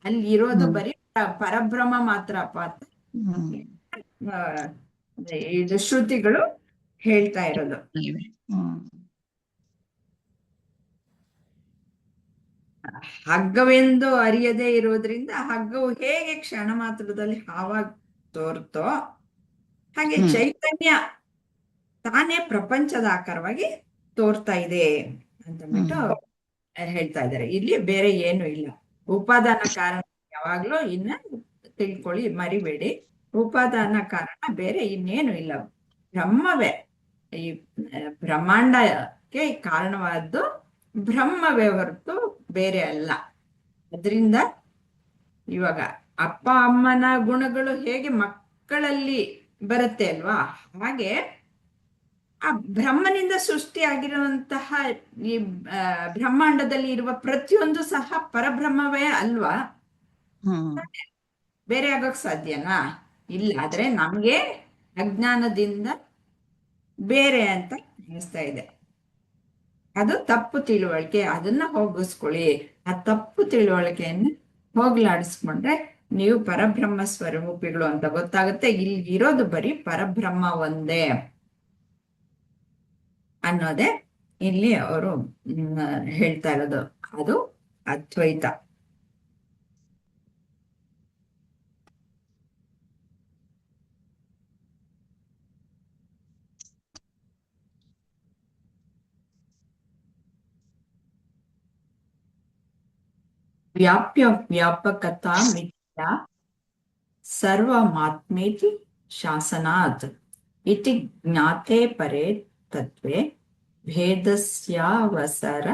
ಅಲ್ಲಿ ಇರೋದು ಬರೀ ಪರಬ್ರಹ್ಮ ಮಾತ್ರ ಅಂತ ಇದು ಶ್ರುತಿಗಳು ಹೇಳ್ತಾ ಇರೋದು. ಹಗ್ಗವೆಂದು ಅರಿಯದೇ ಇರೋದ್ರಿಂದ ಹಗ್ಗವು ಹೇಗೆ ಕ್ಷಣ ಮಾತ್ರದಲ್ಲಿ ಹಾವಾಗಿ ತೋರ್ತೋ ಹಾಗೆ ಚೈತನ್ಯ ತಾನೇ ಪ್ರಪಂಚದ ಆಕಾರವಾಗಿ ತೋರ್ತಾ ಇದೆ ಅಂತಂದ್ಬಿಟ್ಟು ಹೇಳ್ತಾ ಇದ್ದಾರೆ. ಇಲ್ಲಿ ಬೇರೆ ಏನು ಇಲ್ಲ. ಉಪಾದಾನ ಕಾರಣ ಯಾವಾಗ್ಲೂ ಇನ್ನ ತಿಳ್ಕೊಳ್ಳಿ, ಮರಿಬೇಡಿ. ಉಪಾದಾನ ಕಾರಣ ಬೇರೆ ಇನ್ನೇನು ಇಲ್ಲ, ಬ್ರಹ್ಮವೇ. ಈ ಬ್ರಹ್ಮಾಂಡಕ್ಕೆ ಕಾರಣವಾದ್ದು ಬ್ರಹ್ಮವೇ ಹೊರತು ಬೇರೆ ಅಲ್ಲ. ಅದರಿಂದ ಇವಾಗ ಅಪ್ಪ ಅಮ್ಮನ ಗುಣಗಳು ಹೇಗೆ ಮಕ್ಕಳಲ್ಲಿ ಬರುತ್ತೆ ಅಲ್ವಾ, ಹಾಗೆ ಆ ಬ್ರಹ್ಮನಿಂದ ಸೃಷ್ಟಿಯಾಗಿರುವಂತಹ ಈ ಬ್ರಹ್ಮಾಂಡದಲ್ಲಿ ಇರುವ ಪ್ರತಿಯೊಂದು ಸಹ ಪರಬ್ರಹ್ಮವೇ ಅಲ್ವಾ? ಬೇರೆ ಆಗೋಕ್ ಸಾಧ್ಯನಾ? ಇಲ್ಲ. ಆದ್ರೆ ನಮ್ಗೆ ಅಜ್ಞಾನದಿಂದ ಬೇರೆ ಅಂತ ಅನಿಸ್ತಾ ಇದೆ. ಅದು ತಪ್ಪು ತಿಳುವಳಿಕೆ. ಅದನ್ನ ಹೋಗಿಸ್ಕೊಳ್ಳಿ. ಆ ತಪ್ಪು ತಿಳುವಳಿಕೆಯನ್ನು ಹೋಗ್ಲಾಡಿಸ್ಕೊಂಡ್ರೆ ನೀವು ಪರಬ್ರಹ್ಮ ಸ್ವರೂಪಿಗಳು ಅಂತ ಗೊತ್ತಾಗುತ್ತೆ. ಇಲ್ಲಿ ಇರೋದು ಬರೀ ಪರಬ್ರಹ್ಮ ಒಂದೇ ಅನ್ನೋದೇ ಇಲ್ಲಿ ಅವರು ಹೇಳ್ತಾ ಇರೋದು. ಅದು ಅದ್ವೈತ. ವ್ಯಾಪ್ಯ ವ್ಯಾಪಕತಾ ಮಿಥ್ಯಾ ಸರ್ವಮಾತ್ಮೇತಿ ಶಾಸನಾತ್ ಇತಿ ಜ್ಞಾತೆ ಪರೇ ತತ್ವೇ ಭೇದಸ್ಯಾವಸರ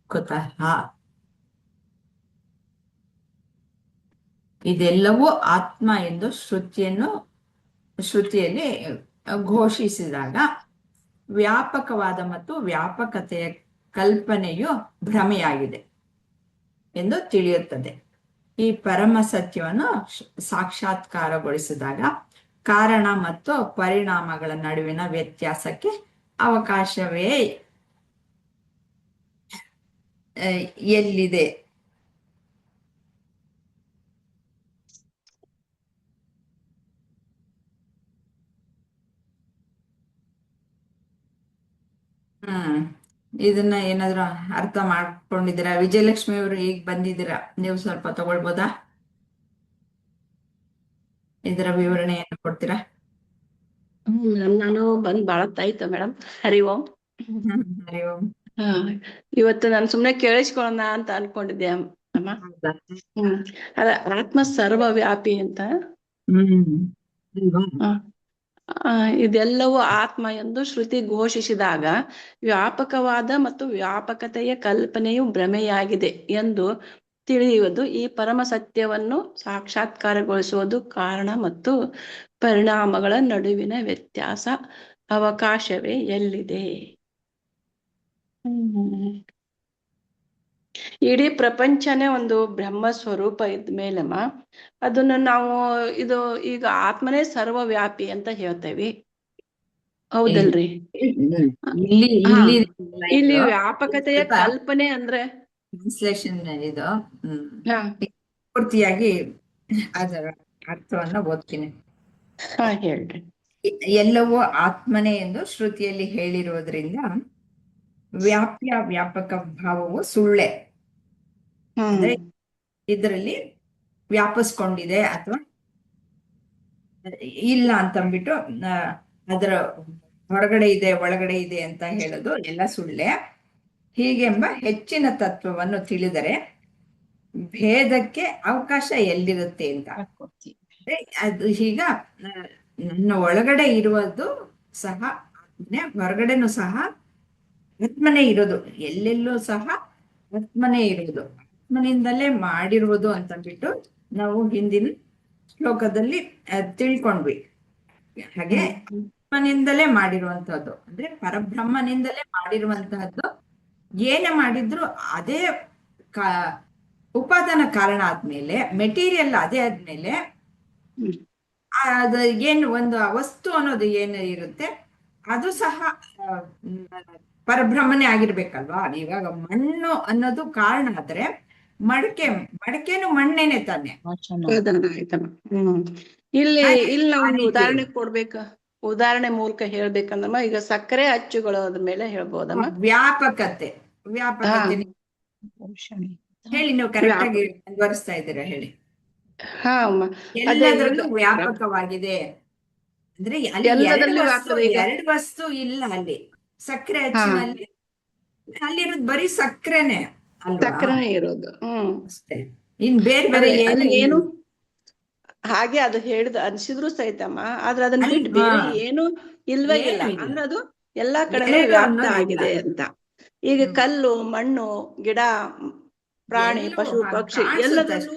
ಕುತಃ. ಇದೆಲ್ಲವೂ ಆತ್ಮ ಎಂದು ಶ್ರುತಿಯಲ್ಲಿ ಘೋಷಿಸಿದಾಗ ವ್ಯಾಪಕವಾದ ಮತ್ತು ವ್ಯಾಪಕತೆಯ ಕಲ್ಪನೆಯು ಭ್ರಮೆಯಾಗಿದೆ ಎಂದು ತಿಳಿಯುತ್ತದೆ. ಈ ಪರಮ ಸತ್ಯವನ್ನು ಸಾಕ್ಷಾತ್ಕಾರಗೊಳಿಸಿದಾಗ ಕಾರಣ ಮತ್ತು ಪರಿಣಾಮಗಳ ನಡುವಿನ ವ್ಯತ್ಯಾಸಕ್ಕೆ ಅವಕಾಶವೇ ಎಲ್ಲಿದೆ? ಇದನ್ನ ಏನಾದ್ರು ಅರ್ಥ ಮಾಡ್ಕೊಂಡಿದ್ದೀರಾ? ವಿಜಯಲಕ್ಷ್ಮಿ ಅವರು ಈಗ ಬಂದಿದ್ದೀರಾ, ನೀವು ಸ್ವಲ್ಪ ತಗೊಳ್ಬೋದಾ? ಇದರ ವಿವರಣೆಯನ್ನು ಕೊಡ್ತೀರಾ? ನಾನು ಬಂದ್ ಬಾಳತ್ತಾಯ್ತು ಮೇಡಮ್. ಹರಿ ಓಂ. ಹರಿ ಓಂ. ಹಾ, ಇವತ್ತು ನಾನು ಸುಮ್ನೆ ಕೇಳಿಸ್ಕೊಳ್ಳೋಣ ಅಂತ ಅನ್ಕೊಂಡಿದ್ದೆ ಅಮ್ಮ. ಹೌದಾ? ಅದ ಆತ್ಮ ಸರ್ವವ್ಯಾಪಿ ಅಂತ. ಅಲ್ವಾ? ಇದೆಲ್ಲವೂ ಆತ್ಮ ಎಂದು ಶ್ರುತಿ ಘೋಷಿಸಿದಾಗ ವ್ಯಾಪಕವಾದ ಮತ್ತು ವ್ಯಾಪಕತೆಯ ಕಲ್ಪನೆಯು ಭ್ರಮೆಯಾಗಿದೆ ಎಂದು ತಿಳಿಯುವುದು ಈ ಪರಮ ಸತ್ಯವನ್ನು ಸಾಕ್ಷಾತ್ಕಾರಗೊಳಿಸುವುದು ಕಾರಣ ಮತ್ತು ಪರಿಣಾಮಗಳ ನಡುವಿನ ವ್ಯತ್ಯಾಸ ಅವಕಾಶವೇ ಎಲ್ಲಿದೆ? ಇಡೀ ಪ್ರಪಂಚನೇ ಒಂದು ಬ್ರಹ್ಮ ಸ್ವರೂಪ ಇದ್ಮೇಲಮ್ಮ ಅದನ್ನ ನಾವು ಇದು ಈಗ ಆತ್ಮನೇ ಸರ್ವವ್ಯಾಪಿ ಅಂತ ಹೇಳ್ತೇವಿ, ಹೌದಲ್ರಿ? ಇಲ್ಲಿ ವ್ಯಾಪಕತೆಯ ಕಲ್ಪನೆ ಅಂದ್ರೆ ಟ್ರಾನ್ಸ್ಲೇಷನ್ ಇದು ಪೂರ್ತಿಯಾಗಿ ಅದರ ಅರ್ಥವನ್ನ ಓದ್ತೀನಿ. ಹೇಳ್ರಿ. ಎಲ್ಲವೂ ಆತ್ಮನೇ ಎಂದು ಶ್ರುತಿಯಲ್ಲಿ ಹೇಳಿರುವುದರಿಂದ ವ್ಯಾಪಕ ಭಾವವು ಸುಳ್ಳೆ. ಅಂದ್ರೆ ಇದರಲ್ಲಿ ವ್ಯಾಪಿಸ್ಕೊಂಡಿದೆ ಅಥವಾ ಇಲ್ಲ ಅಂತಂದ್ಬಿಟ್ಟು ಅದರ ಹೊರಗಡೆ ಇದೆ ಒಳಗಡೆ ಇದೆ ಅಂತ ಹೇಳೋದು ಎಲ್ಲ ಸುಳ್ಳೆ. ಹೀಗೆಂಬ ಹೆಚ್ಚಿನ ತತ್ವವನ್ನು ತಿಳಿದರೆ ಭೇದಕ್ಕೆ ಅವಕಾಶ ಎಲ್ಲಿರುತ್ತೆ ಅಂತ. ಅದು ಈಗ ನನ್ನ ಒಳಗಡೆ ಇರುವುದು ಸಹ ಆತ್ಮನೆ, ಹೊರಗಡೆನೂ ಸಹ ಆತ್ಮನೇ ಇರೋದು, ಎಲ್ಲೆಲ್ಲೂ ಸಹ ಆತ್ಮನೇ ಇರುವುದು, ಆತ್ಮನಿಂದಲೇ ಮಾಡಿರುವುದು ಅಂತಂದ್ಬಿಟ್ಟು ನಾವು ಹಿಂದಿನ ಶ್ಲೋಕದಲ್ಲಿ ತಿಳ್ಕೊಂಡ್ವಿ. ಹಾಗೆ ಆತ್ಮನಿಂದಲೇ ಮಾಡಿರುವಂತಹದ್ದು ಅಂದ್ರೆ ಪರಬ್ರಹ್ಮನಿಂದಲೇ ಮಾಡಿರುವಂತಹದ್ದು ಏನೇ ಮಾಡಿದ್ರು ಅದೇ ಉಪಾದಾನ ಕಾರಣ ಆದ್ಮೇಲೆ, ಮೆಟೀರಿಯಲ್ ಅದೇ ಆದ್ಮೇಲೆ ಅದು ಏನು ಒಂದು ವಸ್ತು ಅನ್ನೋದು ಏನು ಇರುತ್ತೆ ಅದು ಸಹ ಪರಬ್ರಹ್ಮನೇ ಆಗಿರ್ಬೇಕಲ್ವಾ? ಇವಾಗ ಮಣ್ಣು ಅನ್ನೋದು ಕಾರಣ ಆದ್ರೆ ಮಡಕೆನು ಮಣ್ಣೇನೆ ತಾನೆ. ಇಲ್ಲಿ ನಾವು ಉದಾಹರಣೆ ಕೊಡ್ಬೇಕ, ಉದಾಹರಣೆ ಮೂಲಕ ಹೇಳ್ಬೇಕಂದಮ್ಮ. ಈಗ ಸಕ್ಕರೆ ಅಚ್ಚುಗಳು ಅದ್ರ ಮೇಲೆ ಹೇಳ್ಬೋದಮ್ಮ. ವ್ಯಾಪಕತೆ ಹೇಳಿ, ನೀವು ಕರೆಕ್ಟ್ ಆಗಿ ವಿವರಿಸ್ತಾ ಇದ್ದೀರಾ, ಹೇಳಿ. ಎಲ್ಲದರಲ್ಲೂ ವ್ಯಾಪಕವಾಗಿದೆ ಅಂದ್ರೆ ಅಲ್ಲಿ ಎರಡು ವಸ್ತು ಇಲ್ಲ. ಅಲ್ಲಿ ಸಕ್ಕರೆ ಹಚ್ಚಿನಲ್ಲಿ ಅಲ್ಲಿರೋದು ಬರೀ ಸಕ್ಕರೆನೆ ಸಕ್ಕರೆನೇ ಇರೋದು. ಅಷ್ಟೇ, ಇನ್ ಬೇರೆ ಬೇರೆ ಏನು ಹಾಗೆ ಅದು ಹೇಳಿದ ಅನ್ಸಿದ್ರು ಸಹಿತಮ್ಮ. ಆದ್ರೆ ಅದನ್ನ ಬಿಟ್ಟು ಬೇರೆ ಏನು ಇಲ್ವೇ ಇಲ್ಲ ಅಂದ್ರೆ ಅದು ಎಲ್ಲಾ ಕಡೆ ವ್ಯಾಪ್ತ ಆಗಿದೆ ಅಂತ. ಈಗ ಕಲ್ಲು, ಮಣ್ಣು, ಗಿಡ, ಪ್ರಾಣಿ, ಪಶು, ಪಕ್ಷಿ ಎಲ್ಲದರಲ್ಲೂ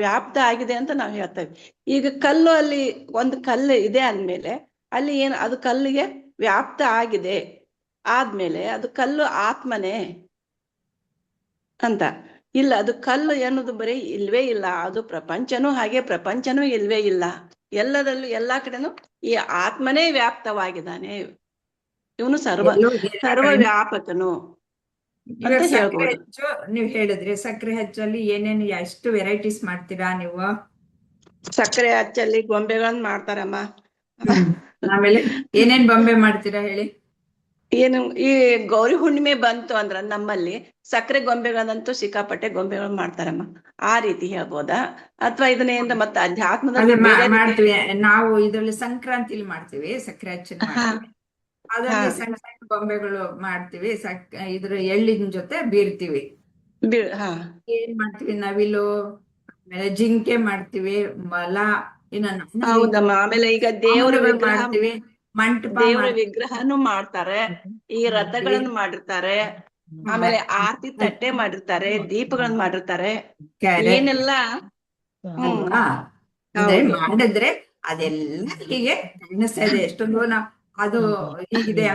ವ್ಯಾಪ್ತ ಆಗಿದೆ ಅಂತ ನಾವ್ ಹೇಳ್ತೇವೆ. ಈಗ ಕಲ್ಲು, ಅಲ್ಲಿ ಒಂದು ಕಲ್ಲು ಇದೆ ಅಂದ್ಮೇಲೆ ಅಲ್ಲಿ ಏನು ಅದು ಕಲ್ಲಿಗೆ ವ್ಯಾಪ್ತ ಆಗಿದೆ ಆದ್ಮೇಲೆ ಅದು ಕಲ್ಲು ಆತ್ಮನೇ ಅಂತ ಇಲ್ಲ. ಅದು ಕಲ್ಲು ಎನ್ನುವುದು ಬರೀ ಇಲ್ವೇ ಇಲ್ಲ. ಅದು ಪ್ರಪಂಚನೂ ಹಾಗೆ, ಪ್ರಪಂಚನೂ ಇಲ್ವೇ ಇಲ್ಲ. ಎಲ್ಲದರಲ್ಲೂ ಎಲ್ಲಾ ಕಡೆನೂ ಈ ಆತ್ಮನೇ ವ್ಯಾಪ್ತವಾಗಿದ್ದಾನೆ. ಇವನು ಸರ್ವ ವ್ಯಾಪಕನು ಅಂತ ಹೇಳ್ಬೋದು. ನೀವ್ ಹೇಳಿದ್ರಿ ಸಕ್ಕರೆ ಹಚ್ಚಲ್ಲಿ ಏನೇನು ಎಷ್ಟು ವೆರೈಟೀಸ್ ಮಾಡ್ತೀರಾ ನೀವು? ಸಕ್ಕರೆ ಹಚ್ಚಲ್ಲಿ ಗೊಂಬೆಗಳನ್ನ ಮಾಡ್ತಾರಮ್ಮ. ಆಮೇಲೆ ಏನೇನ್ ಬೊಂಬೆ ಮಾಡ್ತೀರಾ ಹೇಳಿ? ಏನು ಈ ಗೌರಿ ಹುಣ್ಣಿಮೆ ಬಂತು ಅಂದ್ರ ನಮ್ಮಲ್ಲಿ ಸಕ್ಕರೆ ಗೊಂಬೆಗಳನ್ನಂತೂ ಸಿಕ್ಕಾಪಟ್ಟೆ ಗೊಂಬೆಗಳು ಮಾಡ್ತಾರಮ್ಮ. ಆ ರೀತಿ ಹೇಳ್ಬೋದಾ? ಅಥವಾ ಇದನ್ನೇಂದ ಮತ್ತೆ ಅಧ್ಯಾತ್ಮದಲ್ಲಿ ಮಾಡ್ತೀವಿ ನಾವು. ಇದ್ರಲ್ಲಿ ಸಂಕ್ರಾಂತಿಲಿ ಮಾಡ್ತೀವಿ, ಸಕ್ಕರೆ ಹಚ್ಚನ್ ಮಾಡ್ತೀವಿ. ಅದರಲ್ಲಿ ಸಣ್ಣ ಸಣ್ಣ ಬೊಂಬೆಗಳು ಮಾಡ್ತೀವಿ. ಇದ್ರ ಎಳ್ಳಿನ ಜೊತೆ ಬೀರ್ತೀವಿ. ಏನ್ ಮಾಡ್ತೀವಿ? ನವಿಲು, ಆಮೇಲೆ ಜಿಂಕೆ ಮಾಡ್ತೀವಿ, ಮೊಲ, ಹೌದಮ್ಮ. ಆಮೇಲೆ ಈಗ ದೇವರ ಮಾಡ್ತೀವಿ, ಮಂಟಪ, ದೇವರ ವಿಗ್ರಹನು ಮಾಡ್ತಾರೆ, ಈ ರಥಗಳನ್ನ ಮಾಡಿರ್ತಾರೆ, ಆಮೇಲೆ ಆರತಿ ತಟ್ಟೆ ಮಾಡಿರ್ತಾರೆ, ದೀಪಗಳನ್ನ ಮಾಡಿರ್ತಾರೆ. ಏನೆಲ್ಲ ಮಾಡಿದ್ರೆ ಅದೆಲ್ಲ ಹೀಗೆ ಕಾಣಿಸ್ತಾ ಇದೆ. ಎಷ್ಟೊಂದು ಅದು ಹೀಗಿದೆ.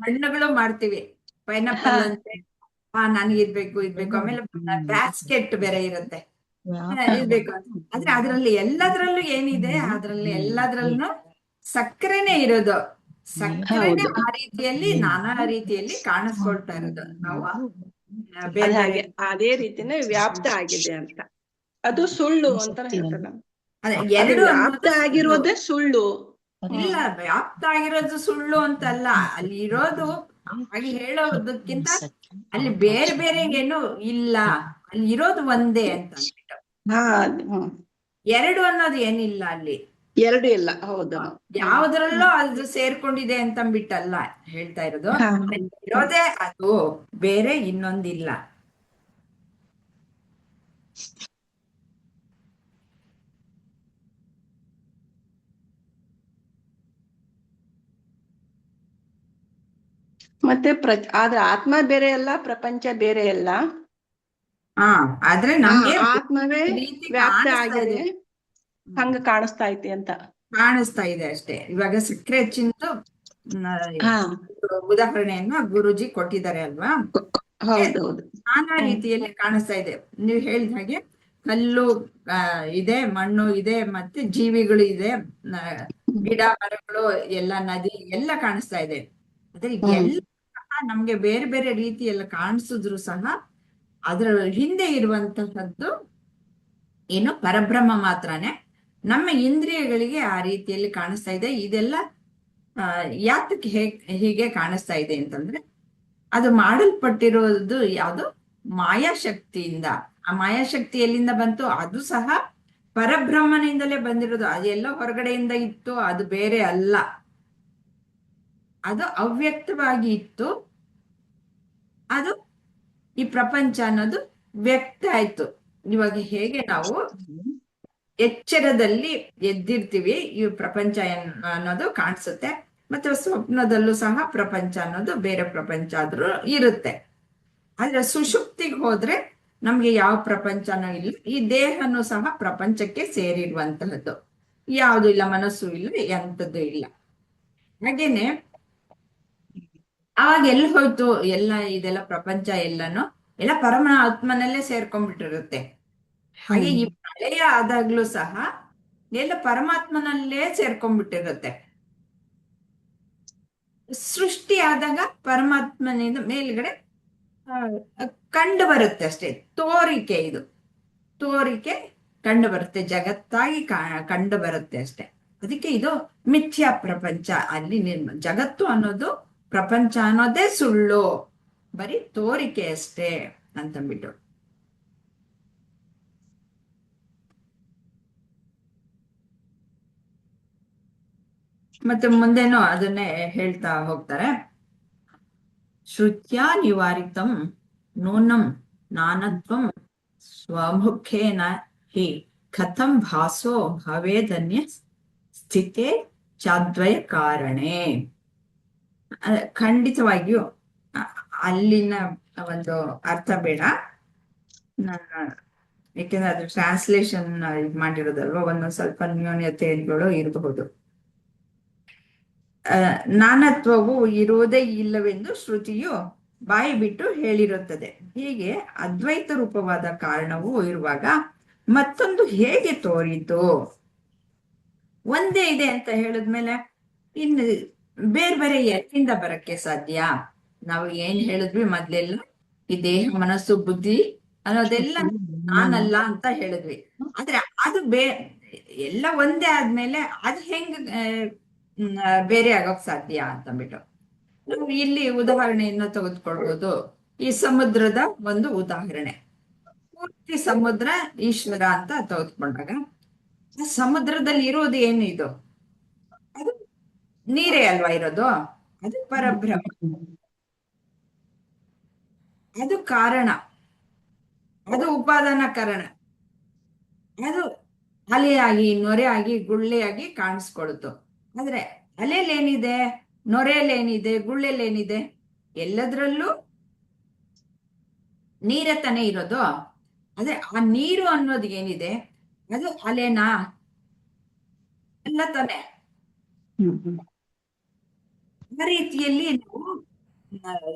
ಹಣ್ಣುಗಳು ಮಾಡ್ತೀವಿ, ಪೈನಾಪಲ್ ಅಂತೆ, ನನ್ಗೆ ಇದ್ಬೇಕು. ಆಮೇಲೆ ಬ್ಯಾಸ್ಕೆಟ್ ಬೇರೆ ಇರುತ್ತೆ, ಇರ್ಬೇಕು ಅಂತ. ಆದ್ರೆ ಅದ್ರಲ್ಲಿ ಎಲ್ಲದ್ರಲ್ಲೂ ಏನಿದೆ, ಅದ್ರಲ್ಲಿ ಎಲ್ಲದ್ರಲ್ಲೂ ಸಕ್ಕರೆನೇ ಇರೋದು. ಸಕ್ಕರೆನೇ ಹೌದು. ಆ ರೀತಿಯಲ್ಲಿ ನಾನಾ ರೀತಿಯಲ್ಲಿ ಕಾಣಿಸ್ಕೊಳ್ತಾ ಇರೋದು. ನಾವು ಅದ್ ಬೇರೆ ಬೇರೆ ಹಾಗೆ ಅದೇ ರೀತಿನೇ ವ್ಯಾಪ್ತ ಆಗಿದೆ ಅಂತ. ಅದು ಸುಳ್ಳು ಅಂತ ಹೇಳ್ತಾರೆ. ಅದೇ ಅದು ಎರಡು ವ್ಯಾಪ್ತ ಅನ್ನೋದು ಸುಳ್ಳು. ಆಗಿರೋದೇ ಸುಳ್ಳು. ಇಲ್ಲ, ವ್ಯಾಪ್ತ ಆಗಿರೋದು ಸುಳ್ಳು ಅಂತಲ್ಲ, ಅಲ್ಲಿ ಇರೋದು ಹಾಗೆ ಹೇಳೋದಕ್ಕಿಂತ ಅಲ್ಲಿ ಬೇರೆ ಬೇರೆ ಏನು ಇಲ್ಲ, ಅಲ್ಲಿ ಇರೋದು ಒಂದೇ ಅಂತ ಅಂದ್ಬಿಟ್ಟು. ಹಾ ಎರಡು ಅನ್ನೋದು ಏನಿಲ್ಲ ಅಲ್ಲಿ, ಎರಡು ಇಲ್ಲ. ಹೌದು. ಯಾವ್ದ್ರಲ್ಲೋ ಅದು ಸೇರ್ಕೊಂಡಿದೆ ಅಂತ ಅಂದ್ಬಿಟ್ಟಲ್ಲ ಹೇಳ್ತಾ ಇರೋದು. ಹಾ. ಅಲ್ಲಿ ಇರೋದೇ ಅದು, ಬೇರೆ ಇನ್ನೊಂದಿಲ್ಲ. ಮತ್ತೆ ಆದ್ರೆ ಆತ್ಮ ಬೇರೆ ಅಲ್ಲ, ಪ್ರಪಂಚ ಬೇರೆ ಅಲ್ಲ. ಆದ್ರೆ ನಮ್ಗೆ ಆತ್ಮವೇ ರೀತಿ ವ್ಯಾಪ್ತ ಕಾಣಿಸ್ತಾ ಆಗಿದೆ, ಇದೆ, ಹಂಗ ಕಾಣಿಸ್ತಾ ಐತಿ ಅಂತ. ಕಾಣಿಸ್ತಾ ಇದೆ ಅಷ್ಟೇ. ಇವಾಗ ಸಕ್ಕರೆ ಹೆಚ್ಚಿಂದು ಹಾ ಉದಾಹರಣೆಯನ್ನ ಗುರುಜಿ ಕೊಟ್ಟಿದ್ದಾರೆ ಅಲ್ವಾ. ಹೌದೌದು. ನಾನಾ ರೀತಿಯಲ್ಲಿ ಕಾಣಿಸ್ತಾ ಇದೆ. ನೀವು ಹೇಳಿದ ಹಾಗೆ ಕಲ್ಲು ಇದೆ, ಮಣ್ಣು ಇದೆ, ಮತ್ತೆ ಜೀವಿಗಳು ಇದೆ, ಗಿಡ ಮರಗಳು ಎಲ್ಲ, ನದಿ ಎಲ್ಲ ಕಾಣಿಸ್ತಾ ಇದೆ. ಅದೇ ಎಲ್ಲ ನಮ್ಗೆ ಬೇರೆ ಬೇರೆ ರೀತಿಯೆಲ್ಲ ಕಾಣಿಸಿದ್ರು ಸಹ ಅದರ ಹಿಂದೆ ಇರುವಂತಹದ್ದು ಏನು ಪರಬ್ರಹ್ಮ ಮಾತ್ರನೇ. ನಮ್ಮ ಇಂದ್ರಿಯಗಳಿಗೆ ಆ ರೀತಿಯಲ್ಲಿ ಕಾಣಿಸ್ತಾ ಇದೆ. ಇದೆಲ್ಲ ಯಾತಕ್ಕೆ ಹೀಗೆ ಕಾಣಿಸ್ತಾ ಇದೆ ಅಂತಂದ್ರೆ, ಅದು ಮಾಡಲ್ಪಟ್ಟಿರೋದು ಯಾವುದು, ಮಾಯಾಶಕ್ತಿಯಿಂದ. ಆ ಮಾಯಾಶಕ್ತಿ ಎಲ್ಲಿಂದ ಬಂತು? ಅದು ಸಹ ಪರಬ್ರಹ್ಮನಿಂದಲೇ ಬಂದಿರೋದು. ಅದೆಲ್ಲ ಹೊರಗಡೆಯಿಂದ ಇತ್ತು, ಅದು ಬೇರೆ ಅಲ್ಲ. ಅದು ಅವ್ಯಕ್ತವಾಗಿ ಇತ್ತು, ಅದು ಈ ಪ್ರಪಂಚ ಅನ್ನೋದು ವ್ಯಕ್ತ ಆಯ್ತು. ಇವಾಗ ಹೇಗೆ ನಾವು ಎಚ್ಚರದಲ್ಲಿ ಎದ್ದಿರ್ತೀವಿ, ಈ ಪ್ರಪಂಚ ಅನ್ನೋದು ಕಾಣಿಸುತ್ತೆ, ಮತ್ತೆ ಸ್ವಪ್ನದಲ್ಲೂ ಸಹ ಪ್ರಪಂಚ ಅನ್ನೋದು ಬೇರೆ ಪ್ರಪಂಚ ಆದ್ರೂ ಇರುತ್ತೆ. ಆದ್ರೆ ಸುಷುಪ್ತಿಗೆ ಹೋದ್ರೆ ನಮ್ಗೆ ಯಾವ ಪ್ರಪಂಚನೂ ಇಲ್ಲ, ಈ ದೇಹನೂ ಸಹ ಪ್ರಪಂಚಕ್ಕೆ ಸೇರಿರುವಂತಹದ್ದು, ಯಾವುದು ಇಲ್ಲ, ಮನಸ್ಸು ಇಲ್ಲ, ಎಂಥದ್ದು ಇಲ್ಲ. ಹಾಗೇನೆ ಅವಾಗ ಎಲ್ಲಿ ಹೋಯ್ತು ಎಲ್ಲ, ಇದೆಲ್ಲ ಪ್ರಪಂಚ ಎಲ್ಲ ಪರಮಾತ್ಮನಲ್ಲೇ ಸೇರ್ಕೊಂಡ್ಬಿಟ್ಟಿರುತ್ತೆ. ಹಾಗೆ ಈ ಪ್ರಳಯ ಆದಾಗ್ಲೂ ಸಹ ಎಲ್ಲ ಪರಮಾತ್ಮನಲ್ಲೇ ಸೇರ್ಕೊಂಡ್ಬಿಟ್ಟಿರುತ್ತೆ. ಸೃಷ್ಟಿ ಆದಾಗ ಪರಮಾತ್ಮನಿಂದ ಮೇಲ್ಗಡೆ ಕಂಡು ಬರುತ್ತೆ ಅಷ್ಟೇ, ತೋರಿಕೆ. ಇದು ತೋರಿಕೆ ಕಂಡು ಬರುತ್ತೆ, ಜಗತ್ತಾಗಿ ಕಂಡು ಬರುತ್ತೆ ಅಷ್ಟೇ. ಅದಕ್ಕೆ ಇದು ಮಿಥ್ಯಾ ಪ್ರಪಂಚ. ಅಲ್ಲಿ ಜಗತ್ತು ಅನ್ನೋದು, ಪ್ರಪಂಚ ಅನ್ನೋದೇ ಸುಳ್ಳು, ಬರೀ ತೋರಿಕೆ ಅಷ್ಟೇ ಅಂತಂದ್ಬಿಟ್ಟು. ಮತ್ತೆ ಮುಂದೆನೋ ಅದನ್ನೇ ಹೇಳ್ತಾ ಹೋಗ್ತಾರೆ. ಶ್ರುತ್ಯಾ ನಿವಾರಿತಂ ನೂನಂ ನಾನತ್ವಂ ಸ್ವಮುಖೇನ ಹಿ ಕಥಂ ಭಾಸೋ ಭವೇದನ್ಯ ಸ್ಥಿತೇ ಚಾದ್ವಯ ಕಾರಣೇ. ಖಂಡಿತವಾಗಿಯೂ ಅಲ್ಲಿನ ಒಂದು ಅರ್ಥ ಬೇಡ, ಯಾಕೆಂದ್ರೆ ಅದು ಟ್ರಾನ್ಸ್ಲೇಷನ್ ಇದು ಮಾಡಿರೋದಲ್ವ, ಒಂದೊಂದು ಸ್ವಲ್ಪ ನ್ಯೂನತೆಗಳು ಇರಬಹುದು. ನಾನತ್ವವು ಇರುವುದೇ ಇಲ್ಲವೆಂದು ಶ್ರುತಿಯು ಬಾಯಿ ಬಿಟ್ಟು ಹೇಳಿರುತ್ತದೆ. ಹೀಗೆ ಅದ್ವೈತ ರೂಪವಾದ ಕಾರಣವು ಇರುವಾಗ ಮತ್ತೊಂದು ಹೇಗೆ ತೋರಿತು? ಒಂದೇ ಇದೆ ಅಂತ ಹೇಳಿದ್ಮೇಲೆ ಇನ್ನು ಬೇರೆ ಬೇರೆ ಎಲ್ಲಿಂದ ಬರಕ್ಕೆ ಸಾಧ್ಯ? ನಾವು ಏನ್ ಹೇಳಿದ್ವಿ ಮೊದ್ಲೆಲ್ಲ, ಈ ದೇಹ ಮನಸ್ಸು ಬುದ್ಧಿ ಅನ್ನೋದೆಲ್ಲ ನಾನಲ್ಲ ಅಂತ ಹೇಳಿದ್ವಿ. ಆದ್ರೆ ಅದು ಎಲ್ಲ ಒಂದೇ ಆದ್ಮೇಲೆ ಅದು ಹೆಂಗ್ ಬೇರೆ ಆಗೋಕ್ ಸಾಧ್ಯ ಅಂತಂದ್ಬಿಟ್ಟು ನಾವು ಇಲ್ಲಿ ಉದಾಹರಣೆಯನ್ನು ತೆಗೆದುಕೊಳ್ಬೋದು. ಈ ಸಮುದ್ರದ ಒಂದು ಉದಾಹರಣೆ, ಪೂರ್ತಿ ಸಮುದ್ರ ಈಶ್ವರ ಅಂತ ತೆಗೆದುಕೊಂಡಾಗ, ಸಮುದ್ರದಲ್ಲಿ ಇರೋದು ಏನು? ಇದು ಅದು ನೀರೇ ಅಲ್ವಾ ಇರೋದು, ಅದು ಪರಬ್ರಹ್ಮ, ಅದು ಕಾರಣ, ಅದು ಉಪಾದಾನ ಕಾರಣ. ಅದು ಅಲೆಯಾಗಿ, ನೊರೆಯಾಗಿ, ಗುಳ್ಳೆಯಾಗಿ ಕಾಣಿಸ್ಕೊಳ್ತು. ಆದ್ರೆ ಅಲೆಯಲ್ಲೇನಿದೆ, ನೊರೆಯಲ್ಲೇನಿದೆ, ಗುಳ್ಳೆಯಲ್ಲೇನಿದೆ? ಎಲ್ಲದ್ರಲ್ಲೂ ನೀರೇ ತಾನೇ ಇರೋದು. ಆದ್ರೆ ಆ ನೀರು ಅನ್ನೋದು ಏನಿದೆ, ಅದು ಅಲೆನಾ? ಎಲ್ಲ ತಾನೆ. ಆ ರೀತಿಯಲ್ಲಿ ನಾವು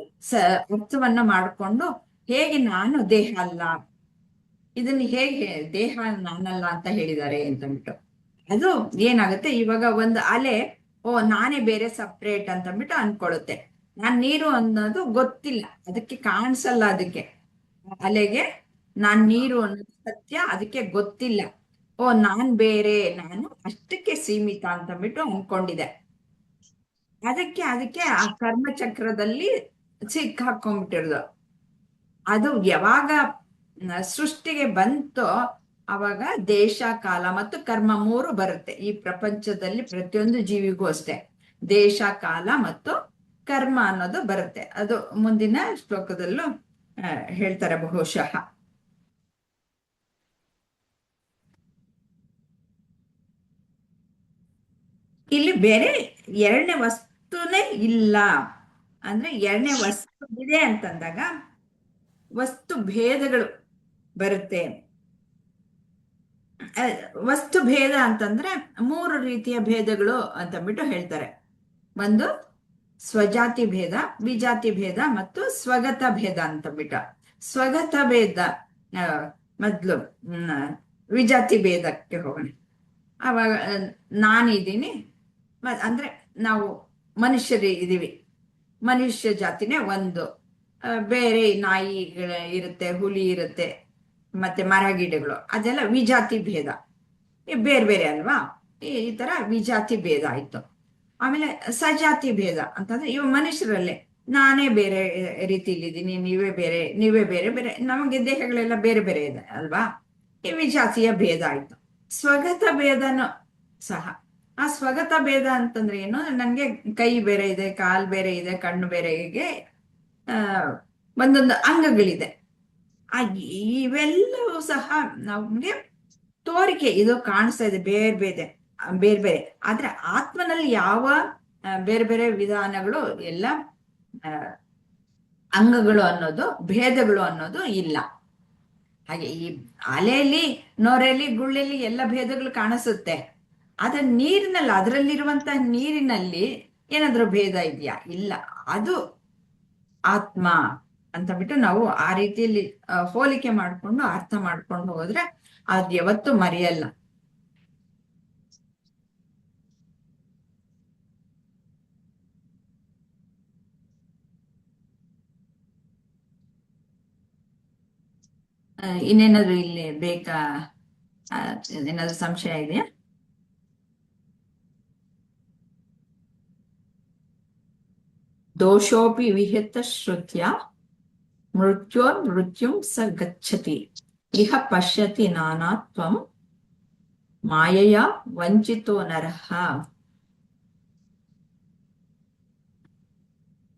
ಅರ್ಥವನ್ನ ಮಾಡಿಕೊಂಡು, ಹೇಗೆ ನಾನು ದೇಹ ಅಲ್ಲ, ಇದನ್ನ ಹೇಗೆ ದೇಹ ನಾನಲ್ಲ ಅಂತ ಹೇಳಿದ್ದಾರೆ ಅಂತಂದ್ಬಿಟ್ಟು. ಅದು ಏನಾಗುತ್ತೆ, ಇವಾಗ ಒಂದು ಅಲೆ, ಓ ನಾನೇ ಬೇರೆ ಸಪ್ರೇಟ್ ಅಂತಂದ್ಬಿಟ್ಟು ಅನ್ಕೊಳ್ಳುತ್ತೆ. ನೀರು ಅನ್ನೋದು ಗೊತ್ತಿಲ್ಲ, ಅದಕ್ಕೆ ಕಾಣಿಸಲ್ಲ, ಅದಕ್ಕೆ ಅಲೆಗೆ ನೀರು ಅನ್ನೋದು ಸತ್ಯ ಅದಕ್ಕೆ ಗೊತ್ತಿಲ್ಲ. ಓ ನಾನ್ ಬೇರೆ, ನಾನು ಅಷ್ಟಕ್ಕೆ ಸೀಮಿತ ಅಂತಂದ್ಬಿಟ್ಟು ಅನ್ಕೊಂಡಿದೆ. ಅದಕ್ಕೆ ಆ ಕರ್ಮಚಕ್ರದಲ್ಲಿ ಸಿಕ್ಕಾಕೊಂಡ್ಬಿಟ್ಟಿರೋದು. ಅದು ಯಾವಾಗ ಸೃಷ್ಟಿಗೆ ಬಂತೋ ಅವಾಗ ದೇಶ, ಕಾಲ ಮತ್ತು ಕರ್ಮ 3 ಬರುತ್ತೆ ಈ ಪ್ರಪಂಚದಲ್ಲಿ. ಪ್ರತಿಯೊಂದು ಜೀವಿಗೂ ಅಷ್ಟೇ ದೇಶ, ಕಾಲ ಮತ್ತು ಕರ್ಮ ಅನ್ನೋದು ಬರುತ್ತೆ. ಅದು ಮುಂದಿನ ಶ್ಲೋಕದಲ್ಲೂ ಹೇಳ್ತಾರೆ ಬಹುಶಃ. ಇಲ್ಲಿ ಬೇರೆ ಎರಡನೇ ವಸ್ತುನೇ ಇಲ್ಲ. ಅಂದ್ರೆ ಎರಡನೇ ವಸ್ತು ಇದೆ ಅಂತಂದಾಗ ವಸ್ತು ಭೇದಗಳು ಬರುತ್ತೆ. ವಸ್ತು ಭೇದ ಅಂತಂದ್ರೆ 3 ರೀತಿಯ ಭೇದಗಳು ಅಂತಂದ್ಬಿಟ್ಟು ಹೇಳ್ತಾರೆ. ಒಂದು ಸ್ವಜಾತಿ ಭೇದ, ವಿಜಾತಿ ಭೇದ ಮತ್ತು ಸ್ವಗತ ಭೇದ ಅಂತಂದ್ಬಿಟ್ಟು. ಸ್ವಗತ ಭೇದ ಮೊದ್ಲು ವಿಜಾತಿ ಭೇದಕ್ಕೆ ಹೋಗೋಣ. ಅವಾಗ ನಾನಿದ್ದೀನಿ, ಅಂದ್ರೆ ನಾವು ಮನುಷ್ಯರು ಇದೀವಿ, ಮನುಷ್ಯ ಜಾತಿನೇ ಒಂದು. ಬೇರೆ ನಾಯಿಗಳ ಇರುತ್ತೆ, ಹುಲಿ ಇರುತ್ತೆ, ಮತ್ತೆ ಮರ ಗಿಡಗಳು, ಅದೆಲ್ಲ ವಿಜಾತಿ ಭೇದ, ಬೇರೆ ಬೇರೆ ಅಲ್ವಾ. ಈ ತರ ವಿಜಾತಿ ಭೇದ ಆಯ್ತು. ಆಮೇಲೆ ಸಜಾತಿ ಭೇದ ಅಂತಂದ್ರೆ ಇವ ಮನುಷ್ಯರಲ್ಲೇ ನಾನೇ ಬೇರೆ ರೀತಿಲಿದ್ದೀನಿ, ನೀವೇ ಬೇರೆ ಬೇರೆ, ನಮಗೆ ದೇಹಗಳೆಲ್ಲ ಬೇರೆ ಬೇರೆ ಇದೆ ಅಲ್ವಾ. ಈ ವಿಜಾತಿಯ ಭೇದ ಆಯ್ತು. ಸ್ವಗತ ಭೇದನು ಸಹ. ಆ ಸ್ವಗತ ಭೇದ ಅಂತಂದ್ರೆ ಏನು, ನನ್ಗೆ ಕೈ ಬೇರೆ ಇದೆ, ಕಾಲ್ ಬೇರೆ ಇದೆ, ಕಣ್ಣು ಬೇರೆ, ಹೀಗೆ ಒಂದೊಂದು ಅಂಗಗಳಿದೆ. ಇವೆಲ್ಲವೂ ಸಹ ನಮ್ಗೆ ತೋರಿಕೆ, ಇದು ಕಾಣಿಸ್ತಾ ಇದೆ ಬೇರೆ ಬೇರೆ. ಆದ್ರೆ ಆತ್ಮನಲ್ಲಿ ಯಾವ ಬೇರೆ ಬೇರೆ ವಿಧಾನಗಳು, ಎಲ್ಲ ಅಂಗಗಳು ಅನ್ನೋದು, ಭೇದಗಳು ಅನ್ನೋದು ಇಲ್ಲ. ಹಾಗೆ ಈ ಅಲೆಯಲ್ಲಿ, ನೊರೆಯಲ್ಲಿ, ಗುಳ್ಳೆಯಲ್ಲಿ ಎಲ್ಲ ಭೇದಗಳು ಕಾಣಿಸುತ್ತೆ. ಆದ್ರೆ ನೀರಿನಲ್ಲಿ, ಅದರಲ್ಲಿರುವಂತಹ ನೀರಿನಲ್ಲಿ ಏನಾದ್ರೂ ಭೇದ ಇದೆಯಾ? ಇಲ್ಲ. ಅದು ಆತ್ಮ ಅಂತ ಬಿಟ್ಟು ನಾವು ಆ ರೀತಿಯಲ್ಲಿ ಹೋಲಿಕೆ ಮಾಡ್ಕೊಂಡು ಅರ್ಥ ಮಾಡ್ಕೊಂಡು ಹೋದ್ರೆ ಅದ್ ಯಾವತ್ತೂ ಮರೆಯಲ್ಲ. ಇನ್ನೇನಾದ್ರು ಇಲ್ಲಿ ಬೇಕಾ? ಏನಾದ್ರು ಸಂಶಯ ಇದೆಯಾ? ದೋಷೋಪಿ ವಿಹಿತ ಶ್ರುತ್ಯ ಮೃತ್ಯುಂ ಸ ಗಚ್ಚತಿ ಇಹ ಪಶ್ಯತಿ ನಾನಾತ್ವಂ ಮಾಯೆಯ ವಂಚಿತೋ ನರಃ.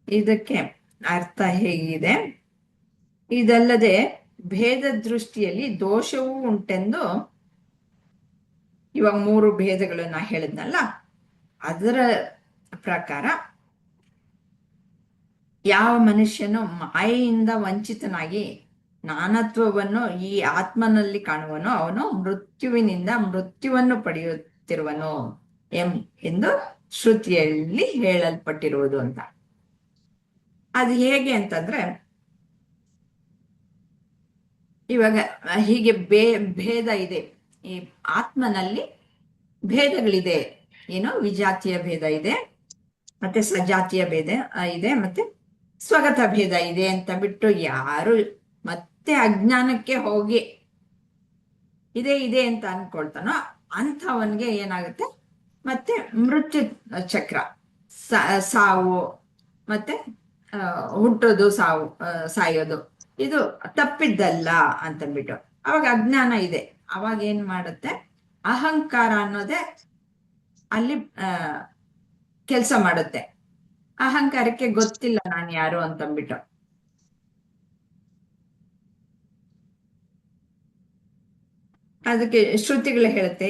ಇದಕ್ಕೆ ಅರ್ಥ ಹೇಗಿದೆ, ಇದಲ್ಲದೆ ಭೇದ ದೃಷ್ಟಿಯಲ್ಲಿ ದೋಷವೂ ಉಂಟೆಂದು, ಇವಾಗ 3 ಭೇದಗಳನ್ನ ಹೇಳಿದ್ನಲ್ಲ, ಅದರ ಪ್ರಕಾರ ಯಾವ ಮನುಷ್ಯನು ಮಾಯೆಯಿಂದ ವಂಚಿತನಾಗಿ ನಾನತ್ವವನ್ನು ಈ ಆತ್ಮನಲ್ಲಿ ಕಾಣುವನೋ ಅವನು ಮೃತ್ಯುವಿನಿಂದ ಮೃತ್ಯುವನ್ನು ಪಡೆಯುತ್ತಿರುವನು ಎಂದು ಶ್ರುತಿಯಲ್ಲಿ ಹೇಳಲ್ಪಟ್ಟಿರುವುದು ಅಂತ. ಅದು ಹೇಗೆ ಅಂತಂದ್ರೆ, ಇವಾಗ ಹೀಗೆ ಭೇದ ಇದೆ, ಈ ಆತ್ಮನಲ್ಲಿ ಭೇದಗಳಿದೆ. ಏನೋ ವಿಜಾತಿಯ ಭೇದ ಇದೆ, ಮತ್ತೆ ಸಜಾತಿಯ ಭೇದ ಇದೆ, ಮತ್ತೆ ಸ್ವಗತ ಭೇದ ಇದೆ ಅಂತ ಬಿಟ್ಟು ಯಾರು ಮತ್ತೆ ಅಜ್ಞಾನಕ್ಕೆ ಹೋಗಿ ಇದೆ ಅಂತ ಅನ್ಕೊಳ್ತಾನೋ ಅಂಥವನ್ಗೆ ಏನಾಗುತ್ತೆ, ಮತ್ತೆ ಮೃತ್ಯು ಚಕ್ರ, ಸಾವು, ಮತ್ತೆ ಹುಟ್ಟೋದು, ಸಾಯೋದು, ಇದು ತಪ್ಪಿದ್ದಲ್ಲ ಅಂತಂದ್ಬಿಟ್ಟು ಅವಾಗ ಅಜ್ಞಾನ ಇದೆ. ಅವಾಗ ಏನ್ ಮಾಡುತ್ತೆ, ಅಹಂಕಾರ ಅನ್ನೋದೇ ಅಲ್ಲಿ ಕೆಲಸ ಮಾಡುತ್ತೆ. ಅಹಂಕಾರಕ್ಕೆ ಗೊತ್ತಿಲ್ಲ ನಾನು ಯಾರು ಅಂತಂದ್ಬಿಟ್ಟು. ಅದಕ್ಕೆ ಶ್ರುತಿಗಳು ಹೇಳುತ್ತೆ,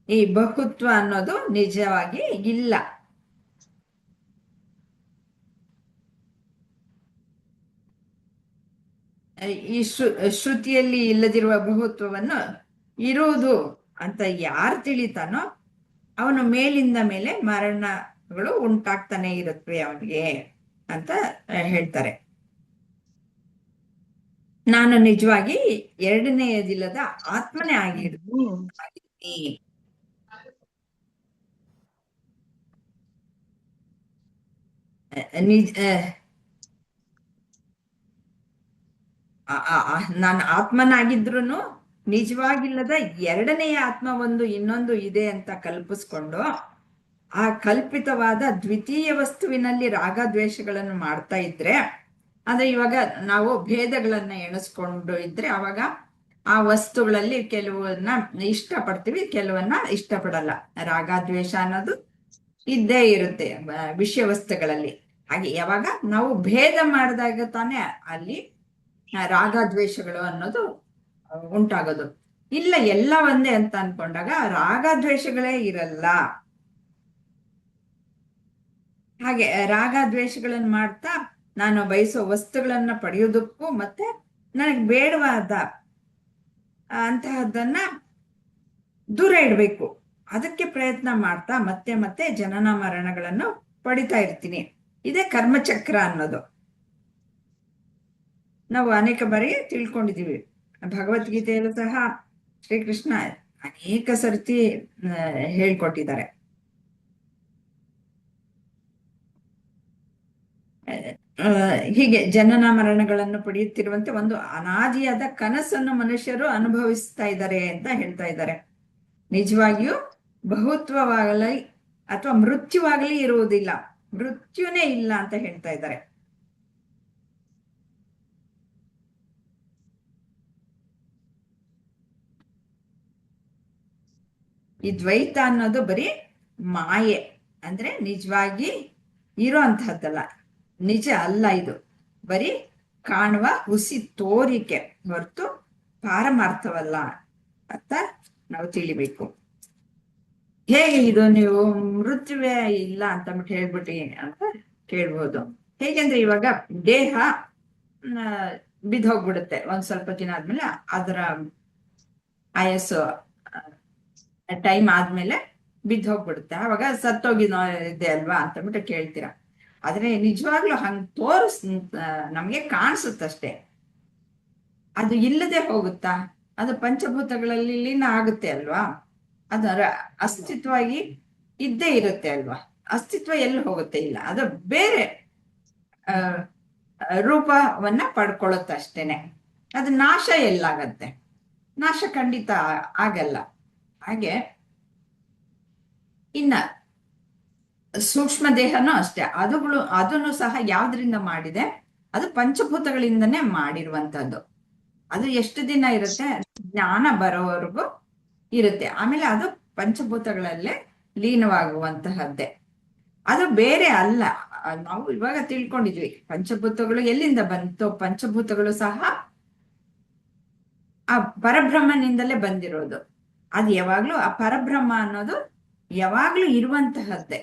ಈ ಬಹುತ್ವ ಅನ್ನೋದು ನಿಜವಾಗಿ ಇಲ್ಲ. ಈ ಶ್ರುತಿಯಲ್ಲಿ ಇಲ್ಲದಿರುವ ಬಹುತ್ವವನ್ನು ಇರುವುದು ಅಂತ ಯಾರು ತಿಳಿತಾನೋ ಅವನು ಮೇಲಿಂದ ಮೇಲೆ ಮರಣಗಳು ಉಂಟಾಗ್ತಾನೆ ಇರುತ್ತವೆ ಅವನಿಗೆ ಅಂತ ಹೇಳ್ತಾರೆ. ನಾನು ನಿಜವಾಗಿ ಎರಡನೆಯದಿಲ್ಲದ ಆತ್ಮನೇ ಆಗಿರ್ತೀನಿ. ನಿಜ ನಾನು ಆತ್ಮನಾಗಿದ್ರುನು ನಿಜವಾಗಿಲ್ಲದ ಎರಡನೆಯ ಆತ್ಮ ಇನ್ನೊಂದು ಇದೆ ಅಂತ ಕಲ್ಪಿಸ್ಕೊಂಡು ಆ ಕಲ್ಪಿತವಾದ ದ್ವಿತೀಯ ವಸ್ತುವಿನಲ್ಲಿ ರಾಗದ್ವೇಷಗಳನ್ನು ಮಾಡ್ತಾ ಇದ್ರೆ, ಅಂದ್ರೆ ಇವಾಗ ನಾವು ಭೇದಗಳನ್ನ ಎಣಿಸ್ಕೊಂಡು ಇದ್ರೆ ಅವಾಗ ಆ ವಸ್ತುಗಳಲ್ಲಿ ಕೆಲವನ್ನ ಇಷ್ಟಪಡ್ತೀವಿ, ಕೆಲವನ್ನ ಇಷ್ಟಪಡಲ್ಲ. ರಾಗದ್ವೇಷ ಅನ್ನೋದು ಇದ್ದೇ ಇರುತ್ತೆ ವಿಷಯ ವಸ್ತುಗಳಲ್ಲಿ. ಹಾಗೆ ಯಾವಾಗ ನಾವು ಭೇದ ಮಾಡಿದಾಗ ತಾನೇ ಅಲ್ಲಿ ರಾಗದ್ವೇಷಗಳು ಅನ್ನೋದು ಉಂಟಾಗೋದು. ಇಲ್ಲ ಎಲ್ಲ ಒಂದೇ ಅಂತ ಅನ್ಕೊಂಡಾಗ ರಾಗದ್ವೇಷಗಳೇ ಇರಲ್ಲ. ಹಾಗೆ ರಾಗದ್ವೇಷಗಳನ್ನ ಮಾಡ್ತಾ ನಾನು ಬಯಸೋ ವಸ್ತುಗಳನ್ನ ಪಡೆಯೋದಕ್ಕೂ ಮತ್ತೆ ನನಗೆ ಬೇಡವಾದ ಅಂತಹದ್ದನ್ನ ದೂರ ಇಡ್ಬೇಕು, ಅದಕ್ಕೆ ಪ್ರಯತ್ನ ಮಾಡ್ತಾ ಮತ್ತೆ ಮತ್ತೆ ಜನನ ಮರಣಗಳನ್ನು ಪಡಿತಾ ಇರ್ತೀನಿ. ಇದೇ ಕರ್ಮಚಕ್ರ ಅನ್ನೋದು ನಾವು ಅನೇಕ ಬಾರಿ ತಿಳ್ಕೊಂಡಿದೀವಿ. ಭಗವದ್ಗೀತೆಯಲ್ಲೂ ಸಹ ಶ್ರೀಕೃಷ್ಣ ಅನೇಕ ಸರ್ತಿ ಹೇಳ್ಕೊಟ್ಟಿದ್ದಾರೆ. ಹೀಗೆ ಜನನ ಮರಣಗಳನ್ನು ಪಡೆಯುತ್ತಿರುವಂತೆ ಒಂದು ಅನಾದಿಯಾದ ಕನಸನ್ನು ಮನುಷ್ಯರು ಅನುಭವಿಸ್ತಾ ಇದ್ದಾರೆ ಅಂತ ಹೇಳ್ತಾ ಇದ್ದಾರೆ. ನಿಜವಾಗಿಯೂ ಬಹುತ್ವವಾಗಲಿ ಅಥವಾ ಮೃತ್ಯುವಾಗಲಿ ಇರುವುದಿಲ್ಲ, ಮೃತ್ಯುನೇ ಇಲ್ಲ ಅಂತ ಹೇಳ್ತಾ ಇದ್ದಾರೆ. ಈ ದ್ವೈತ ಅನ್ನೋದು ಬರೀ ಮಾಯೆ, ಅಂದ್ರೆ ನಿಜವಾಗಿ ಇರೋ ಅಂತಹದ್ದಲ್ಲ, ನಿಜ ಅಲ್ಲ. ಇದು ಬರೀ ಕಾಣುವ ಹುಸಿ ತೋರಿಕೆ ಹೊರತು ಪಾರಮಾರ್ಥವಲ್ಲ ಅಂತ ನಾವು ತಿಳಿಬೇಕು. ಹೇಗೆ ಇದು ನೀವು ಮೃತ್ಯುವೇ ಇಲ್ಲ ಅಂತ ಹೇಳ್ಬಿಟ್ಟಿ ಅಂತ ಕೇಳ್ಬೋದು. ಹೇಗೆಂದ್ರೆ ಇವಾಗ ದೇಹ ಬಿದ್ದೋಗ್ಬಿಡುತ್ತೆ, ಒಂದ್ ಸ್ವಲ್ಪ ದಿನ ಆದ್ಮೇಲೆ ಅದರ ಆಯಸ್ಸು ಟೈಮ್ ಆದ್ಮೇಲೆ ಬಿದ್ದೋಗ್ಬಿಡುತ್ತೆ. ಅವಾಗ ಸತ್ತೋಗಿದೆ ಅಲ್ವಾ ಅಂತಂದ್ಬಿಟ್ಟು ಕೇಳ್ತೀರಾ. ಆದ್ರೆ ನಿಜವಾಗ್ಲೂ ಹಂಗ್ ನಮ್ಗೆ ಕಾಣಿಸುತ್ತಷ್ಟೇ, ಅದು ಇಲ್ಲದೆ ಹೋಗುತ್ತಾ? ಅದು ಪಂಚಭೂತಗಳಲ್ಲಿ ಲೀನ ಆಗುತ್ತೆ ಅಲ್ವಾ, ಅದರ ಅಸ್ತಿತ್ವವಾಗಿ ಇದ್ದೇ ಇರುತ್ತೆ ಅಲ್ವಾ. ಅಸ್ತಿತ್ವ ಎಲ್ಲಿ ಹೋಗುತ್ತೆ? ಇಲ್ಲ, ಅದು ಬೇರೆ ರೂಪವನ್ನ ಪಡ್ಕೊಳ್ಳುತ್ತಷ್ಟೇನೆ. ಅದು ನಾಶ ಎಲ್ಲಾಗತ್ತೆ? ನಾಶ ಖಂಡಿತ ಆಗಲ್ಲ. ಹಾಗೆ ಇನ್ನ ಸೂಕ್ಷ್ಮ ದೇಹನೂ ಅಷ್ಟೇ, ಅದನ್ನು ಸಹ ಯಾವ್ದ್ರಿಂದ ಮಾಡಿದೆ? ಅದು ಪಂಚಭೂತಗಳಿಂದನೇ ಮಾಡಿರುವಂತದ್ದು. ಅದು ಎಷ್ಟು ದಿನ ಇರುತ್ತೆ? ಜ್ಞಾನ ಬರೋವರೆಗೂ ಇರುತ್ತೆ. ಆಮೇಲೆ ಅದು ಪಂಚಭೂತಗಳಲ್ಲೇ ಲೀನವಾಗುವಂತಹದ್ದೇ, ಅದು ಬೇರೆ ಅಲ್ಲ. ನಾವು ಇವಾಗ ತಿಳ್ಕೊಂಡಿದ್ವಿ ಪಂಚಭೂತಗಳು ಎಲ್ಲಿಂದ ಬಂತು. ಪಂಚಭೂತಗಳು ಸಹ ಆ ಪರಬ್ರಹ್ಮನಿಂದಲೇ ಬಂದಿರೋದು. ಅದು ಯಾವಾಗ್ಲೂ ಆ ಪರಬ್ರಹ್ಮ ಅನ್ನೋದು ಯಾವಾಗ್ಲೂ ಇರುವಂತಹದ್ದೇ.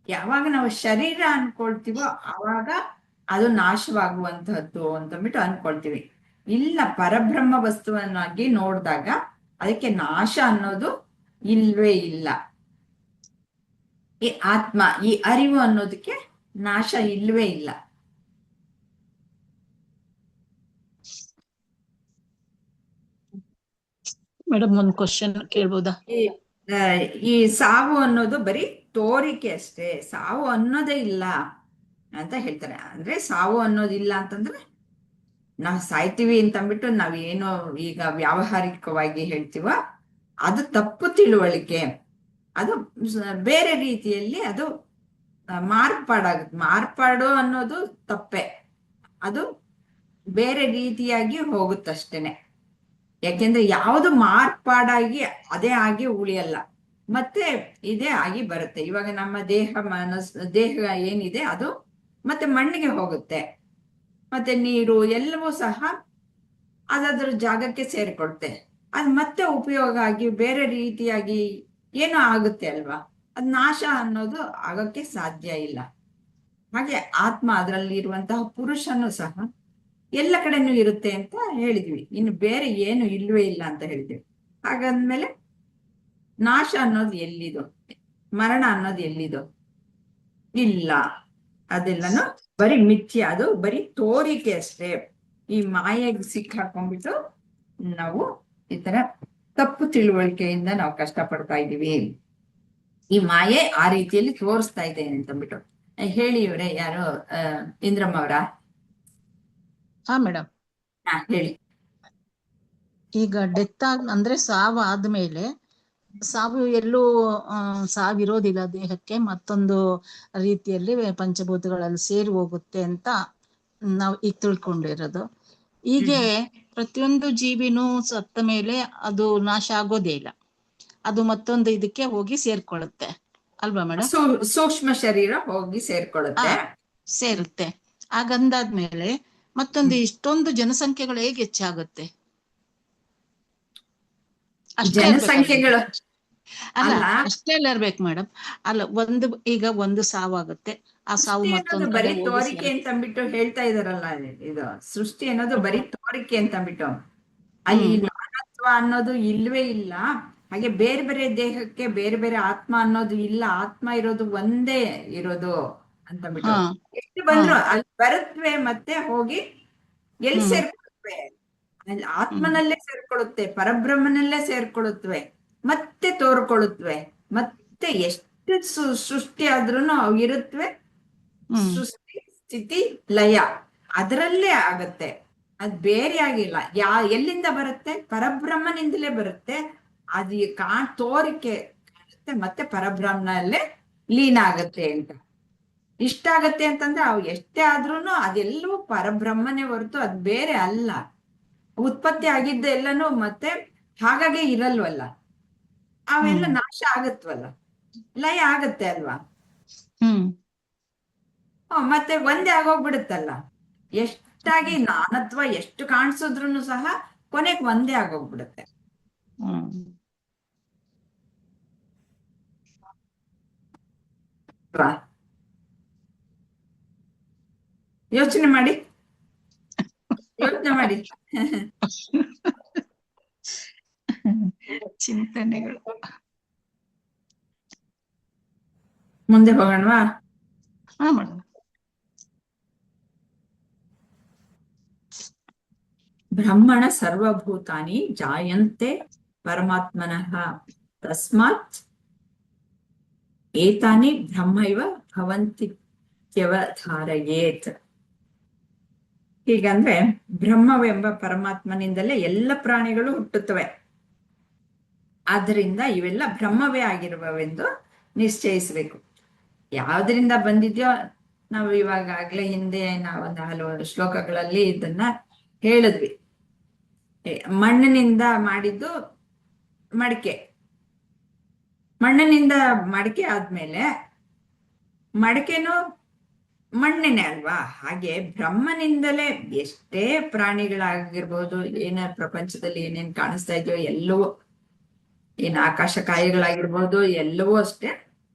ಯಾವಾಗ ನಾವು ಶರೀರ ಅನ್ಕೊಳ್ತೀವೋ ಆವಾಗ ಅದು ನಾಶವಾಗುವಂತಹದ್ದು ಅಂತಂದ್ಬಿಟ್ಟು ಅನ್ಕೊಳ್ತೀವಿ. ಇಲ್ಲ, ಪರಬ್ರಹ್ಮ ವಸ್ತುವನ್ನಾಗಿ ನೋಡಿದಾಗ ಅದಕ್ಕೆ ನಾಶ ಅನ್ನೋದು ಇಲ್ವೇ ಇಲ್ಲ. ಈ ಆತ್ಮ, ಈ ಅರಿವು ಅನ್ನೋದಕ್ಕೆ ನಾಶ ಇಲ್ವೇ ಇಲ್ಲ. ಮೇಡಮ್, ಒಂದ್ ಕ್ವಶನ್ ಕೇಳ್ಬೋದಾ? ಈ ಸಾವು ಅನ್ನೋದು ಬರೀ ತೋರಿಕೆ ಅಷ್ಟೇ, ಸಾವು ಅನ್ನೋದೇ ಇಲ್ಲ ಅಂತ ಹೇಳ್ತಾರೆ. ಅಂದ್ರೆ ಸಾವು ಅನ್ನೋದಿಲ್ಲ ಅಂತಂದ್ರೆ ನಾವು ಸಾಯ್ತೀವಿ ಅಂತಂದ್ಬಿಟ್ಟು ನಾವೇನೋ ಈಗ ವ್ಯಾವಹಾರಿಕವಾಗಿ ಹೇಳ್ತೀವ, ಅದು ತಪ್ಪು ತಿಳುವಳಿಕೆ. ಅದು ಬೇರೆ ರೀತಿಯಲ್ಲಿ ಅದು ಮಾರ್ಪಾಡಾಗುತ್ತೆ. ಮಾರ್ಪಾಡು ಅನ್ನೋದು ತಪ್ಪೆ, ಅದು ಬೇರೆ ರೀತಿಯಾಗಿ ಹೋಗುತ್ತಷ್ಟೇನೆ. ಯಾಕೆಂದ್ರೆ ಯಾವುದು ಮಾರ್ಪಾಡಾಗಿ ಅದೇ ಆಗಿ ಉಳಿಯಲ್ಲ, ಮತ್ತೆ ಇದೇ ಆಗಿ ಬರುತ್ತೆ. ಇವಾಗ ನಮ್ಮ ದೇಹ ಏನಿದೆ ಅದು ಮತ್ತೆ ಮಣ್ಣಿಗೆ ಹೋಗುತ್ತೆ, ಮತ್ತೆ ನೀರು ಎಲ್ಲವೂ ಸಹ ಅದರ ಜಾಗಕ್ಕೆ ಸೇರಿಕೊಡುತ್ತೆ. ಅದು ಮತ್ತೆ ಉಪಯೋಗ ಆಗಿ ಬೇರೆ ರೀತಿಯಾಗಿ ಏನೋ ಆಗುತ್ತೆ ಅಲ್ವಾ. ಅದ್ ನಾಶ ಅನ್ನೋದು ಆಗೋಕ್ಕೆ ಸಾಧ್ಯ ಇಲ್ಲ. ಹಾಗೆ ಆತ್ಮ, ಅದರಲ್ಲಿ ಇರುವಂತಹ ಪುರುಷನು ಸಹ ಎಲ್ಲ ಕಡೆನೂ ಇರುತ್ತೆ ಅಂತ ಹೇಳಿದ್ವಿ. ಇನ್ನು ಬೇರೆ ಏನು ಇಲ್ವೇ ಇಲ್ಲ ಅಂತ ಹೇಳಿದ್ವಿ. ಹಾಗಂದ್ಮೇಲೆ ನಾಶ ಅನ್ನೋದು ಎಲ್ಲಿದು? ಮರಣ ಅನ್ನೋದು ಎಲ್ಲಿದು? ಇಲ್ಲ. ಅದೆಲ್ಲನು ಬರೀ ಮಿಥ್ಯ, ಅದು ಬರೀ ತೋರಿಕೆ ಅಷ್ಟೇ. ಈ ಮಾಯೆಗೆ ಸಿಕ್ಕಾಕೊಂಡ್ಬಿಟ್ಟು ನಾವು ಈ ತರ ತಪ್ಪು ತಿಳುವಳಿಕೆಯಿಂದ ನಾವು ಕಷ್ಟಪಡ್ತಾ ಇದ್ದೀವಿ. ಈ ಮಾಯೆ ಆ ರೀತಿಯಲ್ಲಿ ತೋರಿಸ್ತಾ ಇದೆ ಅಂತಂದ್ಬಿಟ್ಟು ಹೇಳಿ. ಇವ್ರೆ ಯಾರು ಇಂದ್ರಮ್ಮ ಅವರ? ಹಾ ಮೇಡಮ್. ಹೇಳಿ. ಈಗ ಡೆತ್ ಅಂದ್ರೆ ಸಾವು ಆದ್ಮೇಲೆ, ಸಾವು ಎಲ್ಲೂ ಸಾವಿರೋದಿಲ್ಲ ದೇಹಕ್ಕೆ, ಮತ್ತೊಂದು ರೀತಿಯಲ್ಲಿ ಪಂಚಭೂತಗಳಲ್ಲಿ ಸೇರಿ ಹೋಗುತ್ತೆ ಅಂತ ನಾವು ಈಗ ತಿಳ್ಕೊಂಡಿರೋದು. ಹೀಗೆ ಪ್ರತಿಯೊಂದು ಜೀವಿನೂ ಸತ್ತ ಮೇಲೆ ಅದು ನಾಶ ಆಗೋದೇ ಇಲ್ಲ, ಅದು ಮತ್ತೊಂದು ಇದಕ್ಕೆ ಹೋಗಿ ಸೇರ್ಕೊಳ್ಳುತ್ತೆ ಅಲ್ವಾ ಮೇಡಮ್? ಸೂಕ್ಷ್ಮ ಶರೀರ ಹೋಗಿ ಸೇರುತ್ತೆ. ಹಾಗಂದಾದ್ಮೇಲೆ ಮತ್ತೊಂದು ಇಷ್ಟೊಂದು ಜನಸಂಖ್ಯೆಗಳು ಹೇಗೆ ಹೆಚ್ಚಾಗುತ್ತೆ? ಜನಸಂಖ್ಯೆಗಳು ಅಲ್ಲ, ಅಷ್ಟೇ ಎಲ್ಲ ಇರ್ಬೇಕು ಮೇಡಮ್. ಅಲ್ಲ, ಈಗ ಒಂದು ಸಾವಾಗುತ್ತೆ, ಆ ಸಾವು ಮತ್ತೊಂದು ಬರೀ ತೋರಿಕೆ ಅಂತ ಅಂದ್ಬಿಟ್ಟು ಹೇಳ್ತಾ ಇದಾರಲ್ಲ. ಇದು ಸೃಷ್ಟಿ ಅನ್ನೋದು ಬರೀ ತೋರಿಕೆ ಅಂತ ಅಂದ್ಬಿಟ್ಟು ಅಲ್ಲಿ ನಾನತ್ವ ಅನ್ನೋದು ಇಲ್ವೇ ಇಲ್ಲ. ಹಾಗೆ ಬೇರೆ ಬೇರೆ ದೇಹಕ್ಕೆ ಬೇರೆ ಬೇರೆ ಆತ್ಮ ಅನ್ನೋದು ಇಲ್ಲ. ಆತ್ಮ ಇರೋದು ಒಂದೇ ಇರೋದು ಅಂತಂದ್ಬಿಟ್ಟು ಎಷ್ಟು ಬಂದ್ರು ಅಲ್ಲಿ ಬರುತ್ತವೆ, ಮತ್ತೆ ಹೋಗಿ ಎಲ್ಲಿ ಸೇರ್ಕೊಳುತ್ತವೆ? ಅಲ್ಲಿ ಆತ್ಮನಲ್ಲೇ ಸೇರ್ಕೊಳ್ಳುತ್ತೆ, ಪರಬ್ರಹ್ಮನಲ್ಲೇ ಸೇರ್ಕೊಳ್ಳುತ್ತವೆ, ಮತ್ತೆ ತೋರ್ಕೊಳ್ಳುತ್ತವೆ. ಮತ್ತೆ ಎಷ್ಟು ಸೃಷ್ಟಿ ಆದ್ರೂನು ಅವು ಇರುತ್ತವೆ. ಸೃಷ್ಟಿ ಸ್ಥಿತಿ ಲಯ ಅದರಲ್ಲೇ ಆಗತ್ತೆ, ಅದ್ ಬೇರೆ ಆಗಿಲ್ಲ. ಎಲ್ಲಿಂದ ಬರುತ್ತೆ? ಪರಬ್ರಹ್ಮನಿಂದಲೇ ಬರುತ್ತೆ. ಅದು ತೋರಿಕೆ ಕಾಣುತ್ತೆ, ಮತ್ತೆ ಪರಬ್ರಹ್ಮನಲ್ಲೇ ಲೀನ ಆಗತ್ತೆ ಅಂತ. ಇಷ್ಟ ಆಗತ್ತೆ ಅಂತಂದ್ರೆ ಅವು ಎಷ್ಟೇ ಆದ್ರೂನು ಅದೆಲ್ಲವೂ ಪರಬ್ರಹ್ಮನೇ ಹೊರತು ಅದ್ ಬೇರೆ ಅಲ್ಲ. ಉತ್ಪತ್ತಿ ಆಗಿದ್ದ ಎಲ್ಲನೂ ಮತ್ತೆ ಹಾಗಾಗಿ ಇರಲ್ವಲ್ಲ, ಅವೆಲ್ಲ ನಾಶ ಆಗತ್ವಲ್ಲ, ಲಯ ಆಗತ್ತೆ ಅಲ್ವಾ? ಮತ್ತೆ ಒಂದೇ ಆಗೋಗ್ಬಿಡುತ್ತಲ್ಲ. ಎಷ್ಟಾಗಿ ನಾನತ್ವ ಎಷ್ಟು ಕಾಣಿಸಿದ್ರು ಸಹ ಕೊನೆಗೆ ಒಂದೇ ಆಗೋಗ್ಬಿಡುತ್ತೆ. ಯೋಚನೆ ಮಾಡಿ. ಚಿಂತನೆಗಳು. ಮುಂದೆ ಹೋಗೋಣವಾ? ಹಾ ಮೇಡಮ್. ಬ್ರಹ್ಮಣ ಸರ್ವಭೂತಾನಿ ಜಾಯಂತೆ ಪರಮಾತ್ಮನಃ ತಸ್ಮಾತ್ ಏತಾನಿ ಬ್ರಹ್ಮೈವ ಭವಂತ್ಯವಧಾರಯೇತ್. ಹೀಗಂದ್ರೆ ಬ್ರಹ್ಮವೆಂಬ ಪರಮಾತ್ಮನಿಂದಲೇ ಎಲ್ಲ ಪ್ರಾಣಿಗಳು ಹುಟ್ಟುತ್ತವೆ. ಆದ್ದರಿಂದ ಇವೆಲ್ಲ ಬ್ರಹ್ಮವೇ ಆಗಿರುವವೆಂದು ನಿಶ್ಚಯಿಸಬೇಕು. ಯಾವ್ದ್ರಿಂದ ಬಂದಿದ್ಯೋ ನಾವು ಇವಾಗಲೇ ಹಿಂದೆ ನಾವೊಂದು ಹಲವು ಶ್ಲೋಕಗಳಲ್ಲಿ ಇದನ್ನ ಹೇಳಿದ್ವಿ. ಮಣ್ಣಿನಿಂದ ಮಾಡಿದ್ದು ಮಡಿಕೆ, ಮಣ್ಣಿನಿಂದ ಮಡಿಕೆ ಆದ್ಮೇಲೆ ಮಡಿಕೆನೂ ಮಣ್ಣಿನೇ ಅಲ್ವಾ? ಹಾಗೆ ಬ್ರಹ್ಮನಿಂದಲೇ ಎಷ್ಟೇ ಪ್ರಾಣಿಗಳಾಗಿರ್ಬೋದು, ಏನ ಪ್ರಪಂಚದಲ್ಲಿ ಏನೇನ್ ಕಾಣಿಸ್ತಾ ಇದೆಯೋ ಎಲ್ಲವೂ, ಏನ್ ಆಕಾಶ ಕಾಯಿಗಳಾಗಿರ್ಬೋದು ಎಲ್ಲವೂ ಅಷ್ಟೇ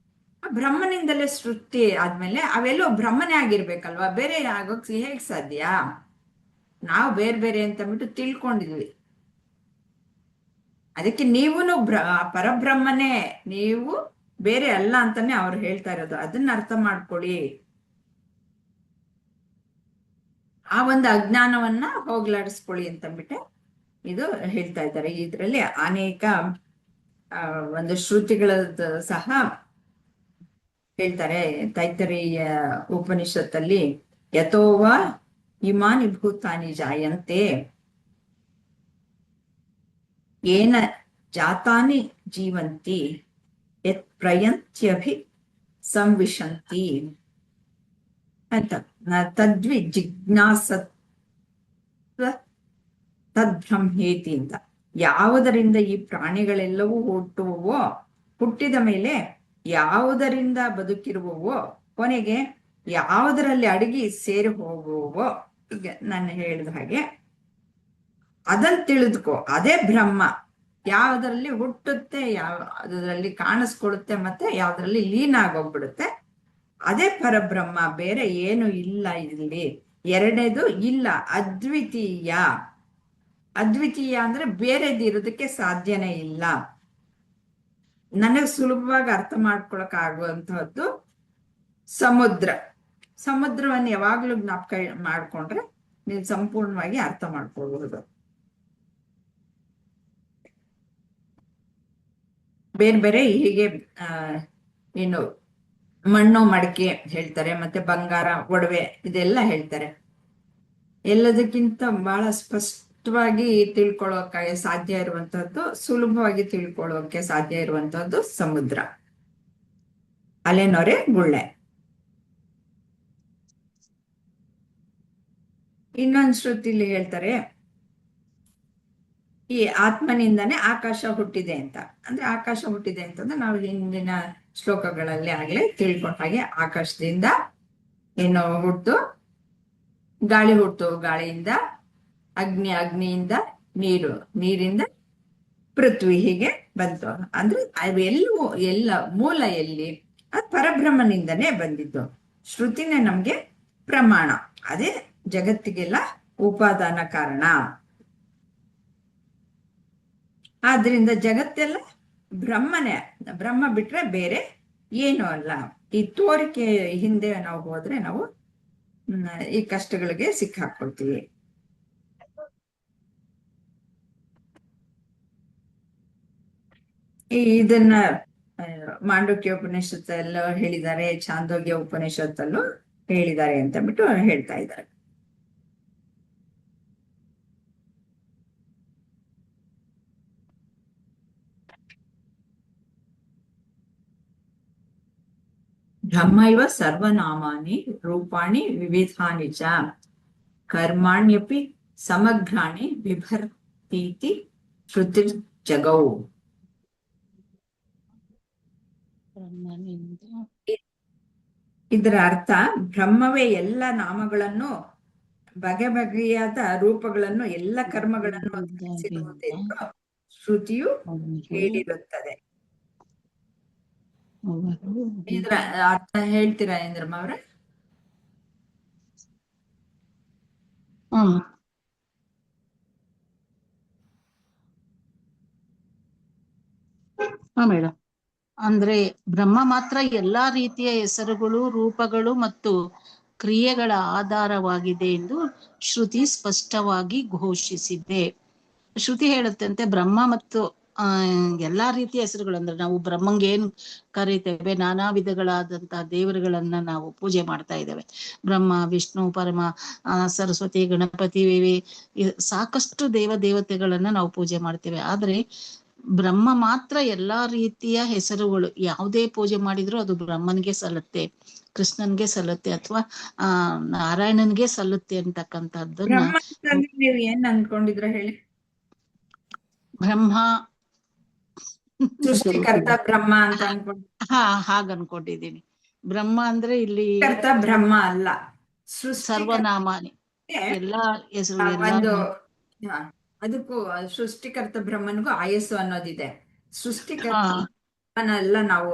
ಬ್ರಹ್ಮನಿಂದಲೇ ಸೃಷ್ಟಿ ಆದ್ಮೇಲೆ ಅವೆಲ್ಲೋ ಬ್ರಹ್ಮನೇ ಆಗಿರ್ಬೇಕಲ್ವಾ? ಬೇರೆ ಆಗೋಕ್ ಹೇಗ್ ಸಾಧ್ಯ? ನಾವು ಬೇರೆ ಬೇರೆ ಅಂತ ಬಿಟ್ಟು ತಿಳ್ಕೊಂಡಿದ್ವಿ. ಅದಕ್ಕೆ ನೀವುನು ಪರಬ್ರಹ್ಮನೇ, ನೀವು ಬೇರೆ ಅಲ್ಲ ಅಂತಾನೆ ಅವ್ರು ಹೇಳ್ತಾ ಇರೋದು. ಅದನ್ನ ಅರ್ಥ ಮಾಡ್ಕೊಳ್ಳಿ. ಆ ಒಂದು ಅಜ್ಞಾನವನ್ನ ಹೋಗ್ಲಾಡಿಸ್ಕೊಳ್ಳಿ ಅಂತಂದ್ಬಿಟ್ಟೆ ಇದು ಹೇಳ್ತಾ ಇದ್ದಾರೆ. ಇದರಲ್ಲಿ ಅನೇಕ ಒಂದು ಶ್ರುತಿಗಳದ್ದು ಸಹ ಹೇಳ್ತಾರೆ. ತೈತ್ತರೀಯ ಉಪನಿಷತ್ತಲ್ಲಿ ಯಥೋವ ಇಮಾನಿ ಭೂತಾನಿ ಜಾಯಂತೆ ಏನ ಜಾತಾನಿ ಜೀವಂತಿ ಯತ್ ಪ್ರಯಂತ್ಯಭಿ ಸಂವಿಶಂತಿ ಅಂತ. ತದ್ವಿ ಜಿಜ್ಞಾಸತ್ವ ತದ್ಬ್ರಹ್ಮೇತಿ ಅಂತ. ಯಾವುದರಿಂದ ಈ ಪ್ರಾಣಿಗಳೆಲ್ಲವೂ ಹುಟ್ಟಿದ ಮೇಲೆ ಯಾವುದರಿಂದ ಬದುಕಿರುವವೋ, ಕೊನೆಗೆ ಯಾವುದರಲ್ಲಿ ಅಡಗಿ ಸೇರಿ ಹೋಗುವವೋ, ಈಗ ನಾನು ಹೇಳಿದ ಹಾಗೆ ಅದನ್ನ ತಿಳಿದುಕೋ. ಅದೇ ಬ್ರಹ್ಮ. ಯಾವುದರಲ್ಲಿ ಹುಟ್ಟುತ್ತೆ, ಯಾವುದರಲ್ಲಿ ಕಾಣಿಸ್ಕೊಳುತ್ತೆ, ಮತ್ತೆ ಯಾವುದರಲ್ಲಿ ಲೀನ ಆಗೋಗ್ಬಿಡುತ್ತೆ, ಅದೇ ಪರಬ್ರಹ್ಮ. ಬೇರೆ ಏನು ಇಲ್ಲ ಇಲ್ಲಿ. ಎರಡನೇದು ಇಲ್ಲ, ಅದ್ವಿತೀಯ. ಅದ್ವಿತೀಯ ಅಂದ್ರೆ ಬೇರೆದು ಇರೋದಕ್ಕೆ ಸಾಧ್ಯನೇ ಇಲ್ಲ. ನನಗೆ ಸುಲಭವಾಗಿ ಅರ್ಥ ಮಾಡ್ಕೊಳಕ್ ಆಗುವಂತಹದ್ದು ಸಮುದ್ರ. ಸಮುದ್ರವನ್ನು ಯಾವಾಗ್ಲೂ ಜ್ಞಾಪಕ ಮಾಡ್ಕೊಂಡ್ರೆ ನೀವು ಸಂಪೂರ್ಣವಾಗಿ ಅರ್ಥ ಮಾಡ್ಕೊಳ್ಬಹುದು. ಬೇರೆ ಬೇರೆ ಹೀಗೆ ಏನು ಮಣ್ಣು ಮಡಿಕೆ ಹೇಳ್ತಾರೆ, ಮತ್ತೆ ಬಂಗಾರ ಒಡವೆ ಇದೆಲ್ಲ ಹೇಳ್ತಾರೆ. ಎಲ್ಲದಕ್ಕಿಂತ ಬಹಳ ಸ್ಪಷ್ಟವಾಗಿ ತಿಳ್ಕೊಳ್ಳೋಕೆ ಸಾಧ್ಯ ಇರುವಂತಹದ್ದು, ಸುಲಭವಾಗಿ ತಿಳ್ಕೊಳ್ಳೋಕೆ ಸಾಧ್ಯ ಇರುವಂತಹದ್ದು ಸಮುದ್ರ, ಅಲೆನೊರೆ, ಗುಳ್ಳೆ. ಇನ್ನೊಂದು ಶ್ರುತಿಲಿ ಹೇಳ್ತಾರೆ ಈ ಆತ್ಮನಿಂದನೇ ಆಕಾಶ ಹುಟ್ಟಿದೆ ಅಂತ. ಅಂದ್ರೆ ಆಕಾಶ ಹುಟ್ಟಿದೆ ಅಂತಂದ್ರೆ ನಾವು ಹಿಂದಿನ ಶ್ಲೋಕಗಳಲ್ಲಿ ಆಗ್ಲೇ ತಿಳ್ಕೊಂಡ ಹಾಗೆ ಆಕಾಶದಿಂದ ಏನು ಹುಟ್ಟು, ಗಾಳಿ ಹುಟ್ಟು, ಗಾಳಿಯಿಂದ ಅಗ್ನಿ, ಅಗ್ನಿಯಿಂದ ನೀರು, ನೀರಿಂದ ಪೃಥ್ವಿ, ಹೀಗೆ ಬಂತು. ಅಂದ್ರೆ ಅವೆಲ್ಲವೂ ಎಲ್ಲ ಮೂಲ ಎಲ್ಲಿ? ಅದು ಪರಬ್ರಹ್ಮನಿಂದನೇ ಬಂದಿದ್ದು. ಶ್ರುತಿನೇ ನಮ್ಗೆ ಪ್ರಮಾಣ, ಅದೇ ಜಗತ್ತಿಗೆಲ್ಲ ಉಪಾದಾನ ಕಾರಣ. ಆದ್ರಿಂದ ಜಗತ್ತೆಲ್ಲ ಬ್ರಹ್ಮನೇ, ಬ್ರಹ್ಮ ಬಿಟ್ರೆ ಬೇರೆ ಏನೂ ಅಲ್ಲ. ಈ ತೋರಿಕೆ ಹಿಂದೆ ನಾವು ಹೋದ್ರೆ ನಾವು ಈ ಕಷ್ಟಗಳಿಗೆ ಸಿಕ್ಕಾಕೊಳ್ತೀವಿ. ಇದನ್ನ ಮಾಂಡುಕ್ಯ ಉಪನಿಷತ್ತಲ್ಲೂ ಹೇಳಿದ್ದಾರೆ, ಛಾಂದೋಗ್ಯ ಉಪನಿಷತ್ತಲ್ಲೂ ಹೇಳಿದ್ದಾರೆ ಅಂತ ಬಿಟ್ಟು ಹೇಳ್ತಾ ಇದ್ದಾರೆ. ಬ್ರಹ್ಮ ಇವ ಸರ್ವನಾಮಾನಿ ರೂಪಾಣಿ ವಿವಿಧಾನಿ ಚ ಕರ್ಮಾಣ್ಯಪಿ ಸಮಗ್ರಾಣಿ ಬಿಭರ್ತೀತಿ ಶ್ರುತಿರ್ಜಗೌ. ಇದರ ಅರ್ಥ ಬ್ರಹ್ಮವೇ ಎಲ್ಲ ನಾಮಗಳನ್ನು, ಬಗೆ ಬಗೆಯಾದ ರೂಪಗಳನ್ನು, ಎಲ್ಲ ಕರ್ಮಗಳನ್ನು ಧರಿಸಿರುವುದೆಂದು ಶ್ರುತಿಯು ಹೇಳಿರುತ್ತದೆ. ಇದರ ಅರ್ಥ ಹೇಳ್ತೀರಾ ಇಂದ್ರಮ್ಮ ಅವ್ರೆ? ಮೇಡಮ್, ಅಂದ್ರೆ ಬ್ರಹ್ಮ ಮಾತ್ರ ಎಲ್ಲಾ ರೀತಿಯ ಹೆಸರುಗಳು, ರೂಪಗಳು ಮತ್ತು ಕ್ರಿಯೆಗಳ ಆಧಾರವಾಗಿದೆ ಎಂದು ಶ್ರುತಿ ಸ್ಪಷ್ಟವಾಗಿ ಘೋಷಿಸಿದೆ. ಶ್ರುತಿ ಹೇಳುತ್ತಂತೆ ಬ್ರಹ್ಮ ಮತ್ತು ಎಲ್ಲಾ ರೀತಿಯ ಹೆಸರುಗಳು, ಅಂದ್ರೆ ನಾವು ಬ್ರಹ್ಮಂಗೆ ಏನ್ ಕರೀತೇವೆ, ನಾನಾ ವಿಧಗಳಾದಂತಹ ದೇವರುಗಳನ್ನ ನಾವು ಪೂಜೆ ಮಾಡ್ತಾ ಇದ್ದೇವೆ. ಬ್ರಹ್ಮ, ವಿಷ್ಣು, ಪರಮ, ಸರಸ್ವತಿ, ಗಣಪತಿ, ಸಾಕಷ್ಟು ದೇವತೆಗಳನ್ನ ನಾವು ಪೂಜೆ ಮಾಡ್ತೇವೆ. ಆದ್ರೆ ಬ್ರಹ್ಮ ಮಾತ್ರ ಎಲ್ಲಾ ರೀತಿಯ ಹೆಸರುಗಳು, ಯಾವುದೇ ಪೂಜೆ ಮಾಡಿದ್ರು ಅದು ಬ್ರಹ್ಮನ್ಗೆ ಸಲ್ಲುತ್ತೆ, ಕೃಷ್ಣನ್ಗೆ ಸಲ್ಲುತ್ತೆ, ಅಥವಾ ನಾರಾಯಣನ್ಗೆ ಸಲ್ಲುತ್ತೆ ಅಂತಕ್ಕಂಥದ್ದನ್ನ ನೀವು ಏನ್ ಅನ್ಕೊಂಡಿದ್ರ ಹೇಳಿ? ಬ್ರಹ್ಮ ಸೃಷ್ಟಿಕರ್ತ ಬ್ರಹ್ಮ ಅಂತ ಅನ್ಕೊಂಡು? ಹಾಗ ಅನ್ಕೊಂಡಿದ್ದೀನಿ. ಬ್ರಹ್ಮ ಅಂದ್ರೆ ಇಲ್ಲಿ ಬ್ರಹ್ಮ ಅಲ್ಲ, ಸರ್ವನಾಮಾನಿ, ಎಲ್ಲಾ ಹೆಸರು, ಒಂದು ಅದಕ್ಕೂ ಸೃಷ್ಟಿಕರ್ತ ಬ್ರಹ್ಮನಿಗೂ ಆಯಸ್ಸು ಅನ್ನೋದಿದೆ. ಸೃಷ್ಟಿಕರ್ತ ನಾವು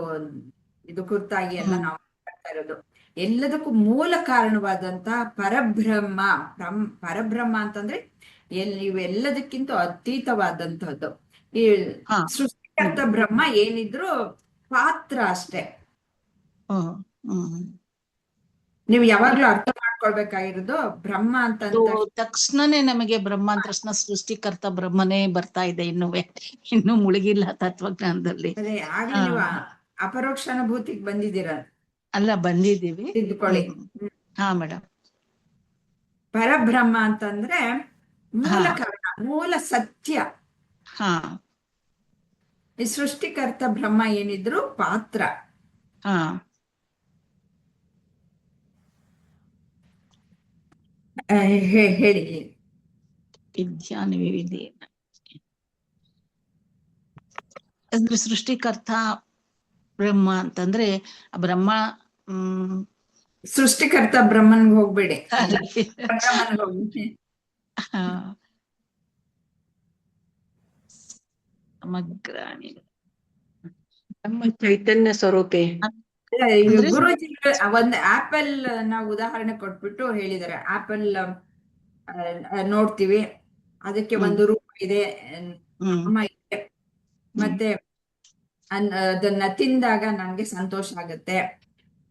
ಇದು ಕುರಿತಾಗಿ ಎಲ್ಲ ನಾವು ಮಾಡ್ತಾ ಇರೋದು. ಎಲ್ಲದಕ್ಕೂ ಮೂಲ ಕಾರಣವಾದಂತ ಪರಬ್ರಹ್ಮ. ಪರಬ್ರಹ್ಮ ಅಂತಂದ್ರೆ ಇವೆಲ್ಲದಕ್ಕಿಂತ ಅತೀತವಾದಂತಹದ್ದು. ಈ ಸೃಷ್ಟಿಕರ್ತ ಬ್ರಹ್ಮ ಏನಿದ್ರು ಪಾತ್ರ ಅಷ್ಟೇ. ನೀವು ಯಾವಾಗ್ಲೂ ಅರ್ಥ ಮಾಡ್ಕೊಳ್ಬೇಕಾಗಿರೋದು ಬ್ರಹ್ಮ ಅಂತ ತಕ್ಷಣನೇ ನಮಗೆ ಬ್ರಹ್ಮ ಅಂದ ತಕ್ಷಣ ಸೃಷ್ಟಿಕರ್ತ ಬ್ರಹ್ಮನೇ ಬರ್ತಾ ಇದೆ. ಇನ್ನೂ ಮುಳುಗಿಲ್ಲ ತತ್ವಜ್ಞಾನದಲ್ಲಿ. ಆಗ್ಲೇ ನೀವು ಅಪರೋಕ್ಷ ಅನುಭೂತಿಗೆ ಬಂದಿದ್ದೀರ ಅಲ್ಲ? ಬಂದಿದ್ದೀವಿ. ತಿಳ್ಕೊಳ್ಳಿ. ಹಾ ಮೇಡಮ್. ಪರಬ್ರಹ್ಮ ಅಂತಂದ್ರೆ ಮೂಲ ಕಾರಣ, ಮೂಲ ಸತ್ಯ. ಈ ಸೃಷ್ಟಿಕರ್ತ ಬ್ರಹ್ಮ ಏನಿದ್ರು ಪಾತ್ರ. ಹೇಳಿ. ವಿದ್ಯಾನುವಿಧಿ ಅಂದ್ರೆ ಸೃಷ್ಟಿಕರ್ತ ಬ್ರಹ್ಮ ಅಂತಂದ್ರೆ ಬ್ರಹ್ಮ ಸೃಷ್ಟಿಕರ್ತ ಬ್ರಹ್ಮನ್ಗೆ ಹೋಗ್ಬೇಡಿ, ಸಮಗ್ರಾಣಿ ನಮ್ಮ ಚೈತನ್ಯ ಸ್ವರೂಪಿ. ಗುರುಜಿ ಒಂದು ಆಪಲ್ ನಾವು ಉದಾಹರಣೆ ಕೊಟ್ಬಿಟ್ಟು ಹೇಳಿದ್ದಾರೆ. ಆಪಲ್ ನೋಡ್ತೀವಿ, ಅದಕ್ಕೆ ಒಂದು ರೂಪ ಇದೆ, ನಾಮ ಇದೆ, ಮತ್ತೆ ಅದನ್ನ ತಿಂದಾಗ ನನ್ಗೆ ಸಂತೋಷ ಆಗತ್ತೆ,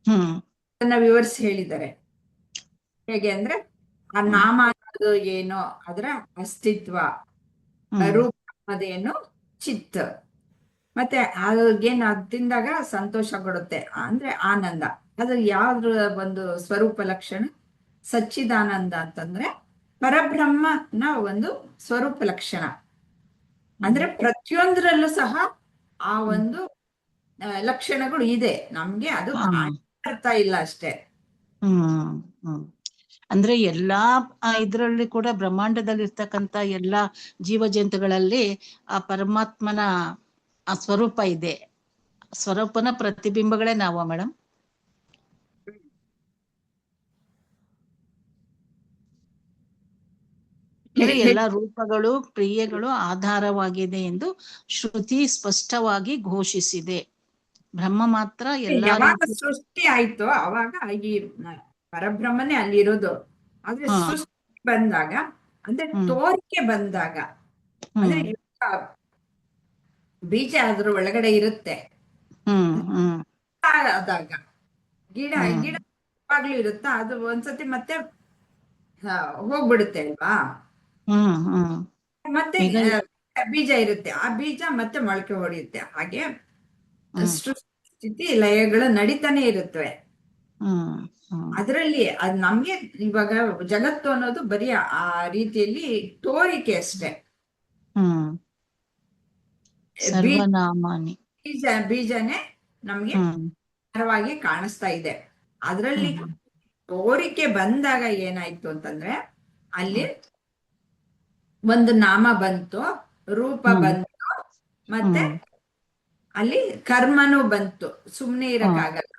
ಅದನ್ನ ವಿವರಿಸಿ ಹೇಳಿದ್ದಾರೆ. ಹೇಗೆ ಅಂದ್ರೆ ಆ ನಾಮ ಅನ್ನೋದು ಏನೋ ಅದರ ಅಸ್ತಿತ್ವ, ರೂಪ ಅದೇನು ಚಿತ್, ಮತ್ತೆ ಅದೇನು ಅದ್ ತಿಂದಾಗ ಸಂತೋಷ ಕೊಡುತ್ತೆ ಅಂದ್ರೆ ಆನಂದ. ಅದು ಯಾವ್ದ್ರ ಒಂದು ಸ್ವರೂಪ ಲಕ್ಷಣ? ಸಚ್ಚಿದಾನಂದ ಅಂತಂದ್ರೆ ಪರಬ್ರಹ್ಮನ ಒಂದು ಸ್ವರೂಪ ಲಕ್ಷಣ. ಅಂದ್ರೆ ಪ್ರತಿಯೊಂದರಲ್ಲೂ ಸಹ ಆ ಒಂದು ಲಕ್ಷಣಗಳು ಇದೆ, ನಮ್ಗೆ ಅದು ಅರ್ಥ ಇಲ್ಲ ಅಷ್ಟೇ. ಅಂದ್ರೆ ಎಲ್ಲಾ ಇದ್ರಲ್ಲಿ ಕೂಡ ಬ್ರಹ್ಮಾಂಡದಲ್ಲಿ ಇರ್ತಕ್ಕಂತ ಎಲ್ಲಾ ಜೀವ ಜಂತುಗಳಲ್ಲಿ ಆ ಪರಮಾತ್ಮನ ಆ ಸ್ವರೂಪ ಇದೆ. ಸ್ವರೂಪನ ಪ್ರತಿಬಿಂಬಗಳೇ ನಾವು ಮೇಡಮ್. ಎಲ್ಲಾ ರೂಪಗಳು ಕ್ರಿಯೆಗಳು ಆಧಾರವಾಗಿದೆ ಎಂದು ಶ್ರುತಿ ಸ್ಪಷ್ಟವಾಗಿ ಘೋಷಿಸಿದೆ. ಬ್ರಹ್ಮ ಮಾತ್ರ ಎಲ್ಲಾ ಯಾವಾಗ ಸೃಷ್ಟಿ ಆಯ್ತೋ ಅವಾಗ ಈ ಪರಬ್ರಹ್ಮನೇ ಅಲ್ಲಿರೋದು. ಆದ್ರೆ ಸೃಷ್ಟಿ ಬಂದಾಗ ಅಂದ್ರೆ ತೋರಿಕೆ ಬಂದಾಗ, ಅಂದ್ರೆ ಬೀಜ ಅದ್ರ ಒಳಗಡೆ ಇರುತ್ತೆ, ಆದಾಗ ಗಿಡ ಯಾವಾಗ್ಲೂ ಇರುತ್ತಾ, ಅದು ಒಂದ್ಸತಿ ಮತ್ತೆ ಹೋಗ್ಬಿಡುತ್ತೆ ಅಲ್ವಾ, ಮತ್ತೆ ಬೀಜ ಇರುತ್ತೆ, ಆ ಬೀಜ ಮತ್ತೆ ಮೊಳಕೆ ಹೊಡೆಯುತ್ತೆ. ಹಾಗೆ ಸ್ಥಿತಿ ಲಯಗಳು ನಡೀತಾನೆ ಇರುತ್ತವೆ. ಅದರಲ್ಲಿ ಅದ್ ನಮ್ಗೆ ಇವಾಗ ಜಗತ್ತು ಅನ್ನೋದು ಬರೀ ಆ ರೀತಿಯಲ್ಲಿ ತೋರಿಕೆ ಅಷ್ಟೇ. ಬೀಜನೇ ನಮ್ಗೆ ವಾಗಿ ಕಾಣಿಸ್ತಾ ಇದೆ. ಅದರಲ್ಲಿ ತೋರಿಕೆ ಬಂದಾಗ ಏನಾಯ್ತು ಅಂತಂದ್ರೆ ಅಲ್ಲಿ ಒಂದು ನಾಮ ಬಂತು, ರೂಪ ಬಂತು, ಮತ್ತೆ ಅಲ್ಲಿ ಕರ್ಮನೂ ಬಂತು. ಸುಮ್ನೆ ಇರಕ್ಕಾಗಲ್ಲ.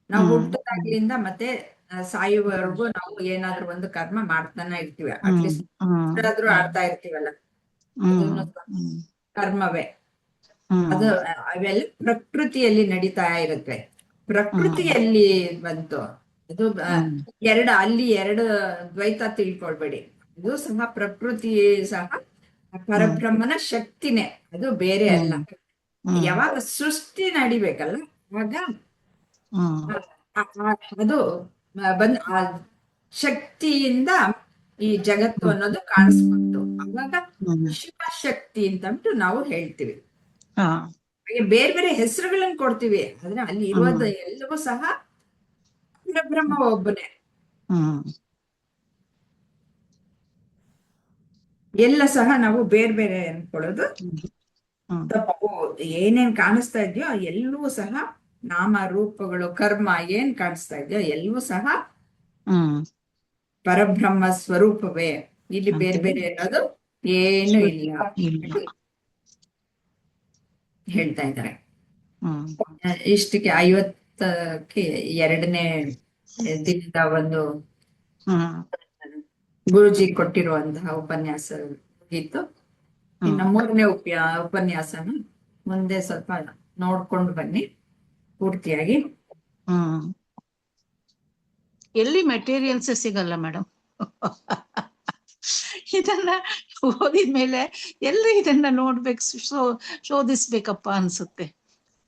ನಾವು ಹುಟ್ಟದಾಗ್ಲಿಂದ ಮತ್ತೆ ಸಾಯುವವರೆಗೂ ನಾವು ಏನಾದ್ರೂ ಒಂದು ಕರ್ಮ ಮಾಡ್ತಾನೆ ಇರ್ತೀವಿ. ಅಟ್ಲೀಸ್ಟ್ ಆದ್ರೂ ಆಡ್ತಾ ಇರ್ತೀವಲ್ಲ, ಅದನ್ನು ಕರ್ಮವೇ. ಅದು ಅವೆಲ್ಲ ಪ್ರಕೃತಿಯಲ್ಲಿ ನಡೀತಾ ಇರುತ್ತೆ. ಪ್ರಕೃತಿಯಲ್ಲಿ ಬಂತು ಅದು ಅಲ್ಲಿ ಎರಡು ದ್ವೈತ ತಿಳ್ಕೊಳ್ಬೇಡಿ. ಇದು ಸಹ ಪ್ರಕೃತಿ ಸಹ ಪರಬ್ರಹ್ಮನ ಶಕ್ತಿನೇ, ಅದು ಬೇರೆ ಅಲ್ಲ. ಯಾವಾಗ ಸೃಷ್ಟಿ ನಡಿಬೇಕಲ್ಲ ಆವಾಗ ಅದು ಬಂದ್ ಆ ಶಕ್ತಿಯಿಂದ ಈ ಜಗತ್ತು ಅನ್ನೋದು ಕಾಣಿಸ್ಕೊಟ್ಟು ಅವಾಗ ಶಿವಶಕ್ತಿ ಅಂತ ನಾವು ಹೇಳ್ತೀವಿ. ಹಾಗೆ ಬೇರೆ ಬೇರೆ ಹೆಸರುಗಳನ್ನ ಕೊಡ್ತೀವಿ, ಆದ್ರೆ ಅಲ್ಲಿ ಇರೋದು ಎಲ್ಲವೂ ಸಹ ಪರಬ್ರಹ್ಮ ಒಬ್ಬನೇ. ಎಲ್ಲ ಸಹ ನಾವು ಬೇರೆ ಬೇರೆ ಅನ್ಕೊಳ್ಳೋದು ತಪ್ಪು. ಏನೇನ್ ಕಾಣಿಸ್ತಾ ಇದೆಯೋ ಎಲ್ಲವೂ ಸಹ ನಾಮ ರೂಪಗಳು, ಕರ್ಮ ಏನ್ ಕಾಣಿಸ್ತಾ ಇದೆಯೋ ಎಲ್ಲವೂ ಸಹ ಪರಬ್ರಹ್ಮ ಸ್ವರೂಪವೇ. ಇಲ್ಲಿ ಬೇರೆ ಬೇರೆ ಅನ್ನೋದು ಏನು ಇಲ್ಲ ಹೇಳ್ತಾ ಇದ್ದಾರೆ. ಇಷ್ಟಕ್ಕೆ 50ಕ್ಕೆ 2ನೇ ದಿನದ ಒಂದು ಗುರುಜಿ ಕೊಟ್ಟಿರುವಂತಹ ಉಪನ್ಯಾಸ ಮುಗೀತು. ಇನ್ನು 3ನೇ ಉಪನ್ಯಾಸನ ಮುಂದೆ ಸ್ವಲ್ಪ ನೋಡ್ಕೊಂಡು ಬನ್ನಿ ಪೂರ್ತಿಯಾಗಿ. ಎಲ್ಲಿ ಮೆಟೀರಿಯಲ್ಸ್ ಸಿಗಲ್ಲ ಮೇಡಮ್. ಇದನ್ನ ಓದಿದ್ಮೇಲೆ ಎಲ್ಲಿ ಇದನ್ನ ನೋಡ್ಬೇಕು, ಶೋಧಿಸ್ಬೇಕಪ್ಪ ಅನ್ಸುತ್ತೆ.